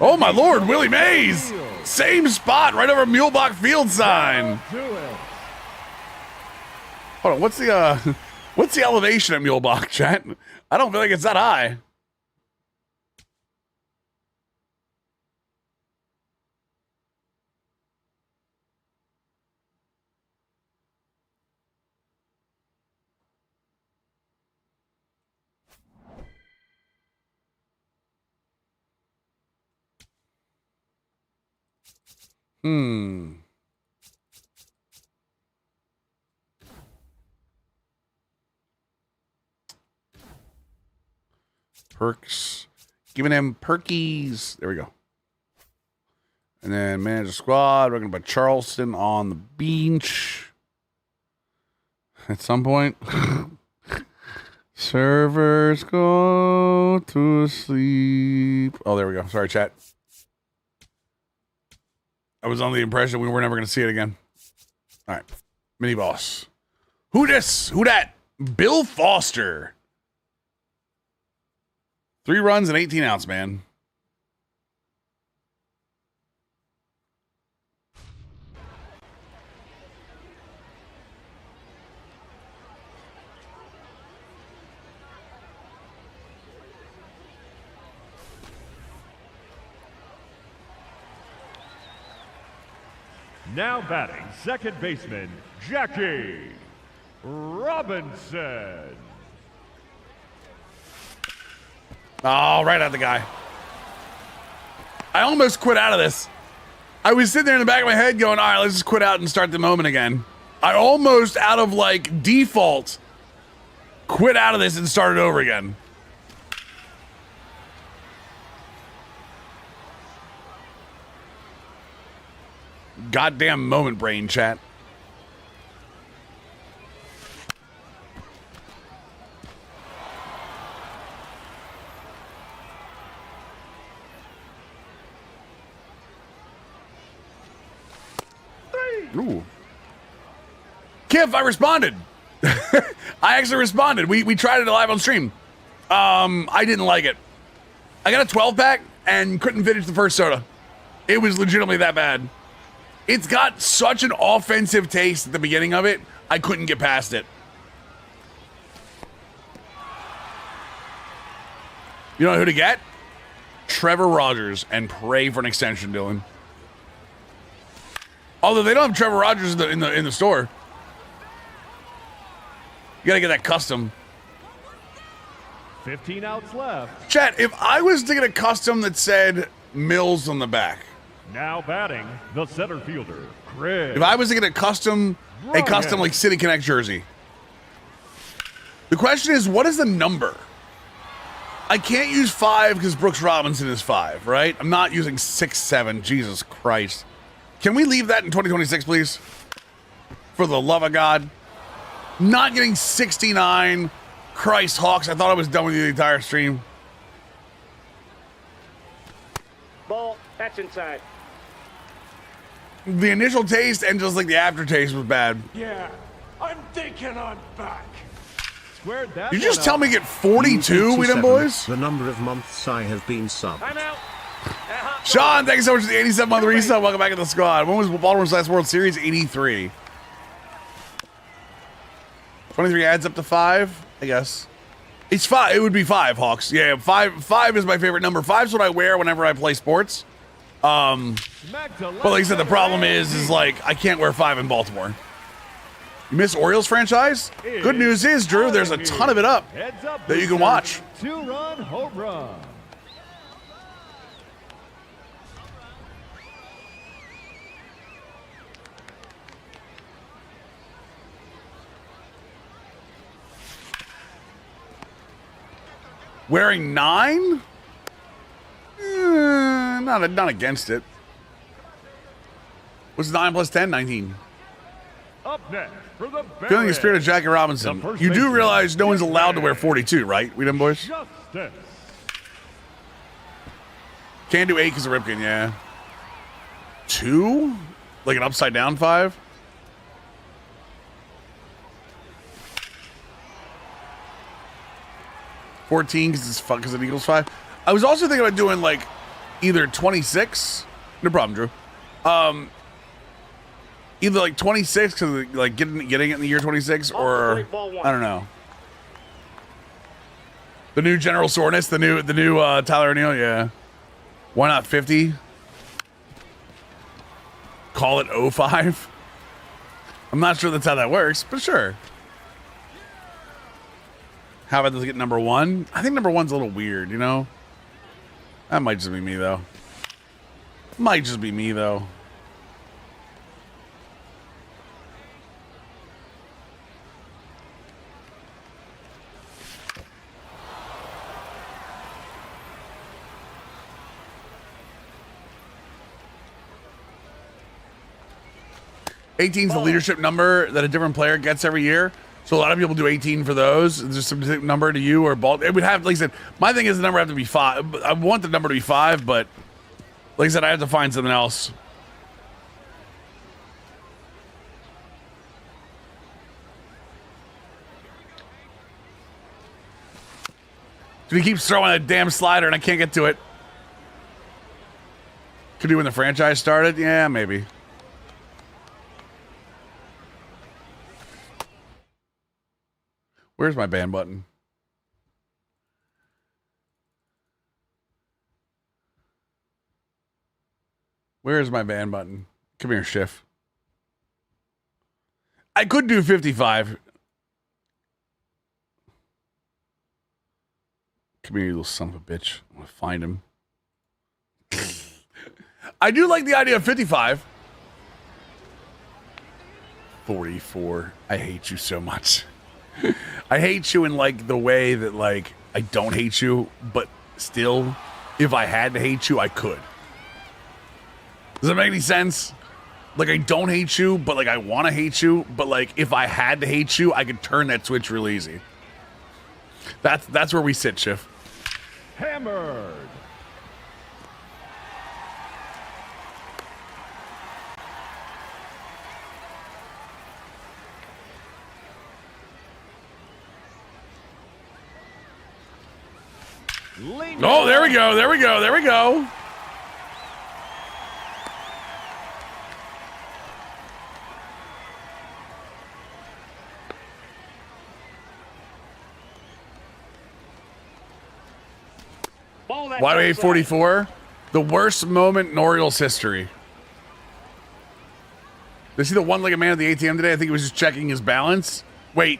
Oh, my Lord. Willie Mays. Same spot right over Mulebach Field sign. Hold on. What's the elevation at Mulebach, chat? I don't feel like it's that high. Perks. Giving him perkies. There we go. And then manage the squad. We're going to put Charleston on the bench. At some point. Servers go to sleep. Oh, there we go. Sorry, chat. I was under the impression we were never going to see it again. All right. Mini boss. Who this? Who that? Bill Foster. 3 runs and 18 outs, man. Now batting, second baseman, Jackie Robinson. Oh, right at the guy. I almost quit out of this. I was sitting there in the back of my head going, all right, let's just quit out and start the moment again. I almost, out of like default, quit out of this and started over again. Goddamn moment brain, chat. Ooh. Kiff, I responded. I actually responded. We tried it live on stream. I didn't like it. I got a 12-pack and couldn't finish the first soda. It was legitimately that bad. It's got such an offensive taste at the beginning of it, I couldn't get past it. You know who to get? Trevor Rogers, and pray for an extension, Dylan. Although they don't have Trevor Rogers in the store. You gotta get that custom. 15 outs left. Chat, if I was to get a custom that said Mills on the back. Now batting, the center fielder, Chris. If I was to get a custom like City Connect jersey. The question is, what is the number? I can't use 5 because Brooks Robinson is 5, right? I'm not using 6, 7. Jesus Christ. Can we leave that in 2026, please? For the love of God. Not getting 69. Christ, Hawks. I thought I was done with you the entire stream. Ball. That's inside. The initial taste and just like the aftertaste was bad. Yeah, I'm thinking I'm back. Squared that. You just tell me get 42, we done boys? The number of months I have been subbed. I'm out. Sean, thanks so much for the 87-month resub. Welcome back to the squad. When was Baltimore's last World Series? 83. 23 adds up to 5, I guess. It's 5. It would be 5, Hawks. Yeah, 5 is my favorite number. 5's what I wear whenever I play sports. But like I said, the problem is like I can't wear 5 in Baltimore. You miss Orioles franchise? Good news is, Drew, there's a ton of it up that you can watch. 2-run home run. Wearing 9? Not against it. What's 9 plus 10? 19. Up next for the Feeling the spirit of Jackie Robinson. You do realize no one's allowed to wear 42, right? We done, boys? Justice. Can't do 8 because of Ripken, yeah. 2? Like an upside down 5? $14 because of Eagles 5. I was also thinking about doing like either 26. No problem, Drew. Either like 26 because like getting it in the year 26, or I don't know. The new General Soreness, the new Tyler O'Neill, yeah. Why not 50? Call it 05. I'm not sure that's how that works, but sure. How about this get number 1? I think number 1's a little weird, you know? That might just be me, though. Might just be me, though. '18's the leadership number that a different player gets every year. So a lot of people do 18 for those. Is there some number to you or Balt? It would have, like I said, my thing is the number have to be 5. I want the number to be 5, but like I said, I have to find something else. He keeps throwing that damn slider and I can't get to it. Could be when the franchise started? Yeah, maybe. Where's my ban button? Where's my ban button? Come here, Schiff. I could do 55. Come here, you little son of a bitch. I want to find him. I do like the idea of 55. 44. I hate you so much. I hate you in like the way that like I don't hate you, but still, if I had to hate you, I could. Does that make any sense? Like I don't hate you, but like I want to hate you, but like if I had to hate you, I could turn that switch real easy. That's where we sit, Schiff. Hammered. Oh, there we go. There we go. There we go. Why do we hate 44? The worst moment in Orioles history. Did you see the one-legged man at the ATM today? I think he was just checking his balance. Wait,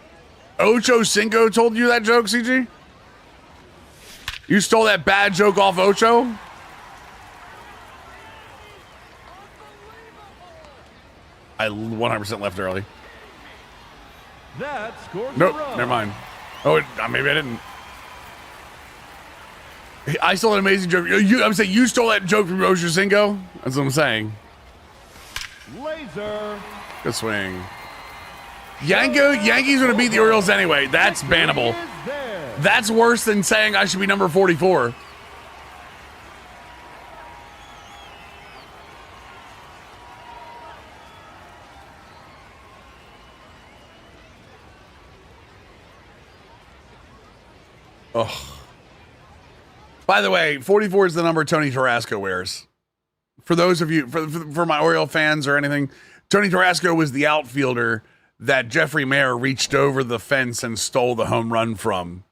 Ocho Cinco told you that joke, CG? You stole that bad joke off Ocho? I 100% left early. That scores Nope, the run. never mind. Oh, maybe I didn't. I stole an amazing joke. I'm saying you stole that joke from Oshingo? That's what I'm saying. Laser. Good swing. Yankees going to beat the Orioles anyway. That's bannable. That's worse than saying I should be number 44. Ugh. By the way, 44 is the number Tony Tarasco wears. For those of you, for my Oriole fans or anything, Tony Tarasco was the outfielder that Jeffrey Mayer reached over the fence and stole the home run from.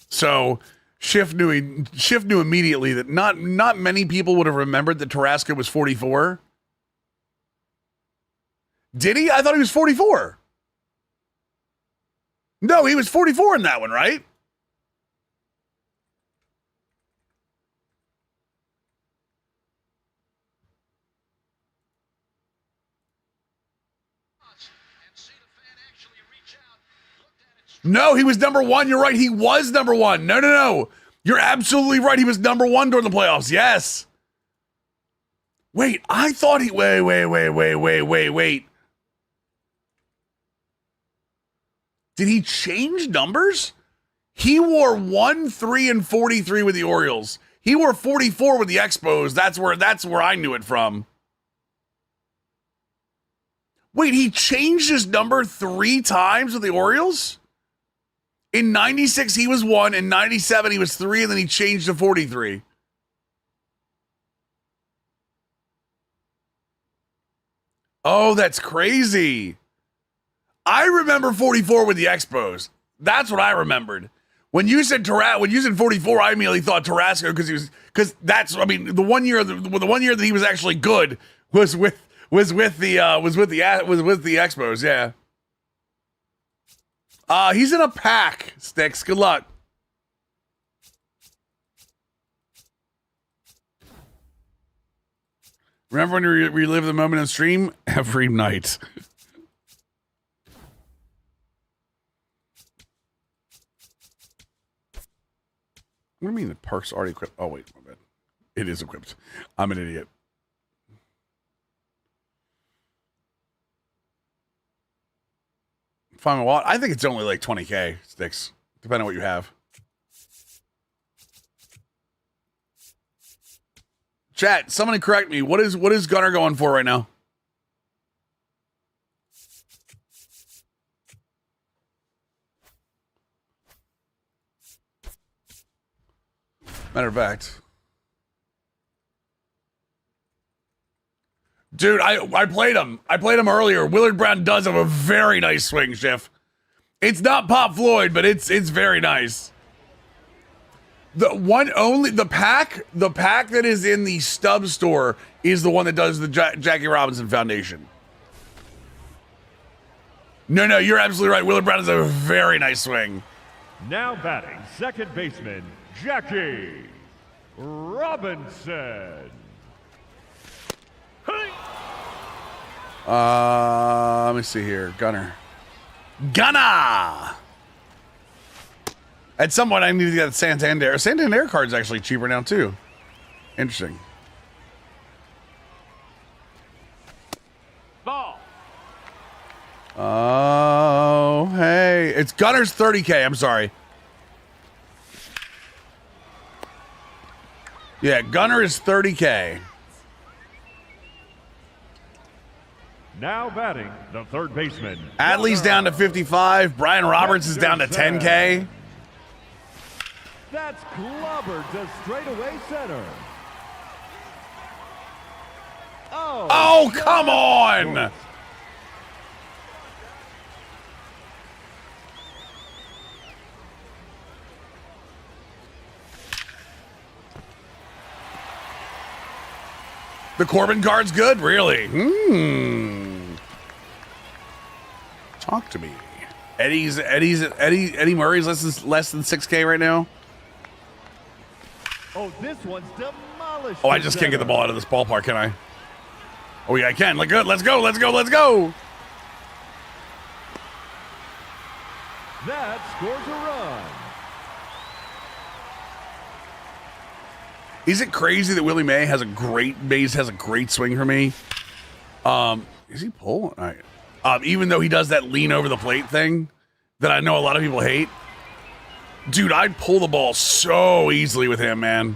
So Schiff knew immediately that not many people would have remembered that Tarasco was 44. Did he? I thought he was 44. No, he was 44 in that one, right? No, he was number one. You're right. He was number one. No. You're absolutely right. He was number one during the playoffs. Yes. Wait, I thought he... Wait. Did he change numbers? He wore 1, 3, and 43 with the Orioles. He wore 44 with the Expos. That's where I knew it from. Wait, he changed his number 3 times with the Orioles? In 96, he was 1. In 97, he was 3, and then he changed to 43. Oh, that's crazy. I remember 44 with the Expos. That's what I remembered. When you said 44, I immediately thought Tarasco because the one year that he was actually good was with the Expos. Yeah. He's in a pack, Sticks. Good luck. Remember when we relive the moment in stream? Every night. What do you mean the park's already equipped? Oh, wait, my bad. It is equipped. I'm an idiot. Final wallet. I think it's only like 20K, Sticks, depending on what you have. Chat, somebody correct me. What is Gunner going for right now? Matter of fact. Dude, I played him. I played him earlier. Willard Brown does have a very nice swing, Schiff. It's not Pop Floyd, but it's very nice. The pack that is in the Stub store is the one that does the Jackie Robinson Foundation. No, you're absolutely right. Willard Brown has a very nice swing. Now batting, second baseman, Jackie Robinson. Let me see here. Gunner. At some point, I need to get Santander. Santander card's actually cheaper now, too. Interesting. Ball. Oh, hey. It's Gunner's 30K. I'm sorry. Yeah, Gunner is 30K. Now batting, the third baseman. Adley's down to 55. Brian Roberts is down to 10K. That's clobbered to straightaway center. Oh, come on! The Corbin card's good, really? Talk to me. Eddie Murray's less than 6K right now. Oh, this one's demolished. Oh, I just can't get the ball out of this ballpark, can I? Oh yeah, I can. Look good. Let's go. That scores a run. Is it crazy that Willie Mays has a great swing for me? Is he pulling? All right. Even though he does that lean over the plate thing that I know a lot of people hate. Dude, I'd pull the ball so easily with him, man.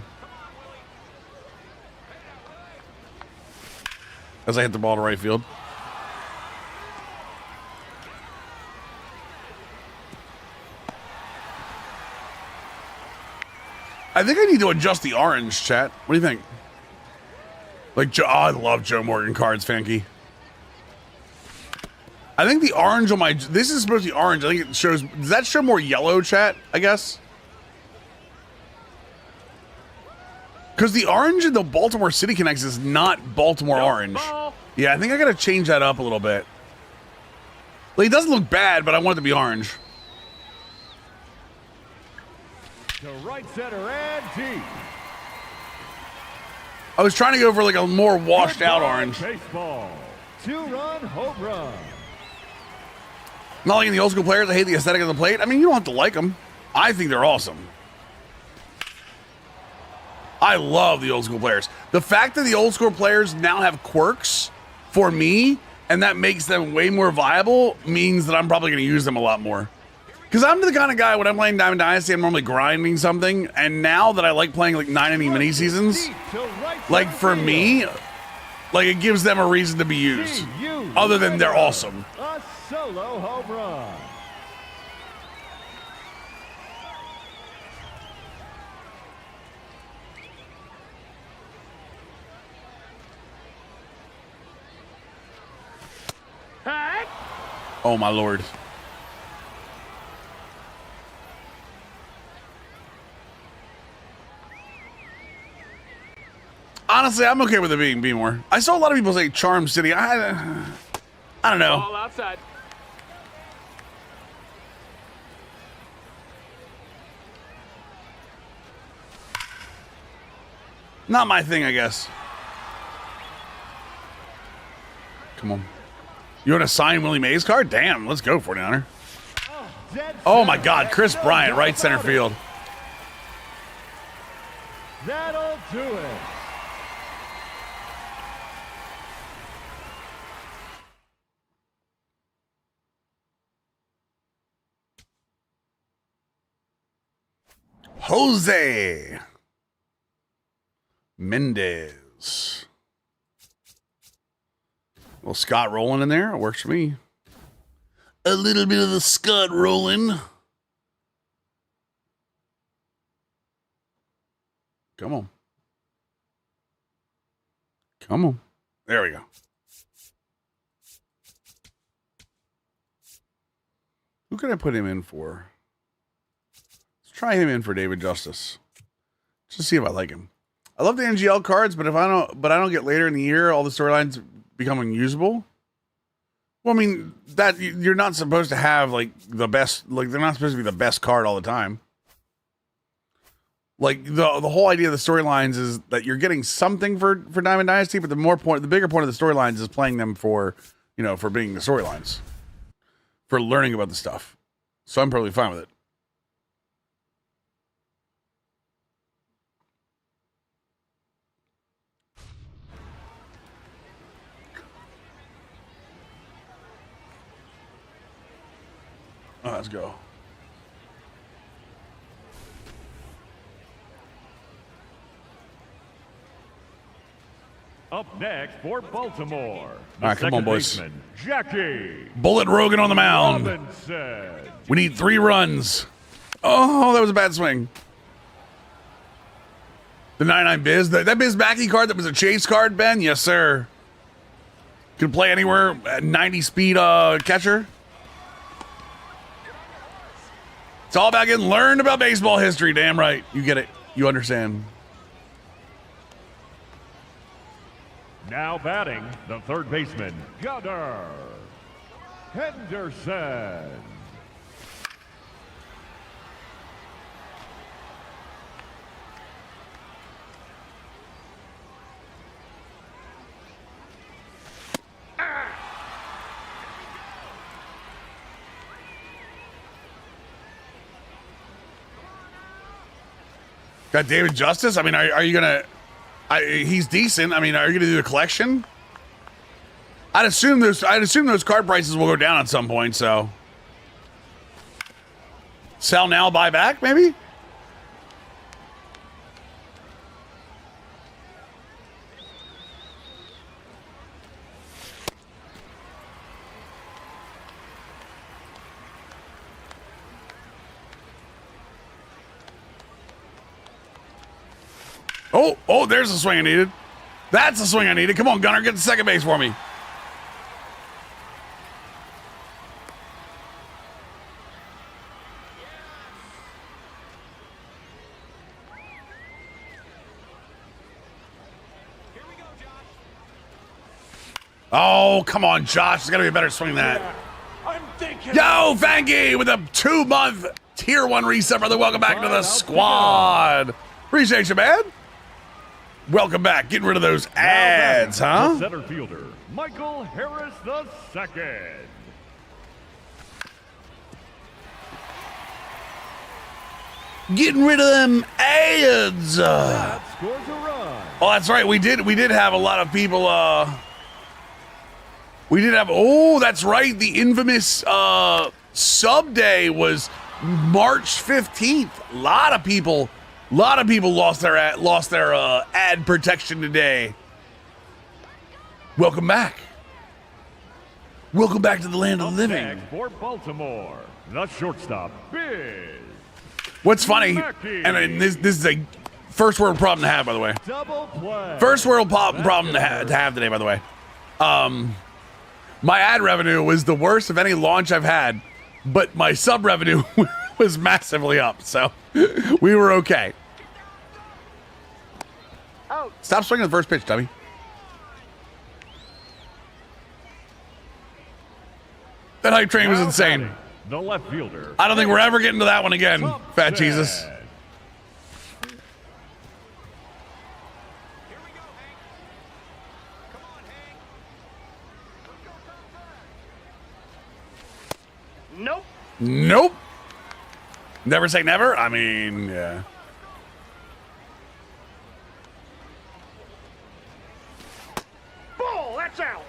As I hit the ball to right field. I think I need to adjust the orange, chat. What do you think? Like, I love Joe Morgan cards, Fanky. I think the orange on my... This is supposed to be orange. I think it shows... Does that show more yellow, chat, I guess? Because the orange in the Baltimore City Connects is not Baltimore orange. Yeah, I think I got to change that up a little bit. Like, it doesn't look bad, but I want it to be orange. To right center and deep. I was trying to go for like a more washed out orange. Baseball. 2-run home run. Not liking the old school players. I hate the aesthetic of the plate. I mean, you don't have to like them. I think they're awesome. I love the old school players. The fact that the old school players now have quirks for me, and that makes them way more viable, means that I'm probably going to use them a lot more. Because I'm the kind of guy, when I'm playing Diamond Dynasty, I'm normally grinding something. And now that I like playing like 9-inning mini seasons, like for me, like it gives them a reason to be used. Other than they're awesome. A solo home run. Oh my lord. Honestly, I'm okay with it being B more. I saw a lot of people say Charm City. I don't know. All outside. Not my thing, I guess. Come on. You want to sign Willie Mays card? Damn, let's go, 49er. Oh my God, Chris Bryant, right center field. That'll do it. Jose Mendez. Well, Scott rolling in there. It works for me. A little bit of the Scott rolling. Come on. Come on. There we go. Who can I put him in for? Let's try him in for David Justice. Just see if I like him. I love the NGL cards, but I don't get later in the year all the storylines become unusable. Well, I mean, that you're not supposed to have like the best, like they're not supposed to be the best card all the time. Like the whole idea of the storylines is that you're getting something for Diamond Dynasty, but the bigger point of the storylines is playing them for, you know, for being the storylines, for learning about the stuff. So I'm perfectly fine with it. Let's go. Up next for Baltimore. All right, come on, boys. Baseman, Jackie Bullet Rogan on the mound. Robinson. We need 3 runs. Oh, that was a bad swing. The 99 Biz. That Biz Mackey card that was a chase card, Ben? Yes, sir. Could play anywhere. 90 speed catcher. It's all about getting learned about baseball history. Damn right. You get it. You understand. Now batting, the third baseman, Gunnar Henderson. Got David Justice. I mean, are you gonna? He's decent. I mean, are you gonna do the collection? I'd assume those card prices will go down at some point. So, sell now, buy back, maybe. Oh, there's the swing I needed. That's the swing I needed. Come on, Gunner, get the second base for me. Oh, come on, Josh. There's got to be a better swing than that. I'm thinking. Yo, Vanky with a 2-month tier 1 reset, brother. Welcome back to the squad. Appreciate you, man. Welcome back. Getting rid of those ads, huh? The center fielder, Michael Harris II. Getting rid of them ads. That scores a run. Oh, that's right. We did have a lot of people. We did have. Oh, that's right. The infamous sub day was March 15th. A lot of people lost their ad protection today. Welcome back. Welcome back to the land of the living. Back for Baltimore, the shortstop, Biz. What's funny, and this is a first world problem to have, by the way. Double play. First world problem to have today, by the way. My ad revenue was the worst of any launch I've had, but my sub revenue was massively up, so we were okay. Stop swinging the first pitch, dummy. That hype train was insane. The left fielder. I don't think we're ever getting to that one again, Fat Jesus. Nope. Never say never? I mean, yeah. Ball, that's out.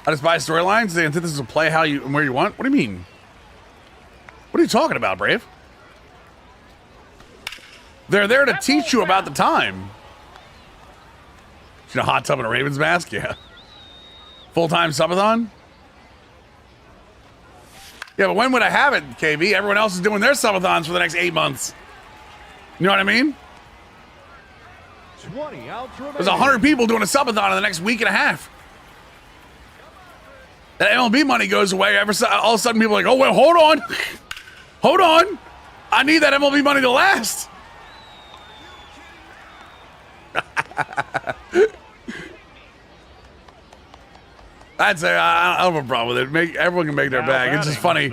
I just buy storylines. The antithesis will play how you and where you want. What do you mean? What are you talking about, Brave? They're there to teach you about the time. You know, hot tub and a Ravens mask? Yeah. Full-time subathon? Yeah, but when would I have it, KB? Everyone else is doing their subathons for the next 8 months. You know what I mean? 20 outs remaining. There's 100 people doing a subathon in the next week and a half. That MLB money goes away. All of a sudden, people are like, oh, well, hold on. Hold on. I need that MLB money to last. I'd say I don't have a problem with it. Everyone can make their bag. It's just funny.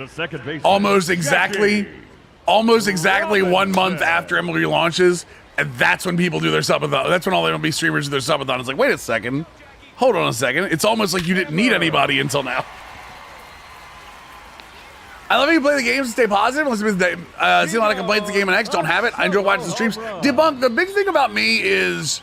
Almost exactly 1 month after MLB launches, and that's when people do their subathon. That's when all the MLB streamers do their subathon. It's like, wait a second. Hold on a second. It's almost like you didn't need anybody until now. I love how you play the games and stay positive. See a lot of complaints the game and X don't have it. I enjoy watching the streams. Debunk. The big thing about me is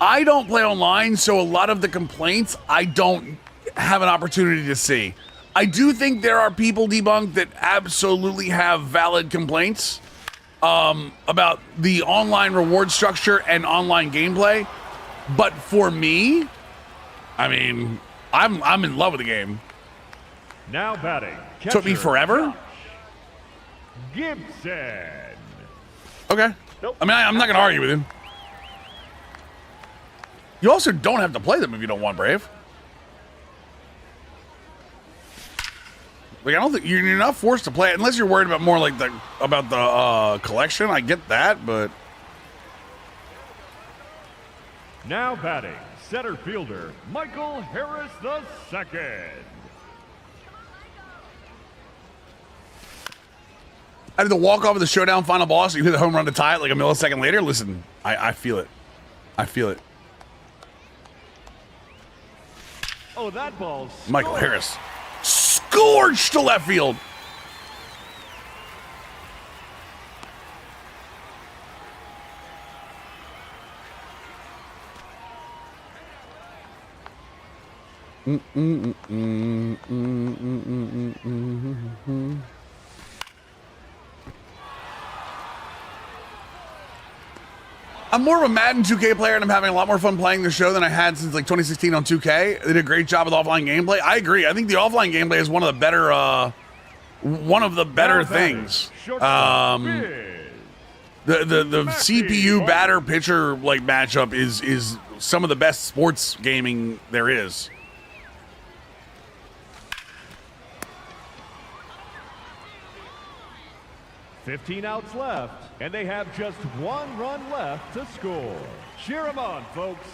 I don't play online, so a lot of the complaints I don't have an opportunity to see. I do think there are people, Debunk, that absolutely have valid complaints about the online reward structure and online gameplay. But for me, I mean, I'm in love with the game. Now batting. Took me forever. Gibson. Okay. Nope. I mean, I'm not gonna argue with him. You also don't have to play them if you don't want, Brave. Like, I don't think you're not forced to play it unless you're worried about more like the collection. I get that, but now batting, center fielder Michael Harris II. I did the walk-off of the showdown final boss. You hit the home run to tie it like a millisecond later. Listen, I feel it. I feel it. Oh, that ball's Michael Harris. Scorched to left field. I'm more of a Madden 2K player, and I'm having a lot more fun playing the show than I had since like 2016 on 2K. They did a great job with offline gameplay. I agree. I think the offline gameplay is one of the better things. The CPU batter pitcher like matchup is some of the best sports gaming there is. "15 outs left, and they have just 1 run left to score. Cheer them on, folks."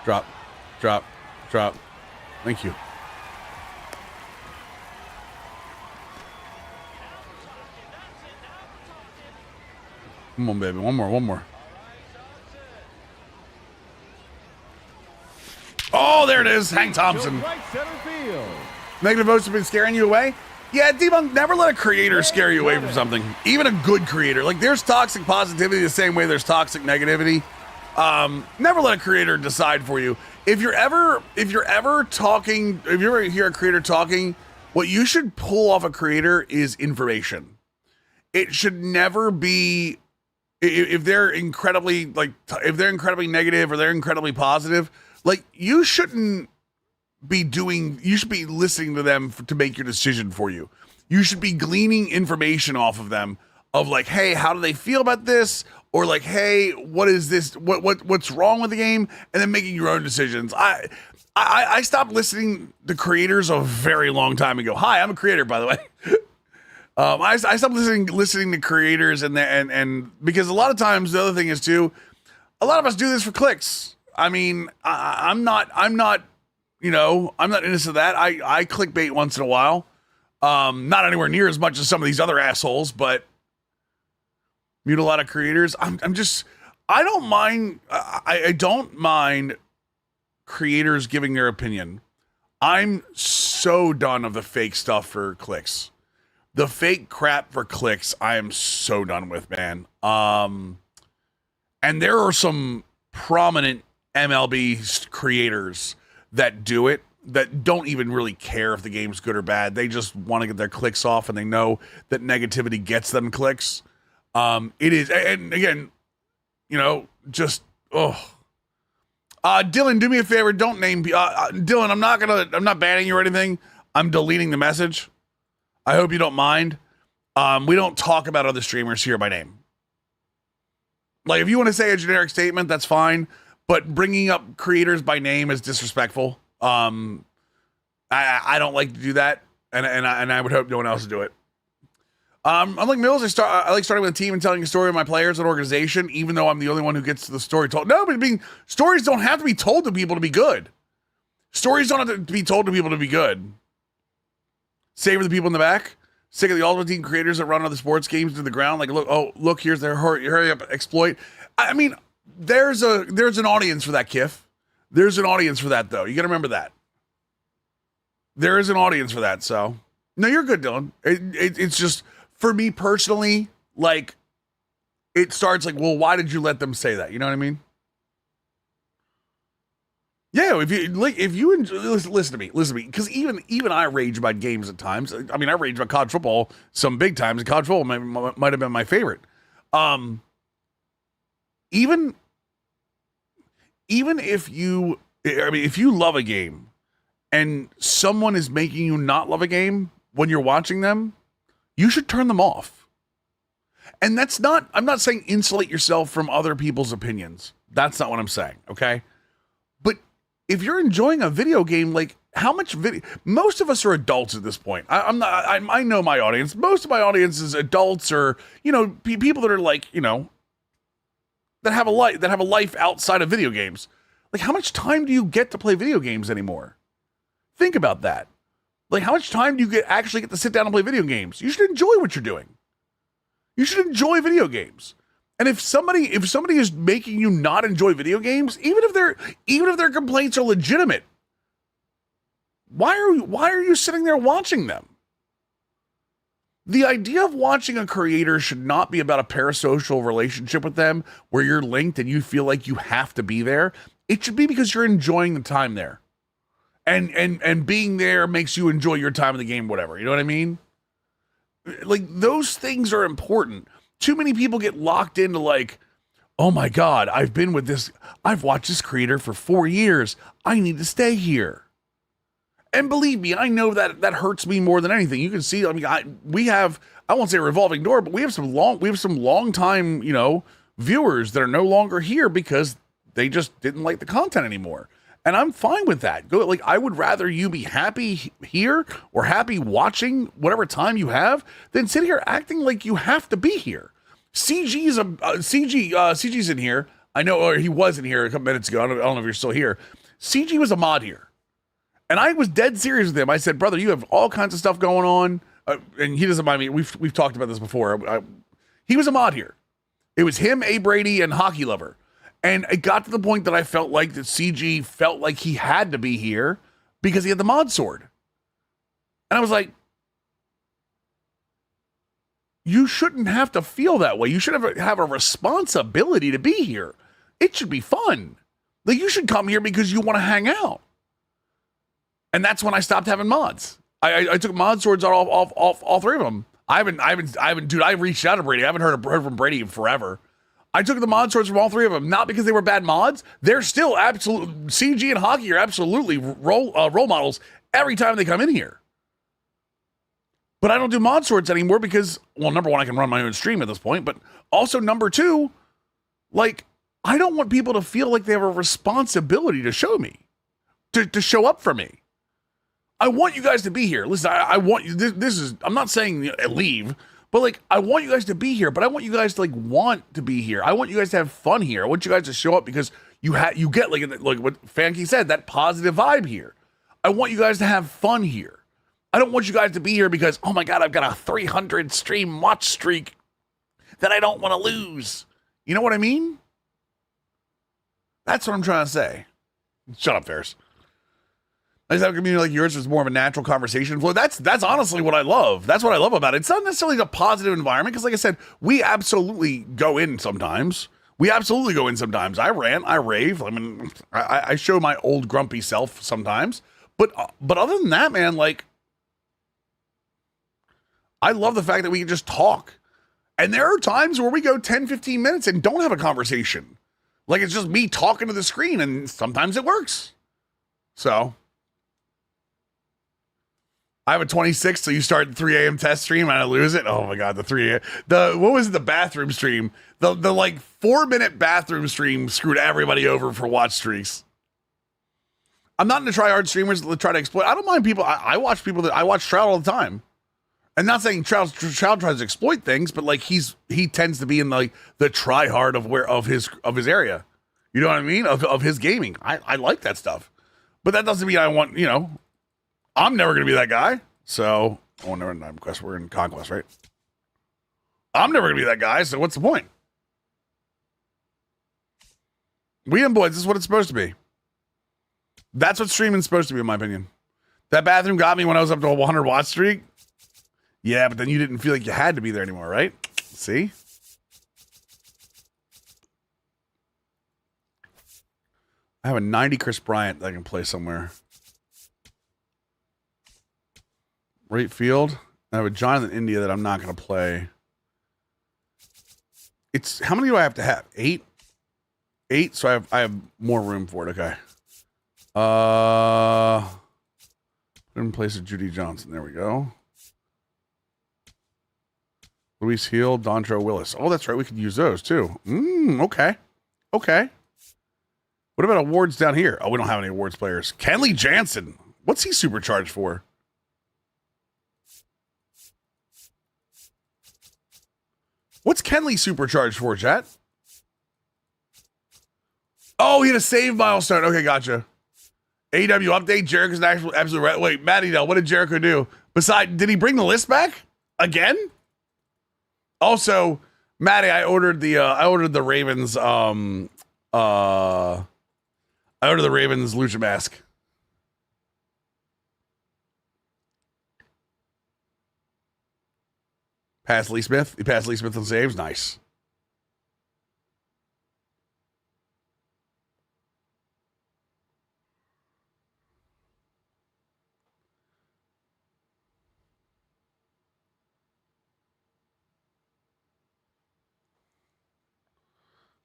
Drop, drop, drop. Thank you. Come on, baby. One more. Oh, there it is. Hank Thompson. Right center field. Negative votes have been scaring you away? Yeah, Debunk, never let a creator scare you away from something. Even a good creator. Like, there's toxic positivity the same way there's toxic negativity. Never let a creator decide for you. If you're ever talking, if you ever hear a creator talking, what you should pull off a creator is information. It should never be, if they're incredibly negative or they're incredibly positive, like, you shouldn't be you should be listening to them to make your decision for you. You should be gleaning information off of them of like, hey, how do they feel about this? Or like, hey, what is this? What's wrong with the game? And then making your own decisions. I stopped listening to creators a very long time ago. Hi, I'm a creator, by the way. I stopped listening to creators and because a lot of times the other thing is too, a lot of us do this for clicks. I mean, I'm not innocent of that. I clickbait once in a while. Not anywhere near as much as some of these other assholes, but mute a lot of creators. I don't mind creators giving their opinion. I'm so done of the fake stuff for clicks. The fake crap for clicks, I am so done with, man. And there are some prominent MLB creators that do it, that don't even really care if the game's good or bad. They just want to get their clicks off, and they know that negativity gets them clicks. It is, and again, Dylan, do me a favor. Don't name Dylan. I'm not banning you or anything. I'm deleting the message. I hope you don't mind. We don't talk about other streamers here by name. Like, if you want to say a generic statement, that's fine. But bringing up creators by name is disrespectful. I don't like to do that, and I would hope no one else would do it. Unlike Mills, I like starting with a team and telling a story of my players and organization, even though I'm the only one who gets the story told. No, but stories don't have to be told to people to be good. Stories don't have to be told to people to be good. Savor the people in the back. Sick of the Ultimate Team creators that run other sports games to the ground. Like, look, here's their hurry up exploit. I mean, there's an audience for that, Kiff. There's an audience for that, though. You got to remember that. There is an audience for that, so. No, you're good, Dylan. It's just, for me personally, like, it starts like, well, why did you let them say that? You know what I mean? Yeah, if you listen to me, because even I rage about games at times. I mean, I rage about college football some big times, and college football might have been my favorite. Even if you love a game and someone is making you not love a game when you're watching them, you should turn them off. And I'm not saying insulate yourself from other people's opinions. That's not what I'm saying, okay? But if you're enjoying a video game, like, how much video? Most of us are adults at this point. I know my audience. Most of my audience is adults, or, people that are like, that have a life outside of video games. Like, how much time do you get to play video games anymore? Think about that. Like, how much time do you actually get to sit down and play video games? You should enjoy what you're doing. You should enjoy video games. And if somebody is making you not enjoy video games, even if their complaints are legitimate, why are you sitting there watching them? The idea of watching a creator should not be about a parasocial relationship with them where you're linked and you feel like you have to be there. It should be because you're enjoying the time there. And being there makes you enjoy your time in the game, whatever. You know what I mean? Like, those things are important. Too many people get locked into like, oh my God, I've watched this creator for 4 years. I need to stay here. And believe me, I know that hurts me more than anything. You can see, I mean, we have, I won't say a revolving door, but we have some long time, viewers that are no longer here because they just didn't like the content anymore. And I'm fine with that. I would rather you be happy here or happy watching whatever time you have than sit here acting like you have to be here. CG's in here. I know, or he was in here a couple minutes ago. I don't know if you're still here. CG was a mod here. And I was dead serious with him. I said, brother, you have all kinds of stuff going on. And he doesn't mind me. We've talked about this before. He was a mod here. It was him, A. Brady, and Hockey Lover. And it got to the point that I felt like that CG felt like he had to be here because he had the mod sword. And I was like, you shouldn't have to feel that way. You should have a responsibility to be here. It should be fun. Like, you should come here because you want to hang out. And that's when I stopped having mods. I took mod swords off all three of them. I haven't, dude, I reached out to Brady. I haven't heard from Brady in forever. I took the mod swords from all three of them, not because they were bad mods. They're still absolute, CG and Hockey are absolutely role models every time they come in here. But I don't do mod swords anymore because, well, number one, I can run my own stream at this point, but also number two, like, I don't want people to feel like they have a responsibility to show me, to show up for me. I want you guys to be here. Listen, I want you, this is, I'm not saying leave, but like, I want you guys to be here, but I want you guys to like want to be here. I want you guys to have fun here. I want you guys to show up because you get like what Fanky said, that positive vibe here. I want you guys to have fun here. I don't want you guys to be here because, oh my God, I've got a 300 stream watch streak that I don't want to lose. You know what I mean? That's what I'm trying to say. Shut up, Ferris. I just have a community like yours. It's more of a natural conversation flow. That's honestly what I love. That's what I love about it. It's not necessarily a positive environment because, like I said, we absolutely go in sometimes. I rant, I rave. I mean, I show my old grumpy self sometimes. But other than that, man, like, I love the fact that we can just talk. And there are times where we go 10, 15 minutes and don't have a conversation. Like, it's just me talking to the screen, and sometimes it works. So I have a 26, so you start the 3 a.m. test stream and I lose it. Oh my God, the 3 a.m. What was it, the bathroom stream? The like 4-minute bathroom stream screwed everybody over for watch streaks. I'm not into try-hard streamers that try to exploit. I don't mind people. I watch people I watch Trout all the time. And not saying Trout tries to exploit things, but like he tends to be in like the try-hard of his area. You know what I mean? Of his gaming. I like that stuff. But that doesn't mean I want, I'm never going to be that guy. So, never in Quest. We're in Conquest, right? I'm never going to be that guy. So what's the point? Weedham Boys, this is what it's supposed to be. That's what streaming's supposed to be, in my opinion. That bathroom got me when I was up to a 100 watch streak. Yeah, but then you didn't feel like you had to be there anymore, right? See? I have a 90 Chris Bryant that I can play somewhere. Right field. I have a Jonathan India that I'm not going to play. It's how many do I have to have? 8? 8. So I have more room for it. Okay. Put in place of Judy Johnson. There we go. Luis Hill, Dontre Willis. Oh, that's right. We could use those too. Okay. Okay. What about awards down here? Oh, we don't have any awards players. Kenley Jansen. What's he supercharged for? What's Kenley supercharged for, chat? Oh, he had a save milestone. Okay, gotcha. AW update. Jericho's an absolute red. Wait, Matty Dell, what did Jericho do? Did he bring the list back again? Also, Matty, I ordered the Ravens lucha mask. Pass Lee Smith. He passed Lee Smith on saves. Nice.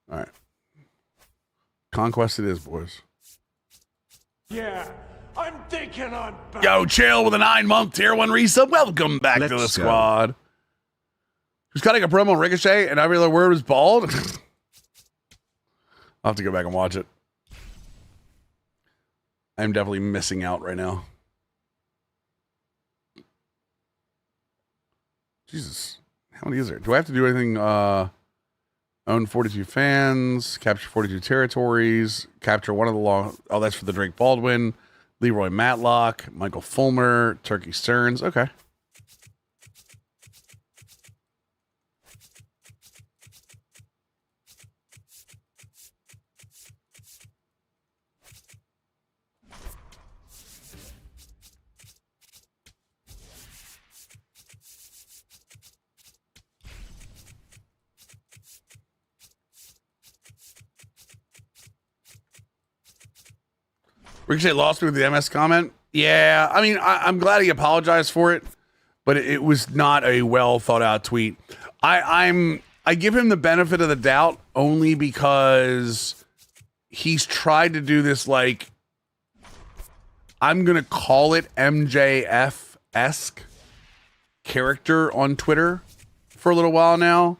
All right. Conquest it is, boys. Yeah, I'm thinking on back. Yo, Chill with a 9-month tier 1 resub. Welcome back to the Let's go. squad. Who's cutting a promo on Ricochet and every other word was bald? I'll have to go back and watch it. I'm definitely missing out right now. Jesus. How many is there? Do I have to do anything? Own 42 fans, capture 42 territories, capture one of the long... Oh, that's for the Drake Baldwin, Leroy Matlock, Michael Fulmer, Turkey Stearns. Okay. Ricochet lost me with the MS comment. Yeah, I mean, I'm glad he apologized for it, but it was not a well thought out tweet. I give him the benefit of the doubt only because he's tried to do this, like, I'm gonna call it MJF-esque character on Twitter for a little while now,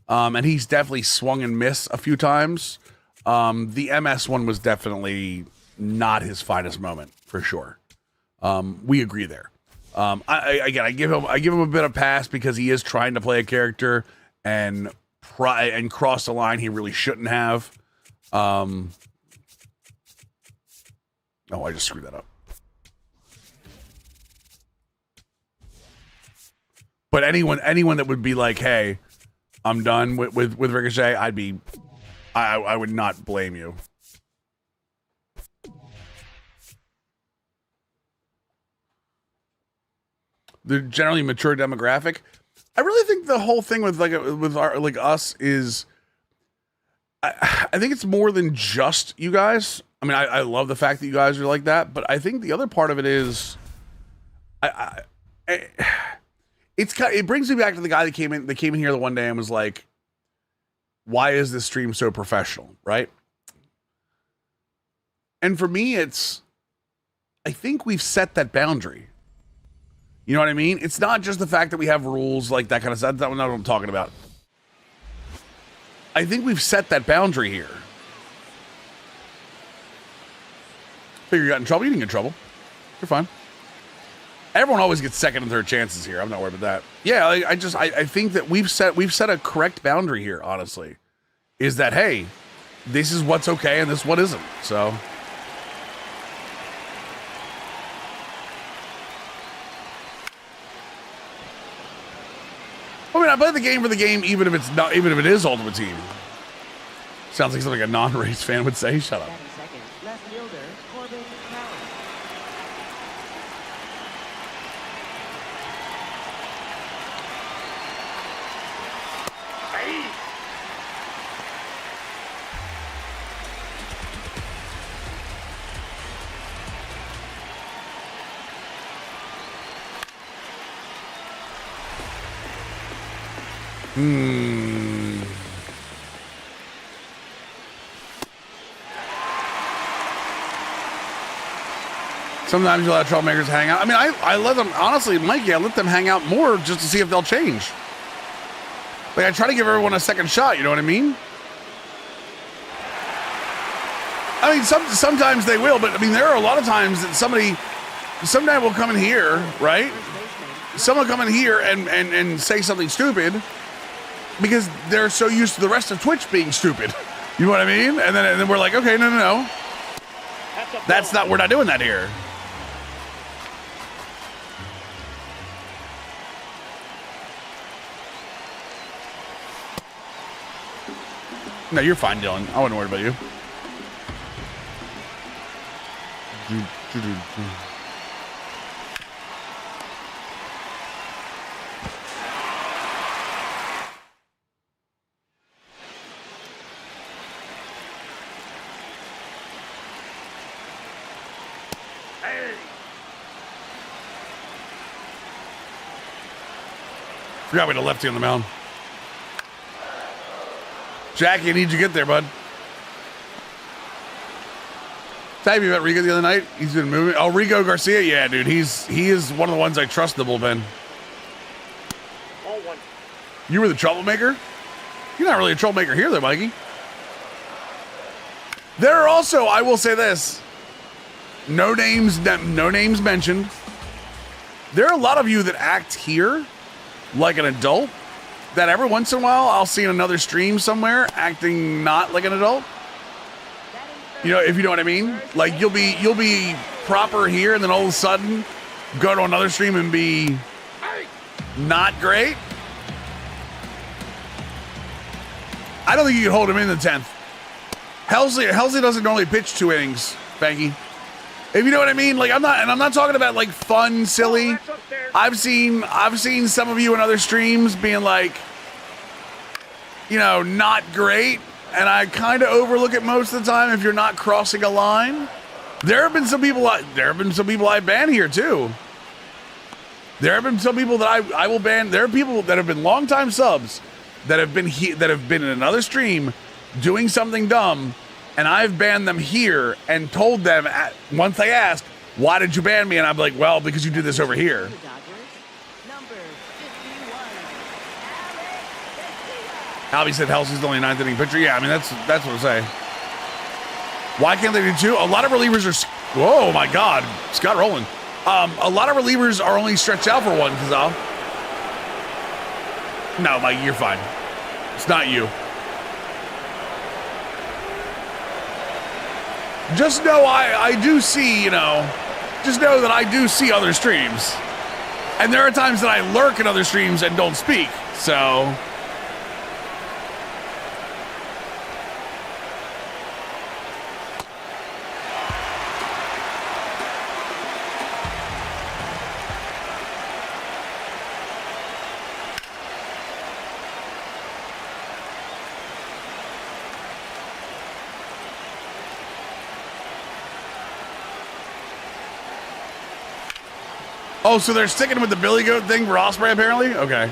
and he's definitely swung and missed a few times. The MS one was definitely not his finest moment, for sure. We agree there. I give him a bit of pass because he is trying to play a character and cross the line he really shouldn't have. Oh, I just screwed that up. But anyone that would be like, hey, I'm done with Ricochet, I would not blame you. The generally mature demographic. I really think the whole thing with us is, I think it's more than just you guys. I mean, I love the fact that you guys are like that, but I think the other part of it is, it brings me back to the guy that came in here the one day and was like, "Why is this stream so professional?" Right? And for me, I think we've set that boundary. You know what I mean? It's not just the fact that we have rules, like that kind of stuff. That's not what I'm talking about. I think we've set that boundary here. Figure you got in trouble. You didn't get in trouble. You're fine. Everyone always gets second and third chances here. I'm not worried about that. Yeah, I think that we've set a correct boundary here, honestly. Is that, hey, this is what's okay and this is what isn't. So... I mean, I play the game for the game, even if it is Ultimate Team. Sounds like something a non-race fan would say. Shut up. Sometimes you let troublemakers hang out. I mean, I let them, honestly, Mikey, I let them hang out more just to see if they'll change. Like, I try to give everyone a second shot, you know what I mean? I mean, sometimes they will, but I mean, there are a lot of times that somebody will come in here, right? Someone come in here and say something stupid because they're so used to the rest of Twitch being stupid. You know what I mean? And then we're like, okay, no. We're not doing that here. No, you're fine, Dylan. I wouldn't worry about you. Forgot we had a lefty on the mound. Jackie, I need you to get there, bud. Tell me about Rigo the other night. He's been moving. Oh, Rigo Garcia. Yeah, dude. He is one of the ones I trust in the bullpen. All one. You were the troublemaker? You're not really a troublemaker here, though, Mikey. There are also, I will say this, no names mentioned. There are a lot of you that act here like an adult that every once in a while I'll see in another stream somewhere acting not like an adult. You know, if you know what I mean? Like you'll be proper here and then all of a sudden go to another stream and be not great. I don't think you can hold him in the 10th. Helsley doesn't normally pitch 2 innings, Banky. If you know what I mean, like I'm not talking about like fun, silly. I've seen some of you in other streams being like, you know, not great, and I kind of overlook it most of the time if you're not crossing a line. There have been some people I ban here too. There have been some people that I will ban. There are people that have been longtime subs that have been in another stream doing something dumb, and I've banned them here and told them once they asked, why did you ban me? And I'm like, well, because you did this over here. Albie said Helsley's the only 9th inning pitcher. Yeah, I mean, that's what I say. Why can't they do 2? A lot of relievers are... Whoa, my God. Scott Rowland. A lot of relievers are only stretched out for 1, Kazal. No, Mike, you're fine. It's not you. Just know I do see, you know, just know that I do see other streams. And there are times that I lurk in other streams and don't speak, so... Oh, so they're sticking with the Billy Goat thing for Osprey, apparently? Okay.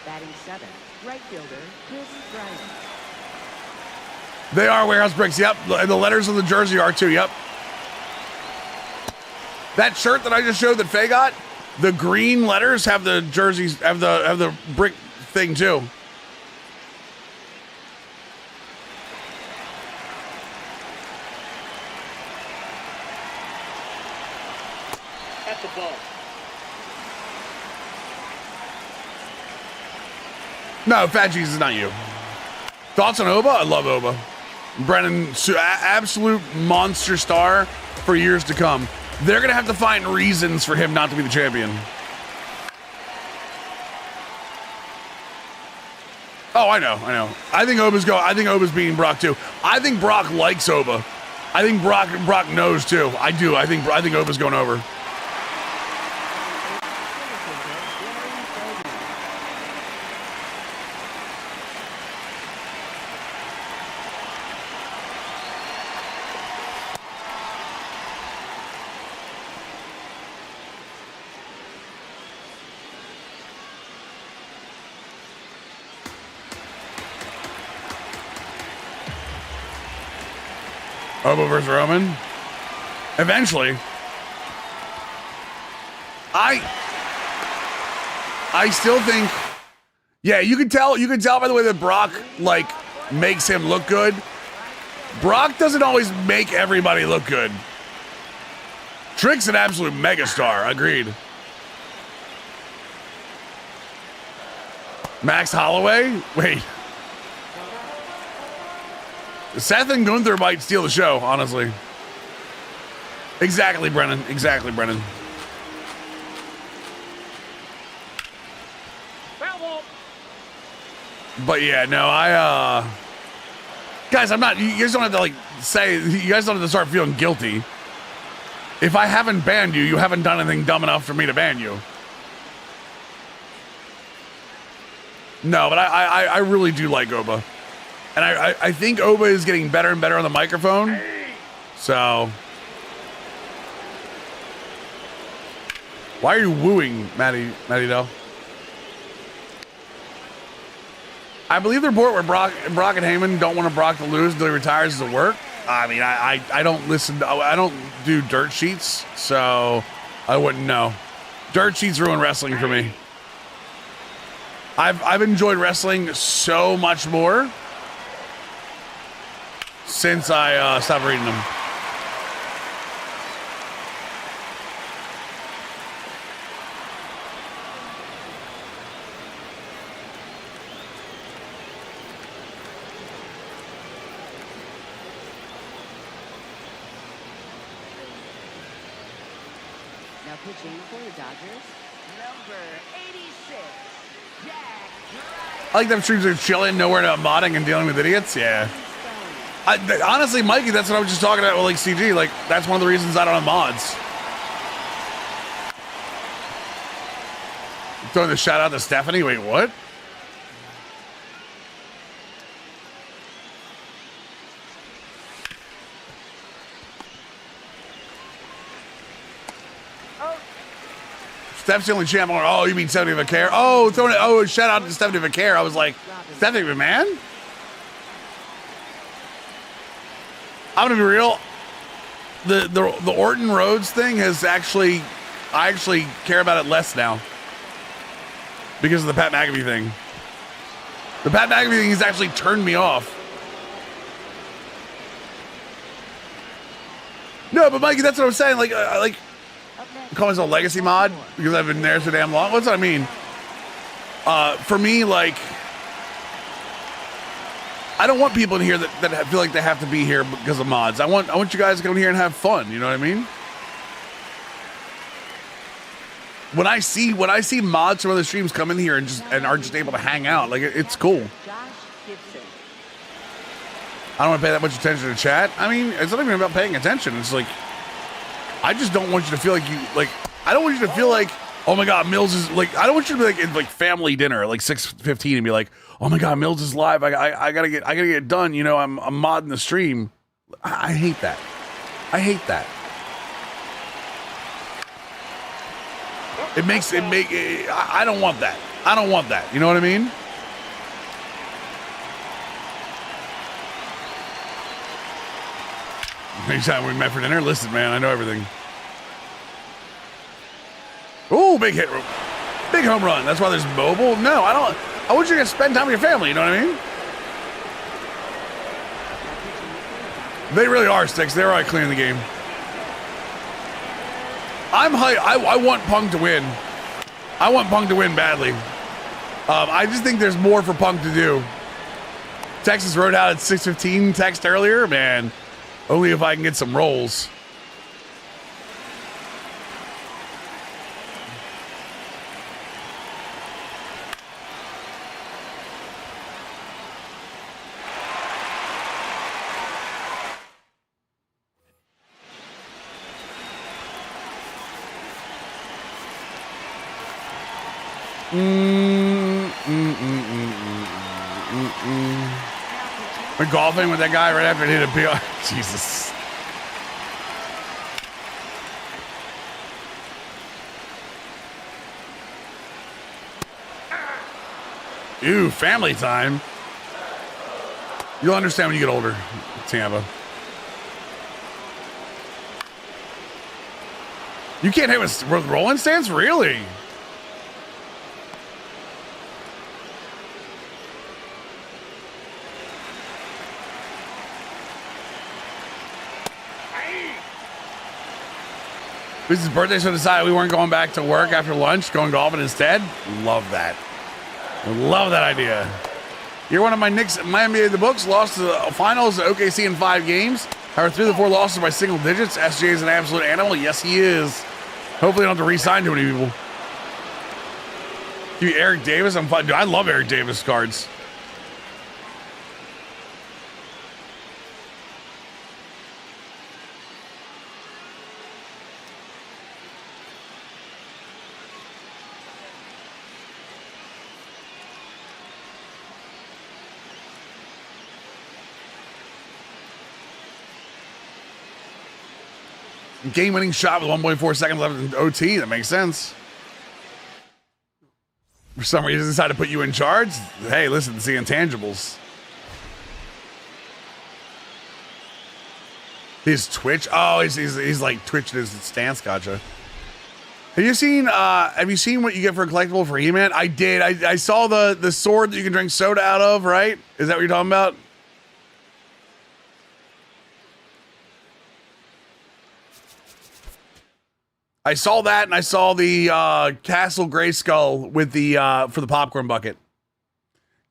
Batting 7, right fielder, Chris Bryant. They are warehouse bricks, yep. And the letters on the jersey are too, yep. That shirt that I just showed that Faye got, the green letters have the jerseys, have the brick thing too. No, Fat Jesus is not you. Thoughts on Oba? I love Oba. Brennan, absolute monster star for years to come. They're going to have to find reasons for him not to be the champion. Oh, I know. I think Oba's beating Brock too. I think Brock likes Oba. I think Brock knows too. I do. I think Oba's going over. Oba versus Roman. Eventually. I still think, yeah, you can tell by the way that Brock like makes him look good. Brock doesn't always make everybody look good. Trick's an absolute megastar, agreed. Max Holloway? Wait. Seth and Gunther might steal the show, honestly. Exactly, Brennan. Exactly, Brennan. But yeah, no, guys, I'm not, you guys don't have to like say, you guys don't have to start feeling guilty. If I haven't banned you, you haven't done anything dumb enough for me to ban you. No, but I really do like Oba. And I think Oba is getting better and better on the microphone. So. Why are you wooing, Matty Dell? I believe the report where Brock and Heyman don't want Brock to lose until he retires is at work. I mean, I don't listen. I don't do dirt sheets, so I wouldn't know. Dirt sheets ruin wrestling for me. I've enjoyed wrestling so much more since I stopped reading them. Now pitching for the Dodgers, number 86, Jack. I like them streams are chilling, nowhere to modding and dealing with idiots. Yeah. Honestly, Mikey, that's what I was just talking about with like CG. Like, that's one of the reasons I don't have mods. Throwing the shout out to Stephanie. Wait, what? Steph's the only champ. Oh, you mean Stephanie McCare? Oh, throwing it. Oh, shout out to Stephanie McCare. I was like, Stephanie McMahon? I'm gonna be real. The Orton Rhodes thing has actually, I actually care about it less now because of the Pat McAfee thing. The Pat McAfee thing has actually turned me off. No, but Mikey, that's what I'm saying. Like, I call myself a legacy mod because I've been there so damn long. What's what I mean? For me, like, I don't want people in here that feel like they have to be here because of mods. I want you guys to come here and have fun. You know what I mean? When I see mods from other streams come in here and are just able to hang out, like it's cool. I don't want to pay that much attention to chat. I mean, it's not even about paying attention. It's like, I just don't want you to feel like I don't want you to feel like, oh my God, Mills is like, I don't want you to be like in like family dinner at like 6:15 and be like, oh my God, Mills is live. I gotta get it done. You know, I'm modding the stream. I hate that. I hate that. I don't want that. I don't want that. You know what I mean? Next time we met for dinner, listen, man, I know everything. Ooh, big hit. Big home run. That's why there's mobile. No, I don't. I want you to spend time with your family, you know what I mean? They really are, Sticks. They're already clearing the game. I'm hyped. I want Punk to win. I want Punk to win badly. I just think there's more for Punk to do. Texas Roadhouse at 6:15 text earlier, man. Only if I can get some rolls. We're golfing with that guy right after it hit a PR. Jesus. Ew, family time. You'll understand when you get older, Tampa. You can't hit with rolling stance? Really? This is his birthday, so decided we weren't going back to work after lunch, going golfing instead. Love that. Love that idea. You're one of my Knicks. My NBA the books lost to the finals at OKC in 5 games. However, 3 of the 4 losses by single digits. SJ is an absolute animal. Yes, he is. Hopefully, I don't have to re-sign too many people. Dude, Eric Davis. I'm fine. Dude, I love Eric Davis cards. Game-winning shot with 1.4 seconds left in OT. That makes sense. For some reason, decided to put you in charge. Hey, listen, it's the intangibles. His Twitch. Oh, he's like twitching his stance. Gotcha. Have you seen what you get for a collectible for He-Man? I did. I saw the sword that you can drink soda out of, right? Is that what you're talking about? I saw that, and I saw the Castle Grayskull with the for the popcorn bucket.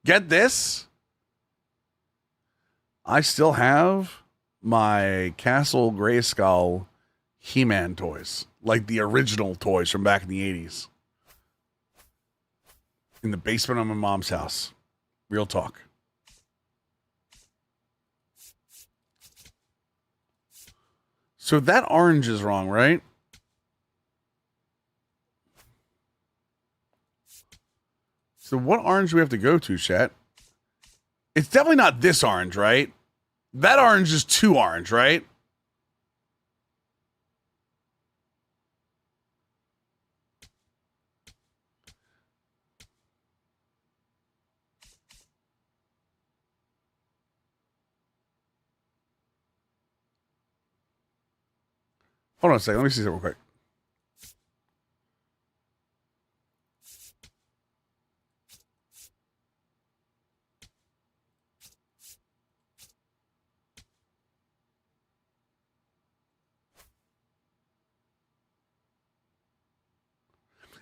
Get this. I still have my Castle Grayskull He-Man toys, like the original toys from back in the 80s. In the basement of my mom's house. Real talk. So that orange is wrong, right? So what orange do we have to go to, chat? It's definitely not this orange, right? That orange is too orange, right? Hold on a second. Let me see something real quick.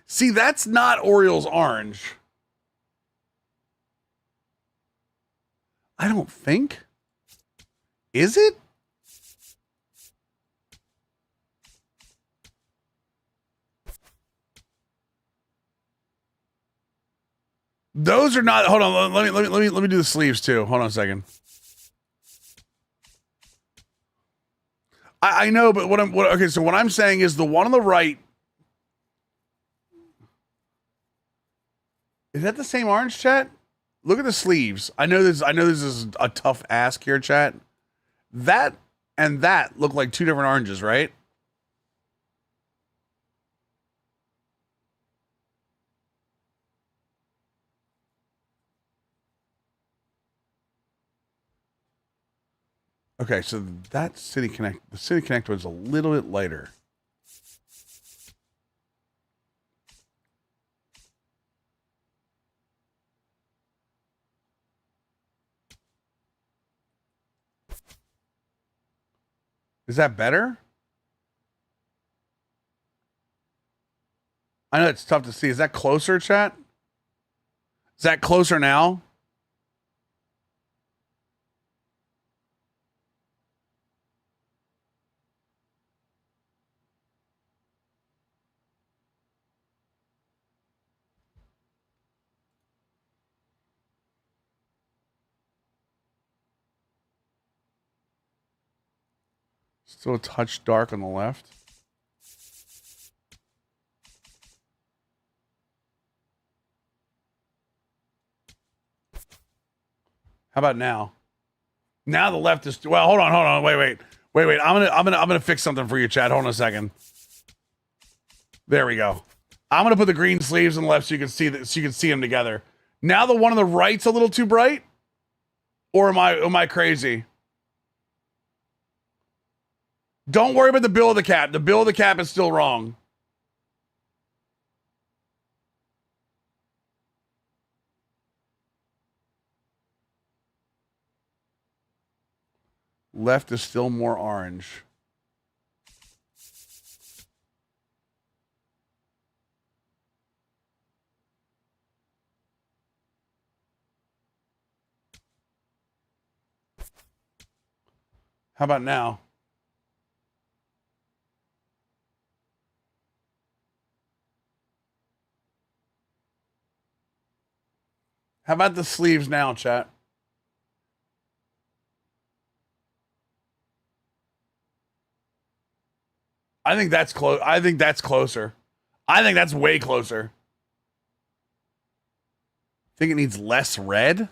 See, that's not Orioles orange. I don't think. Is it? Those are not. Hold on. Let me do the sleeves too. Hold on a second. I know, but okay, so what I'm saying is the one on the right. Is that the same orange, chat? Look at the sleeves. I know this is a tough ask here, chat. That and that look like two different oranges, right? Okay, so that the City Connect was a little bit lighter. Is that better? I know it's tough to see. Is that closer, chat? Is that closer now? Still a touch dark on the left. How about now? Now the left is well. Hold on. Wait. I'm gonna fix something for you, Chad. Hold on a second. There we go. I'm gonna put the green sleeves on the left so you can see that. So you can see them together. Now the one on the right's a little too bright, or am I crazy? Don't worry about the bill of the cap. The bill of the cap is still wrong. Left is still more orange. How about now? How about the sleeves now, chat? I think that's close. I think that's closer. I think that's way closer. Think it needs less red?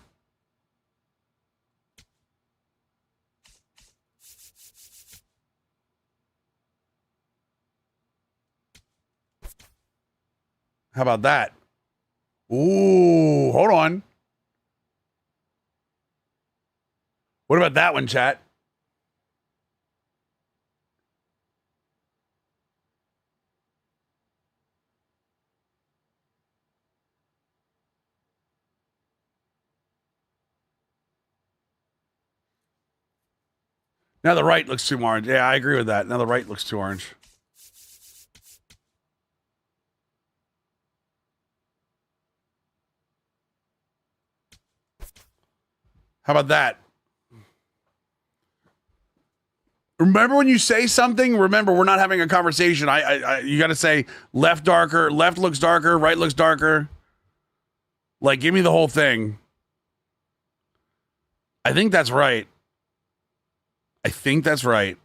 How about that? Ooh, hold on. What about that one, chat? Now the right looks too orange. Yeah, I agree with that. Now the right looks too orange. How about that? Remember when you say something, remember we're not having a conversation. You got to say left darker, left looks darker, right looks darker. Like, give me the whole thing. I think that's right. I think that's right.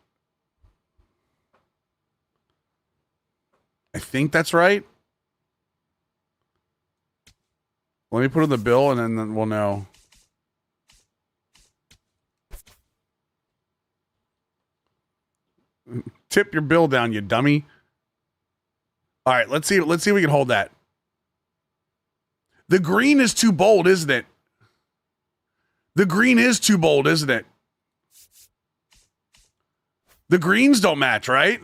I think that's right. Let me put in the bill and then we'll know. Tip your bill down, you dummy. All right, let's see if we can hold that. The green is too bold, isn't it? The green is too bold, isn't it? The greens don't match, right?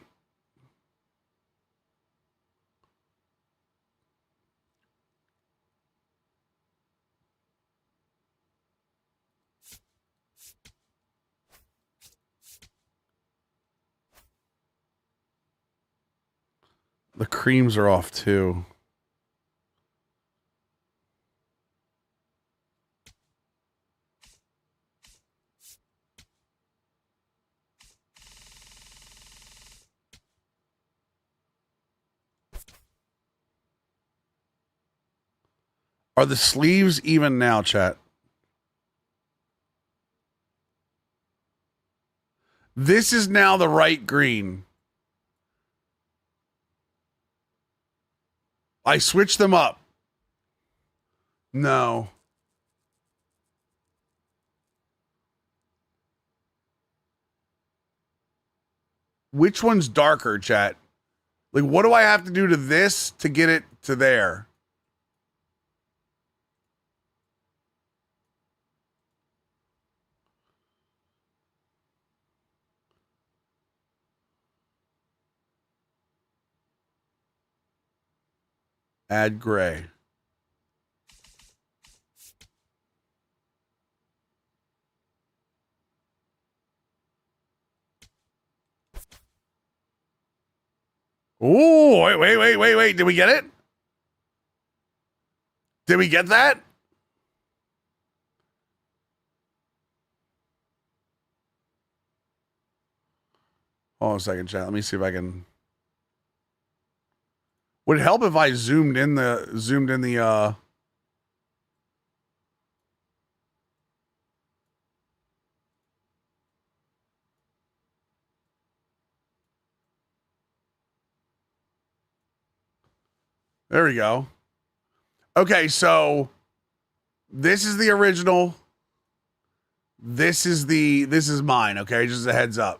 The creams are off too. Are the sleeves even now, chat? This is now the right green. I switched them up. No. Which one's darker, chat? Like, what do I have to do to this to get it to there? Add gray. Oh, wait. Did we get it? Did we get that? Hold on a second, chat. Let me see if I can. Would it help if I zoomed in the There we go. Okay, so this is the original. This is mine, okay? Just a heads up.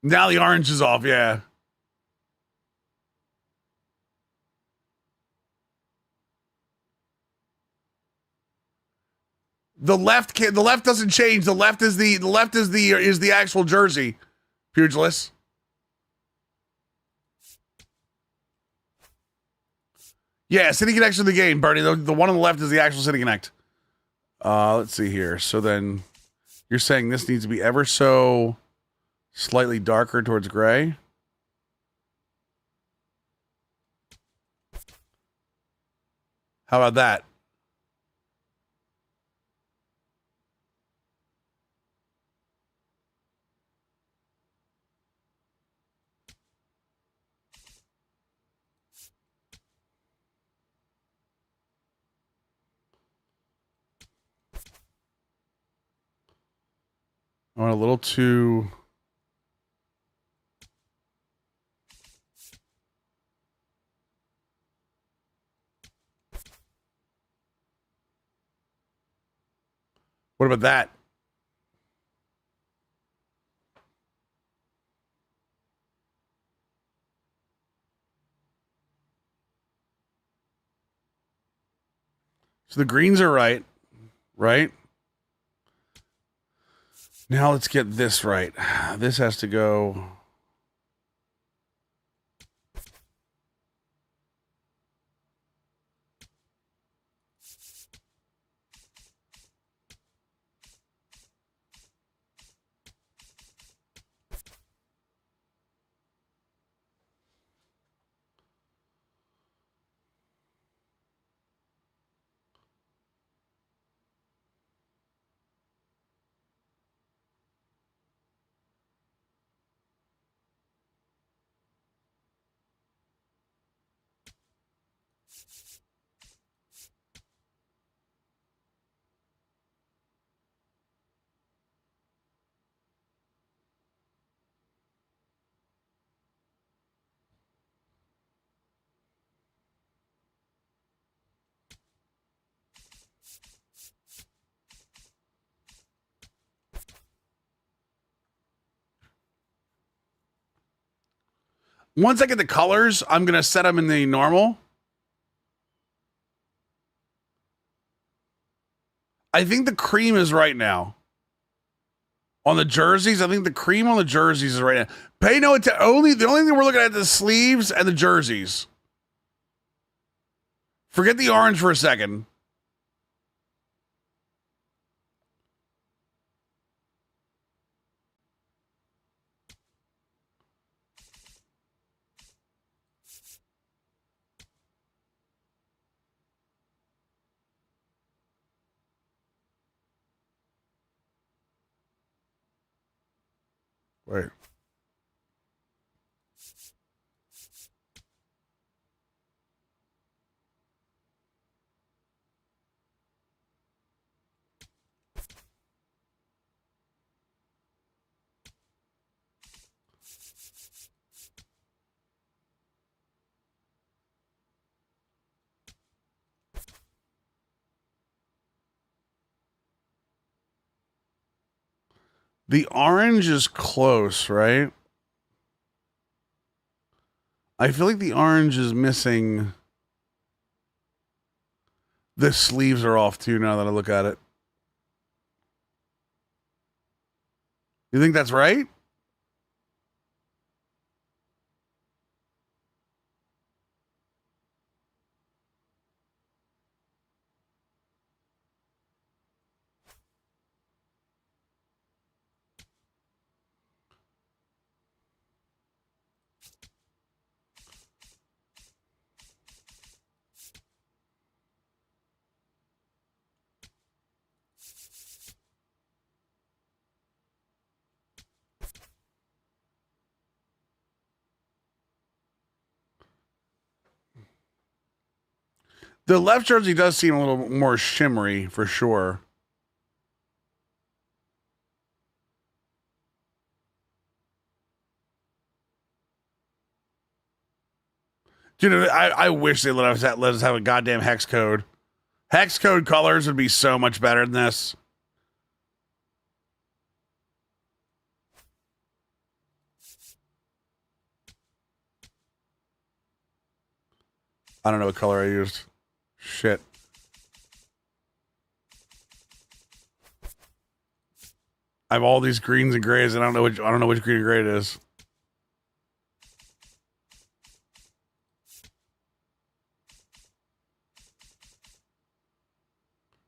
Now the orange is off, yeah. The left doesn't change. The left is the actual jersey. Pugilist. Yeah, City Connect's in the game, Bernie. The one on the left is the actual City Connect. Let's see here. So then you're saying this needs to be ever so slightly darker towards gray? How about that? I want a little too... What about that? So the greens are right, right? Now let's get this right. This has to go. Once I get the colors, I'm going to set them in the normal. I think the cream is right now. On the jerseys, I think the cream on the jerseys is right now. Pay no attention. The only thing we're looking at is the sleeves and the jerseys. Forget the orange for a second. Wait. The orange is close, right? I feel like the orange is missing. The sleeves are off too now that I look at it. You think that's right? The left jersey does seem a little more shimmery for sure. Dude, I wish they let us have a goddamn hex code. Hex code colors would be so much better than this. I don't know what color I used. Shit. I have all these greens and grays, and I don't know which green and gray it is.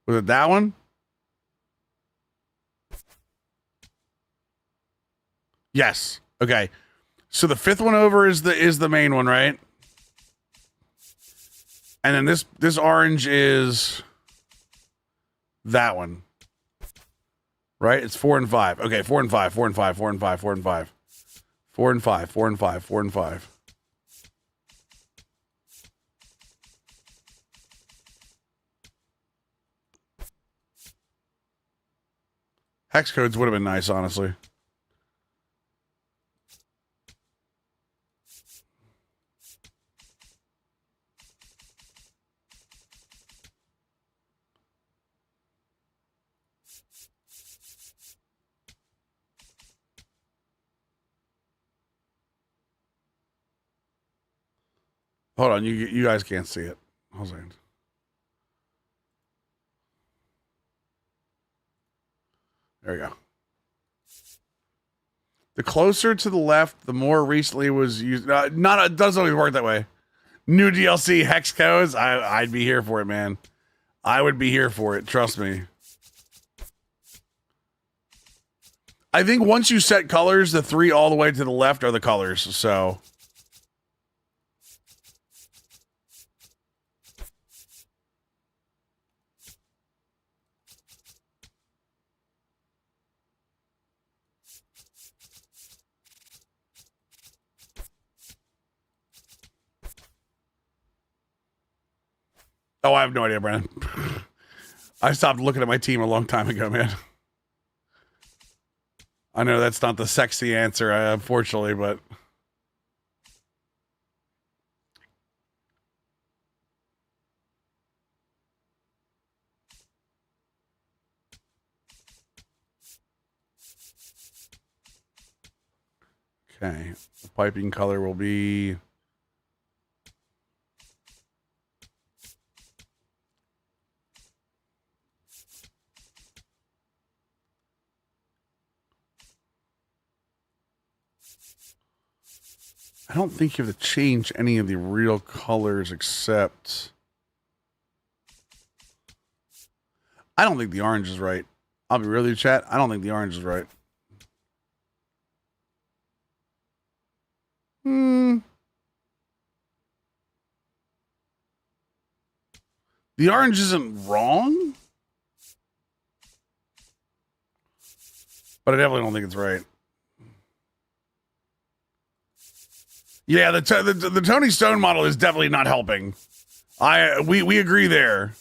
Was it that one? Yes. Okay. So the fifth one over is the main one, right? And then this orange is that one. Right? It's 4 and 5. Okay, 4 and 5, 4 and 5, 4 and 5, 4 and 5. 4 and 5, 4 and 5, 4 and 5. Hex codes would have been nice, honestly. Hold on, you guys can't see it. Hold on. There we go. The closer to the left, the more recently was used. It doesn't always work that way. New DLC hex codes. I'd be here for it, man. I would be here for it. Trust me. I think once you set colors, the 3 all the way to the left are the colors. So. Oh, I have no idea, Brandon. I stopped looking at my team a long time ago, man. I know that's not the sexy answer, unfortunately, but... Okay. The piping color will be... I don't think you have to change any of the real colors except... I don't think the orange is right. I'll be real with you, chat. I don't think the orange is right. The orange isn't wrong, but I definitely don't think it's right. Yeah, the Tony Stone model is definitely not helping. We agree there.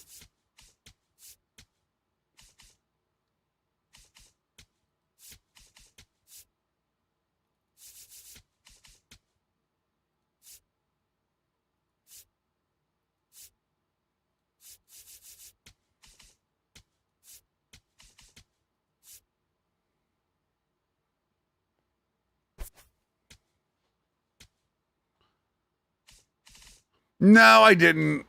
No, I didn't.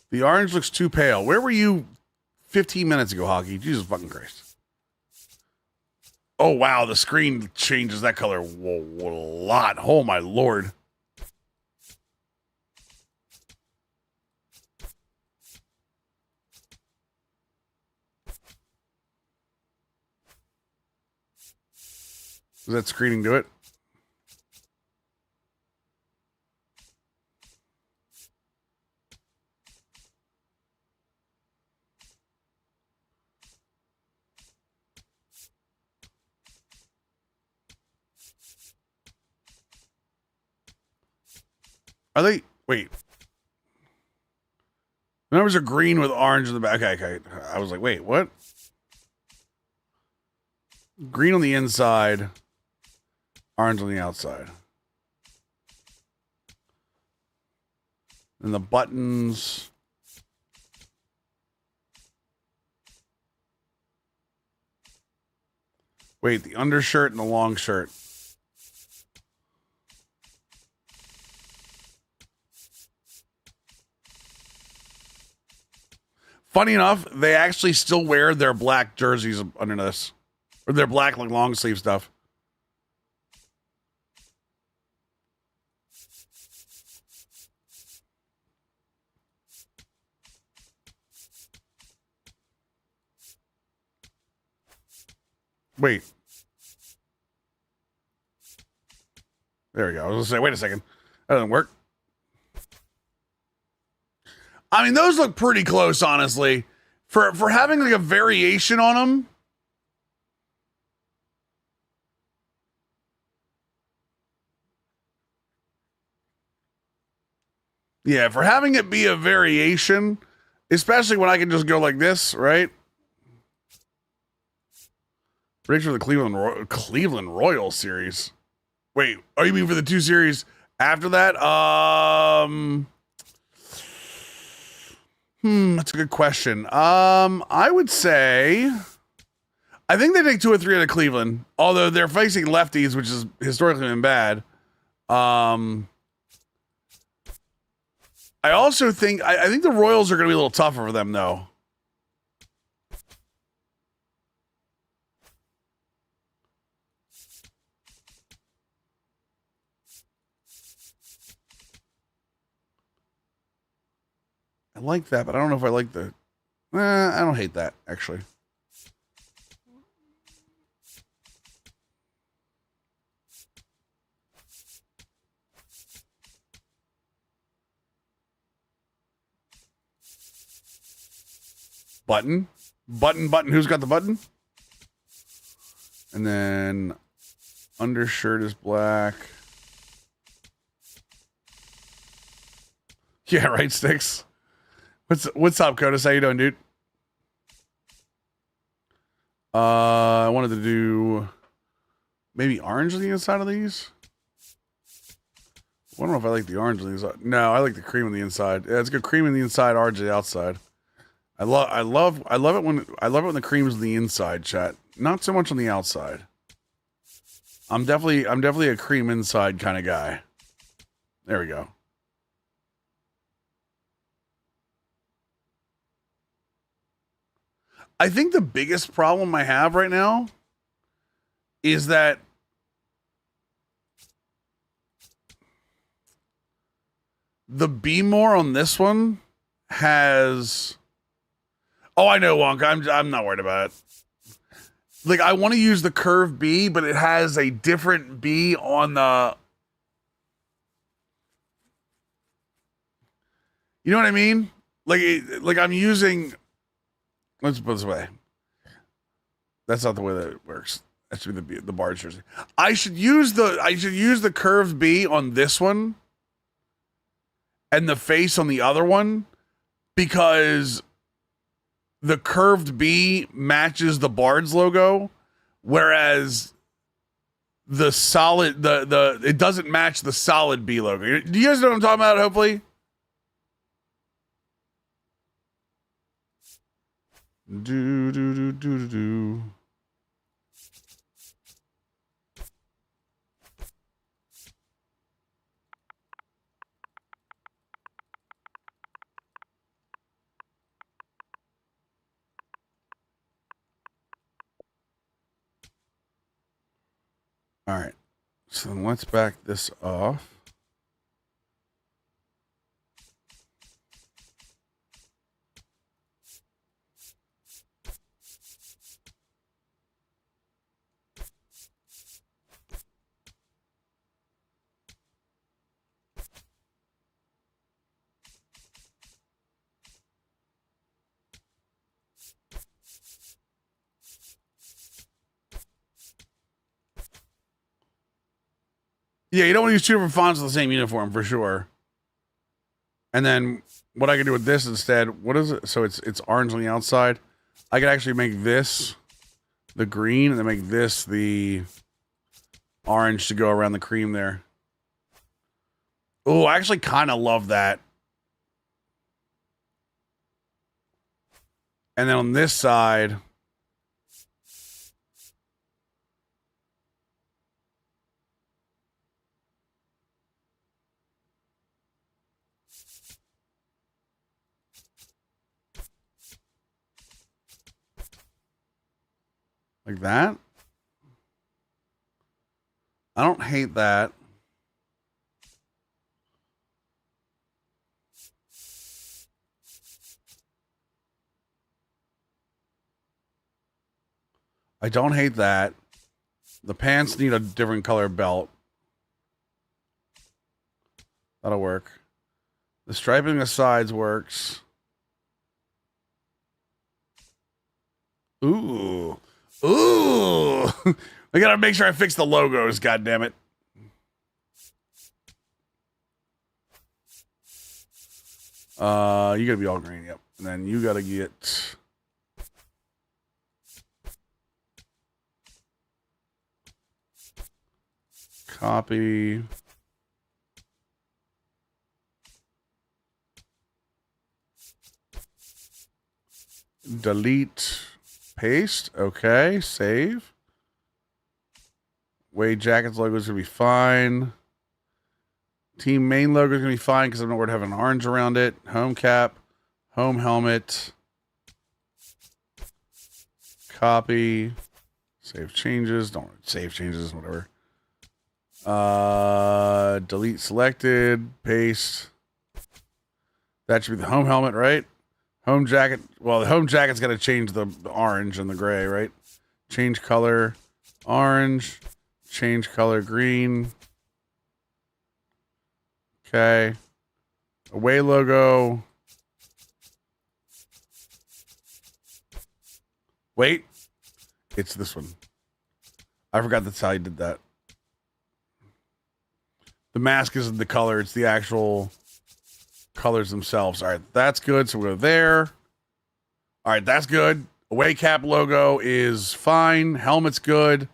The orange looks too pale. Where were you 15 minutes ago, Hockey? Jesus fucking Christ. Oh, wow. The screen changes that color a lot. Oh, my Lord. Does that screening do it? Are they... Wait. The numbers are green with orange in the back. Okay. I was like, wait, what? Green on the inside. Orange on the outside. And the buttons. Wait, the undershirt and the long shirt. Funny enough, they actually still wear their black jerseys under this. Or their black like long sleeve stuff. Wait. There we go. I was going to say, wait a second. That doesn't work. I mean, those look pretty close, honestly. For having like a variation on them. Yeah, for having it be a variation, especially when I can just go like this, right? Ready for the Cleveland Royals series. Wait, oh, you mean for the 2 series after that? That's a good question. I would say, I think they take 2 or 3 out of Cleveland, although they're facing lefties, which has historically been bad. I also think I think the Royals are going to be a little tougher for them, though. I like that, but I don't know if I like the... I don't hate that, actually. Button. Button. Who's got the button? And then undershirt is black. Yeah, right, Sticks. What's up, Codus? How you doing, dude? I wanted to do maybe orange on the inside of these. I don't know if I like the orange on the inside. No, I like the cream on the inside. Yeah, it's good cream on the inside, orange on the outside. I love it when the cream's on the inside, chat. Not so much on the outside. I'm definitely a cream inside kind of guy. There we go. I think the biggest problem I have right now is that the B more on this one has... Oh, I know, Wonka. I'm not worried about it. Like, I want to use the curved B, but it has a different B on the... You know what I mean? Like I'm using... Let's put it this way. That's not the way that it works. That should be the bar jersey. I should use the curved B on this one and the face on the other one because the curved B matches the Bards logo, whereas the solid it doesn't match the solid B logo. Do you guys know what I'm talking about? Hopefully. Do. All right, so then let's back this off. Yeah, you don't want to use two different fonts of the same uniform for sure. And then what I can do with this instead, what is it? So it's orange on the outside. I could actually make this the green and then make this the orange to go around the cream there. Oh, I actually kind of love that. And then on this side, like that. I don't hate that. I don't hate that. The pants need a different color belt. That'll work. The striping of the sides works. Ooh. Ooh. I gotta make sure I fix the logos, goddammit. You gotta be all green, yep. And then you gotta get copy. Delete. Paste. Okay. Save. Wade Jackets logo is gonna be fine. Team main logo is going to be fine because I don't know where to have an orange around it. Home cap, home helmet, copy, save changes. Don't save changes, whatever. Delete selected, paste. That should be the home helmet, right? Home jacket. Well, the home jacket's got to change the orange and the gray, right? Change color, orange. Change color, green. Okay. Away logo. Wait. It's this one. I forgot that's how you did that. The mask isn't the color. It's the actual colors themselves. All right. That's good. So we'll go there. All right. That's good. Away cap logo is fine. Helmet's good.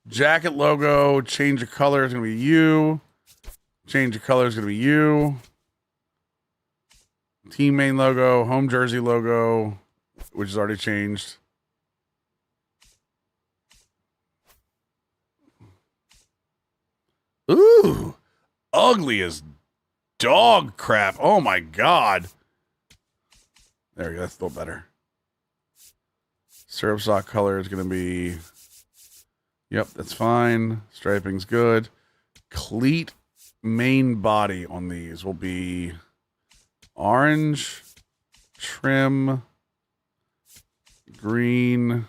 Jacket logo. Change of color is going to be you. Change of color is going to be you. Team main logo. Home jersey logo, which is already changed. Ooh. Ugly as dog crap. Oh my God. There we go. That's a little better. Syrup sock color is going to be... Yep, that's fine. Striping's good. Cleat main body on these will be orange, trim, green.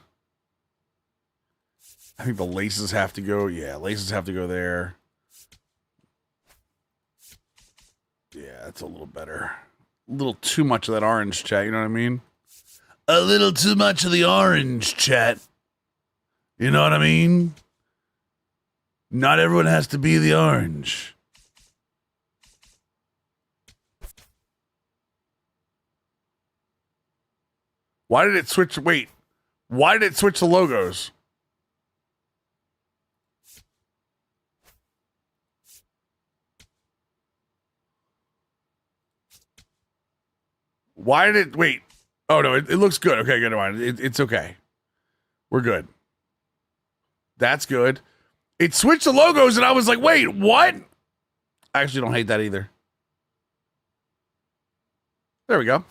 I think the laces have to go. Yeah, laces have to go there. Yeah, that's a little better. A little too much of that orange, chat. You know what I mean? A little too much of the orange, chat. You know what I mean? Not everyone has to be the orange. Why did it switch? Wait. Why did it switch the logos? Why did it? Wait. Oh, no. It looks good. Okay, good. It's okay. We're good. That's good. It switched the logos, and I was like, wait, what? I actually don't hate that either. There we go.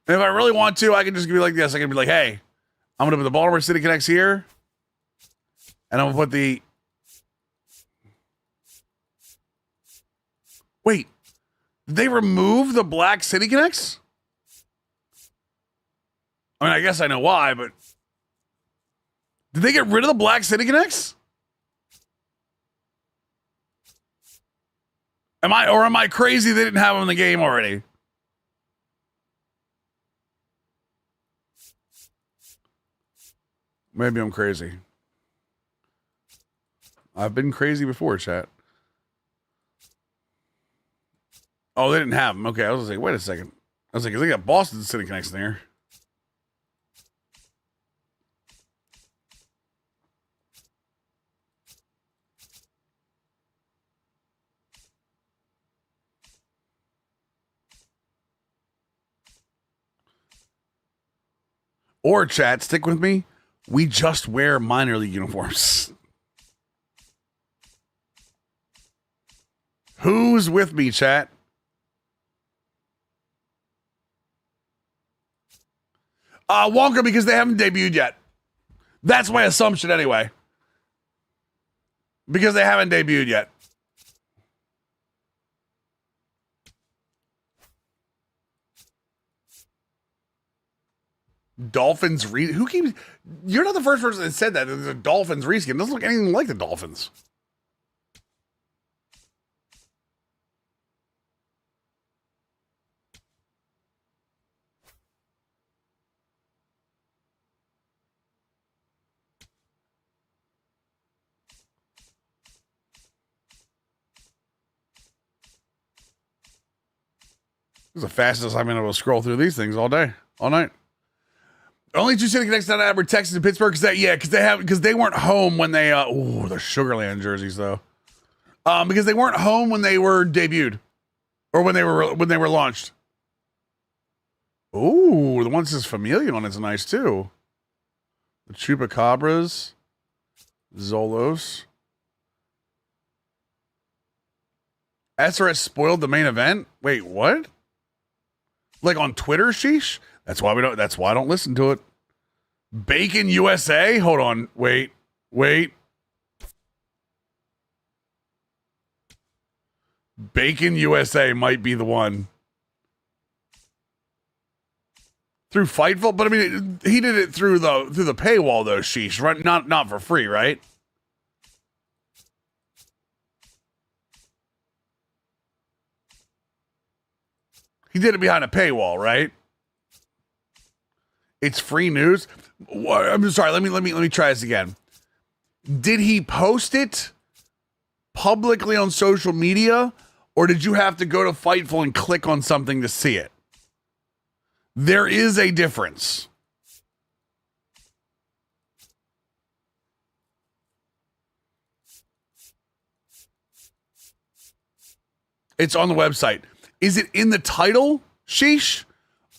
And if I really want to, I can just be like this. I can be like, hey, I'm going to put the Baltimore City Connects here. And I'm going to put the... Wait. Did they remove the black City Connects? I mean, I guess I know why, but... Did they get rid of the black City Connects? Am I crazy they didn't have them in the game already? Maybe I'm crazy. I've been crazy before, chat. Oh, they didn't have them. Okay, I was like, wait a second. I was like, 'cause they got Boston City Connects in there. Or chat, stick with me. We just wear minor league uniforms. Who's with me, chat? Wonka, because they haven't debuted yet. That's my assumption anyway. Because they haven't debuted yet. Dolphins who keeps... You're not the first person that said that. The Dolphins reskin. It doesn't look anything like the Dolphins. This is the fastest I've been able to scroll through these things all day, all night. Only two City Connects down at Texas and Pittsburgh. Because they weren't home when they the Sugarland jerseys though. Because they weren't home when they were debuted, or when they were launched. Ooh, the one that says Familia on it's nice too. The Chupacabras, Zolos. SRS spoiled the main event? Wait, what? Like on Twitter, sheesh? That's why I don't listen to it. Bacon USA? Hold on. Wait. Bacon USA might be the one. Through Fightful? But I mean, he did it through the paywall though, sheesh. Right? Not for free, right? He did it behind a paywall, right? It's free news. I'm sorry. Let me try this again. Did he post it publicly on social media, or did you have to go to Fightful and click on something to see it? There is a difference. It's on the website. Is it in the title, sheesh?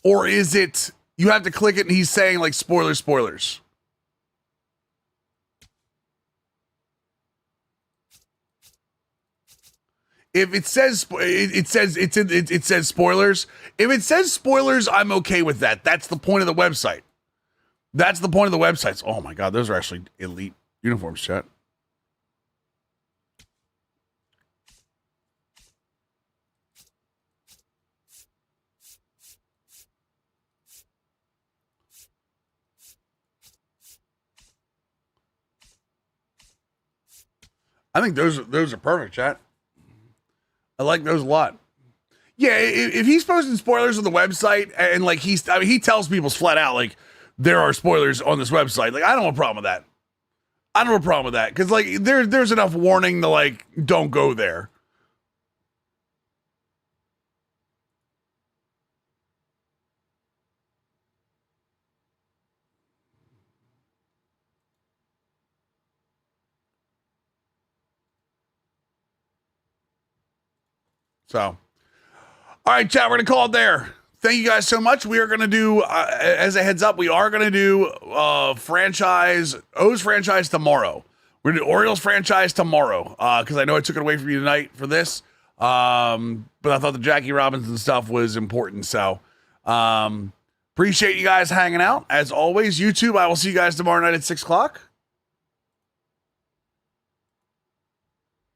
Or is it, you have to click it and he's saying like spoilers? If it says it says spoilers. If it says spoilers, I'm okay with that. That's the point of the website. That's the point of the websites. Oh my God, those are actually elite uniforms, chat. I think those are perfect, chat. I like those a lot. Yeah, if he's posting spoilers on the website and like he tells people flat out like there are spoilers on this website. Like I don't have a problem with that. I don't have a problem with that because like there's enough warning to like don't go there. So, all right, chat, we're going to call it there. Thank you guys so much. We are going to do, as a heads up, we are going to do O's franchise tomorrow. We're going to do Orioles franchise tomorrow because I know I took it away from you tonight for this. But I thought the Jackie Robinson stuff was important. So, appreciate you guys hanging out. As always, YouTube, I will see you guys tomorrow night at 6 o'clock.